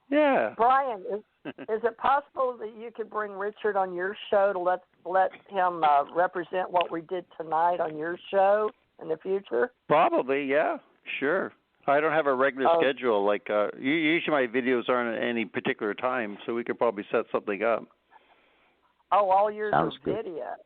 Yeah. Brian, is it possible that you could bring Richard on your show to let him represent what we did tonight on your show in the future? Probably, yeah. Sure. I don't have a regular schedule. Like usually my videos aren't at any particular time, so we could probably set something up. Oh, all yours Sounds are good. videos.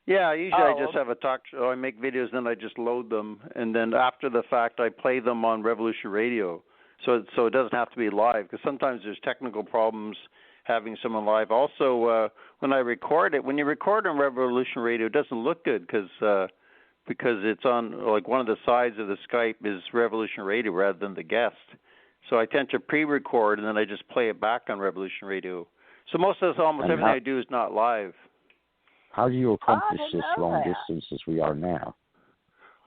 Yeah, usually I just have a talk show. I make videos, then I just load them, and then after the fact, I play them on Revolution Radio. So it doesn't have to be live, because sometimes there's technical problems having someone live. Also, when I record it, when you record on Revolution Radio, it doesn't look good because it's on, like, one of the sides of the Skype is Revolution Radio rather than the guest. So I tend to pre-record, and then I just play it back on Revolution Radio. So almost everything I do is not live. How do you accomplish this long distance as we are now?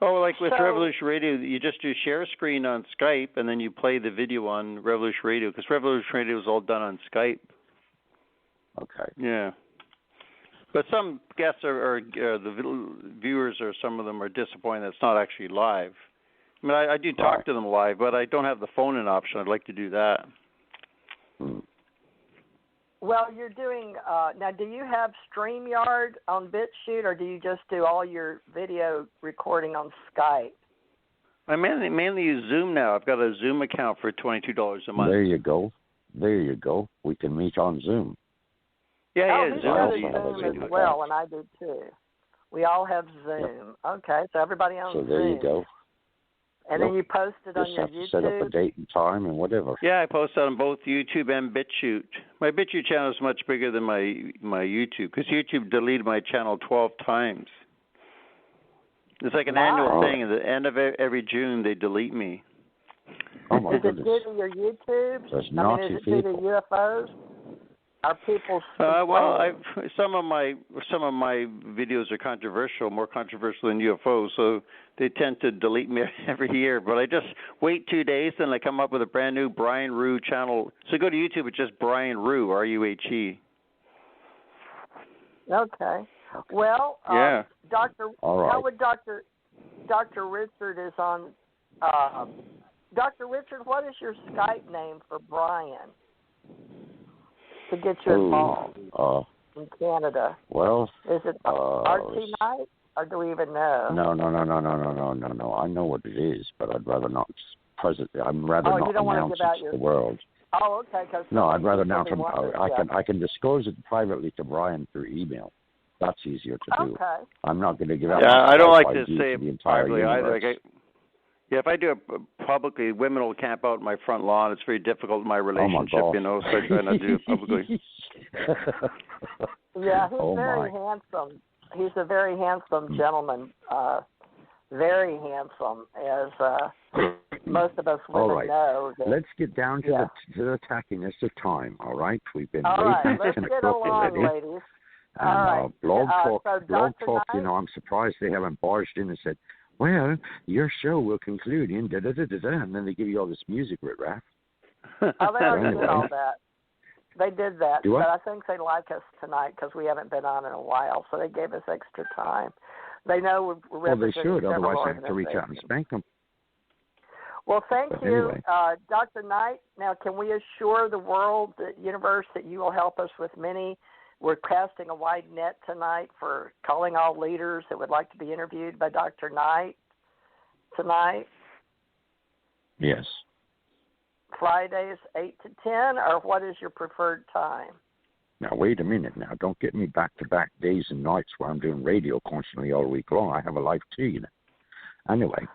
Oh, like with Revolution Radio, you just do share screen on Skype, and then you play the video on Revolution Radio, because Revolution Radio is all done on Skype. Okay. Yeah. But some guests or the viewers, or some of them are disappointed that it's not actually live. I mean, I do talk to them live, but I don't have the phone-in option. I'd like to do that. Well, you're doing now. Do you have StreamYard on BitChute, or do you just do all your video recording on Skype? I mainly use Zoom now. I've got a Zoom account for $22 a month. There you go. We can meet on Zoom. Yeah, Zoom as well, and I do too. We all have Zoom. Yep. Okay, so everybody on Zoom. So there you go. And then you post it on your YouTube. YouTube. Set up a date and time and whatever. Yeah, I post on both YouTube and BitChute. My BitChute channel is much bigger than my YouTube, because YouTube deleted my channel 12 times. It's like an annual thing. At the end of every June, they delete me. Oh my goodness. Is it due to your YouTube? Those naughty is it due to UFOs? Are people? Some of my videos are controversial, more controversial than UFOs, so they tend to delete me every year. But I just wait 2 days, then I come up with a brand new Brian Rue channel. So go to YouTube, it's just Brian Rue, RUHE. Okay. Well, yeah. Doctor. Right. How would Doctor Richard is on? Dr. Richard, what is your Skype name for Brian? To get you involved in Canada. Well, is it RT Night, or do we even know? No. I know what it is, but I'd rather not presently. I'm rather not announce it to the world. Oh, okay. No, I'd rather announce it. I can disclose it privately to Brian through email. That's easier to do. Okay. I'm not going to give out. Yeah, I don't like to say it privately either. If I do it publicly, women will camp out in my front lawn. It's very difficult in my relationship, so I try not to do it publicly. Yeah, he's very handsome. He's a very handsome gentleman. Very handsome, as most of us women know. Let's get down to the tackiness of time, all right? We've been let's get along, ladies. And Blog Talk, I'm surprised they haven't barged in and said, well, your show will conclude in da-da-da-da-da, and then they give you all this music, riff-raff. Oh, they already did all that. They did that, but I think they like us tonight because we haven't been on in a while, so they gave us extra time. They know we're Well, they should, otherwise I have to reach out and spank them. Well, thank But you, anyway. Dr. Knight. Now, can we assure the world, the universe, that you will help us with many? We're casting a wide net tonight for calling all leaders that would like to be interviewed by Dr. Knight tonight. Yes. Fridays, 8 to 10, or what is your preferred time? Now, wait a minute now. Don't get me back-to-back days and nights where I'm doing radio constantly all week long. I have a life too, you know. Anyway.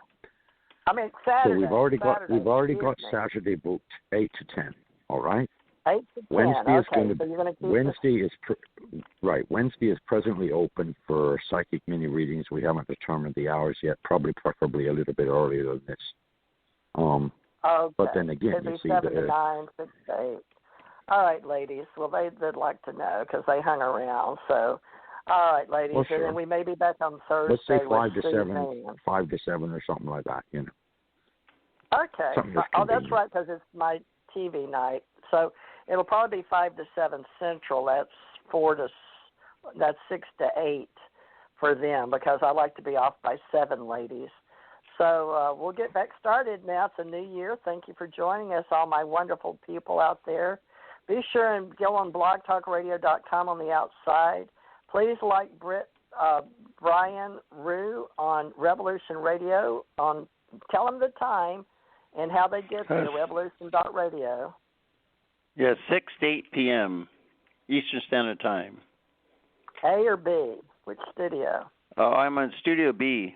I mean, Saturday. So we've already Saturday, got Saturday booked 8 to 10, all right? 8 to 10. Wednesday is going to so you're going to keep Wednesday is presently open for psychic mini readings. We haven't determined the hours yet. Preferably a little bit earlier than this. Okay. But then again, It'd you be see 7 to 9, 6 to 8. All right, ladies. Well, they'd like to know because they hung around. So, all right, ladies. Well, sure. And then we may be back on Thursday. Let's say 5 to with 7, Suzanne. 5 to 7 or something like that, you know. Okay. Something that's Oh, that's convenient. right, because it's my TV night. So it'll probably be 5 to 7 Central. That's 6 to 8 for them because I like to be off by 7, ladies. So we'll get back started now. It's a new year. Thank you for joining us, all my wonderful people out there. Be sure and go on blogtalkradio.com on the outside. Please like Brian Rue on Revolution Radio. Tell them the time and how they get there, revolution.radio. Yeah, 6 to 8 p.m. Eastern Standard Time. A or B? Which studio? Oh, I'm on Studio B.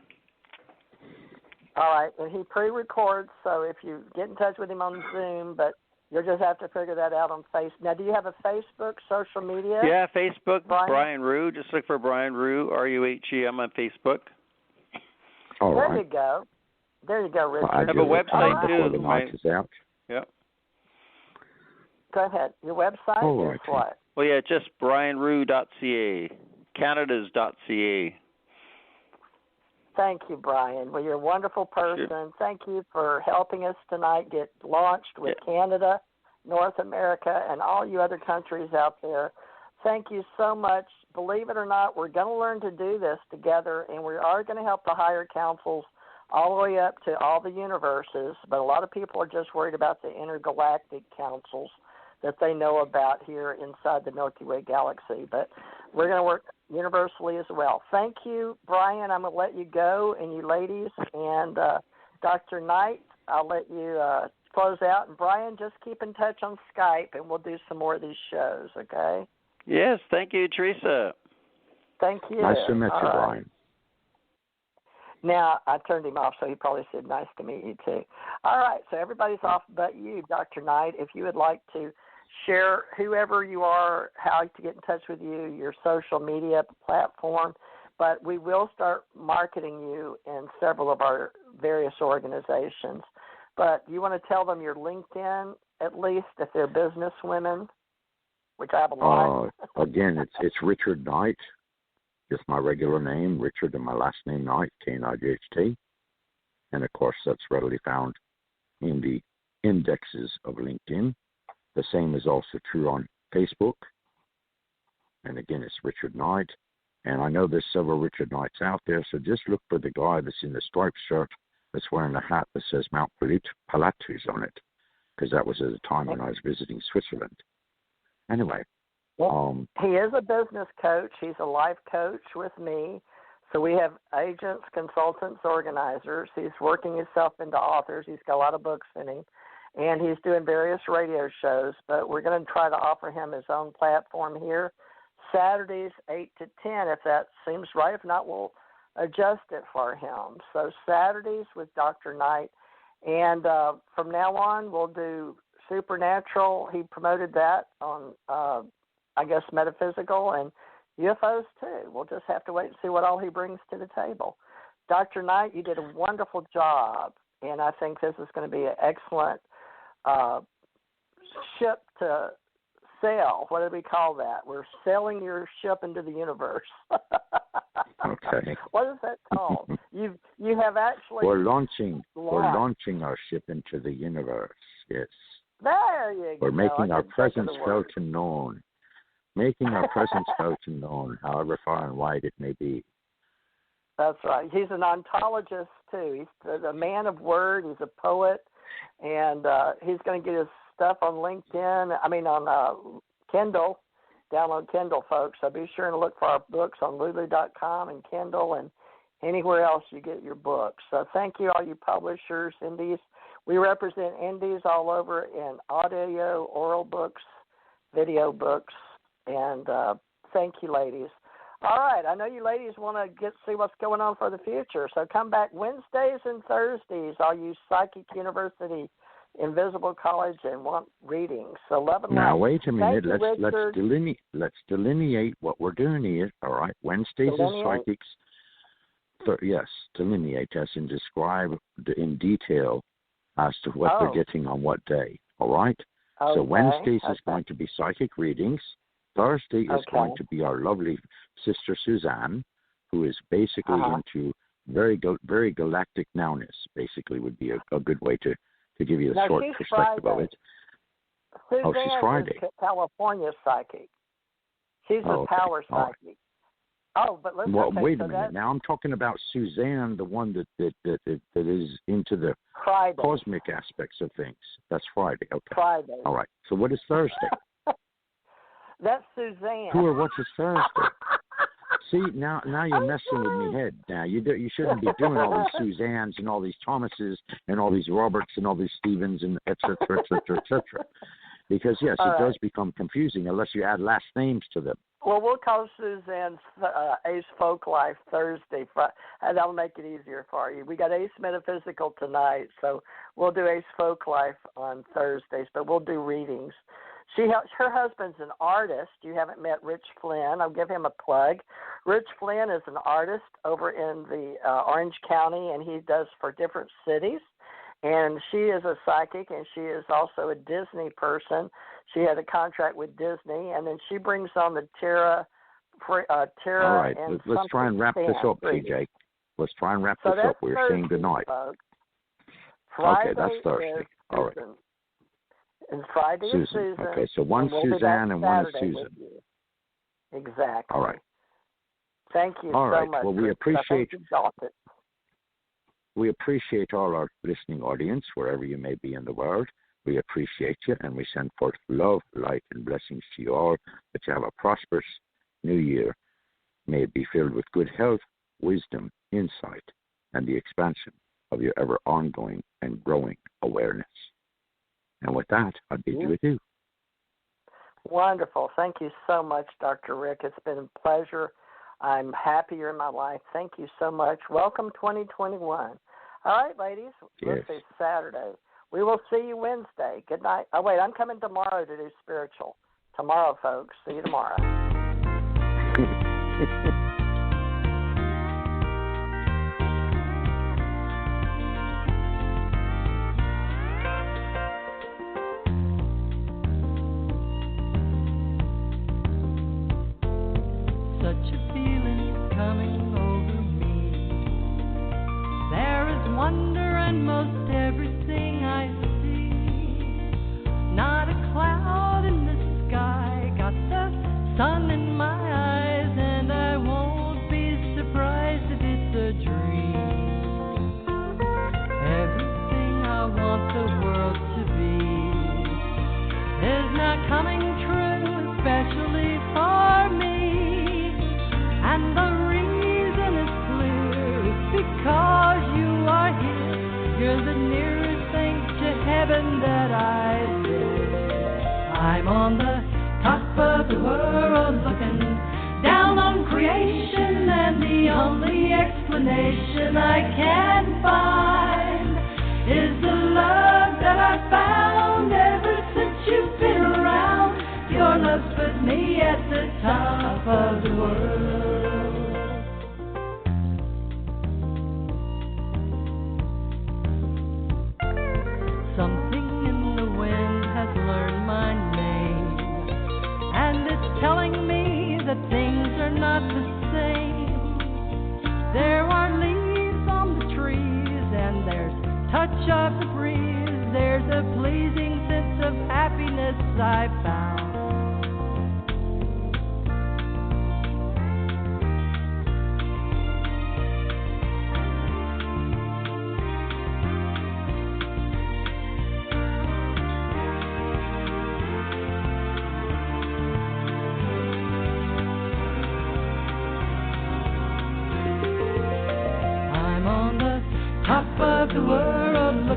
All right, and he pre-records, so if you get in touch with him on Zoom, but you'll just have to figure that out on Facebook. Now, do you have a Facebook, social media? Yeah, Facebook, Brian Rue. Just look for Brian Rue, R-U-H-E. I'm on Facebook. All there right. you go. There you go, Richard. I have a website, too. The night is out. Yeah. Go ahead. Your website is what? Well, yeah, just brianrue.ca, Canada's.ca. Thank you, Brian. Well, you're a wonderful person. Sure. Thank you for helping us tonight get launched with Canada, North America, and all you other countries out there. Thank you so much. Believe it or not, we're going to learn to do this together, and we are going to help the higher councils all the way up to all the universes. But a lot of people are just worried about the intergalactic councils that they know about here inside the Milky Way galaxy. But we're going to work universally as well. Thank you, Brian. I'm going to let you go, and you ladies. And Dr. Knight, I'll let you close out. And Brian, just keep in touch on Skype, and we'll do some more of these shows, okay? Yes, thank you, Teresa. Thank you. Nice to meet you, Brian. Now, I turned him off, so he probably said, nice to meet you, too. All right, so everybody's off but you, Dr. Knight. If you would like to share whoever you are, how to get in touch with you, your social media platform, but we will start marketing you in several of our various organizations. But you want to tell them your LinkedIn, at least, if they're business women, which I have a lot. Again, it's Richard Knight. Just my regular name, Richard, and my last name, Knight, K-N-I-G-H-T. And, of course, that's readily found in the indexes of LinkedIn. The same is also true on Facebook. And, again, it's Richard Knight. And I know there's several Richard Knights out there, so just look for the guy that's in the striped shirt that's wearing a hat that says Mount Pilatus on it, because that was at a time when I was visiting Switzerland. Anyway. He is a business coach. He's a life coach with me. So we have agents, consultants, organizers. He's working himself into authors. He's got a lot of books in him. And he's doing various radio shows. But we're going to try to offer him his own platform here. Saturdays, 8 to 10, if that seems right. If not, we'll adjust it for him. So Saturdays with Dr. Knight. And from now on, we'll do Supernatural. He promoted that on I guess metaphysical and UFOs too. We'll just have to wait and see what all he brings to the table. Dr. Knight, you did a wonderful job, and I think this is going to be an excellent ship to sail. What do we call that? We're sailing your ship into the universe. Okay. What is that called? You have actually We're launching our ship into the universe. Yes. There you go. We're making our presence felt and known. Making our presence felt and known, however far and wide it may be. That's right. He's an ontologist, too. He's a man of word. He's a poet. And he's going to get his stuff on LinkedIn. On Kindle. Download Kindle, folks. So be sure to look for our books on Lulu.com and Kindle and anywhere else you get your books. So thank you, all you publishers, indies. We represent indies all over in audio, oral books, video books, and thank you, ladies. All right, I know you ladies want to see what's going on for the future, so come back Wednesdays and Thursdays, all you Psychic University, Invisible College, and want readings. 11. Now wait a minute. You, let's delineate what we're doing here. All right, Wednesdays is psychics. Yes, delineate as in describe in detail as to what they're getting on what day. All right. Okay. So Wednesdays is going to be psychic readings. Thursday is going to be our lovely sister Suzanne, who is basically into very galactic nowness. Basically, would be a good way to give you a short perspective of it. Suzanne she's Friday. Is California psychic. She's a power psychic. Right. Oh, but let's. Well, wait a minute. Now I'm talking about Suzanne, the one that is into the Friday. Cosmic aspects of things. That's Friday. Okay. Friday. All right. So what is Thursday? That's Suzanne. Who or what is Thursday? See, now you're messing with me head. Now you shouldn't be doing all these Suzannes and all these Thomases and all these Roberts and all these Stevens and et cetera, et cetera, et cetera. Because yes, it does become confusing unless you add last names to them. Well, we'll call Suzanne's Ace Folklife Thursday. That'll make it easier for you. We got Ace Metaphysical tonight, so we'll do Ace Folklife on Thursdays, but we'll do readings. Her husband's an artist. You haven't met Rich Flynn. I'll give him a plug. Rich Flynn is an artist over in the Orange County, and he does for different cities. And she is a psychic, and she is also a Disney person. She had a contract with Disney, and then she brings on the Terra. All right, and let's try and wrap this up, TJ. Let's try and wrap this up. We're saying goodnight. Okay, that's Thursday. All right. And Friday is Susan. Okay, so one's Suzanne and one is Susan. Exactly. All right. Thank you so much. Well, we appreciate all our listening audience, wherever you may be in the world. We appreciate you, and we send forth love, light, and blessings to you all, that you have a prosperous new year. May it be filled with good health, wisdom, insight, and the expansion of your ever ongoing and growing awareness. And with that, I bid you adieu. Wonderful. Thank you so much, Dr. Rick. It's been a pleasure. I'm happier in my life. Thank you so much. Welcome 2021. All right, ladies. Yes. Let's see, Saturday. We will see you Wednesday. Good night. Oh, wait, I'm coming tomorrow to do spiritual. Tomorrow, folks. See you tomorrow. Such a feeling coming over me. There is wonder in most everything I see. Not a cloud in the sky, got the sun in my eyes, and I won't be surprised if it's a dream. Everything I want the world to be is not coming true, especially for me. And the reason is clear, it's because you are here. You're the nearest thing to heaven that I live. I'm on the top of the world looking down on creation, and the only explanation I can find is the love that I found ever since you've been around. Your love put me at the top of the world. Something in the wind has learned my name, and it's telling me that things are not the same. There are leaves on the trees, and there's touch of the breeze. There's a pleasing sense of happiness I found.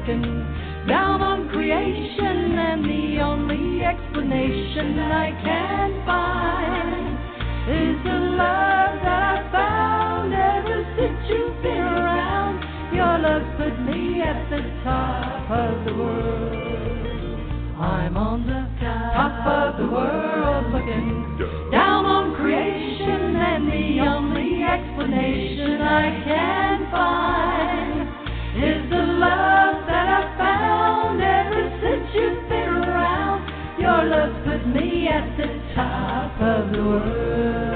looking down on creation, and the only explanation I can find is the love that I found ever since you've been around. Your love put me at the top of the world. I'm on the top of the world, looking down on creation, and the only explanation I can find is the love that I found ever since you've been around. Your love put me at the top of the world.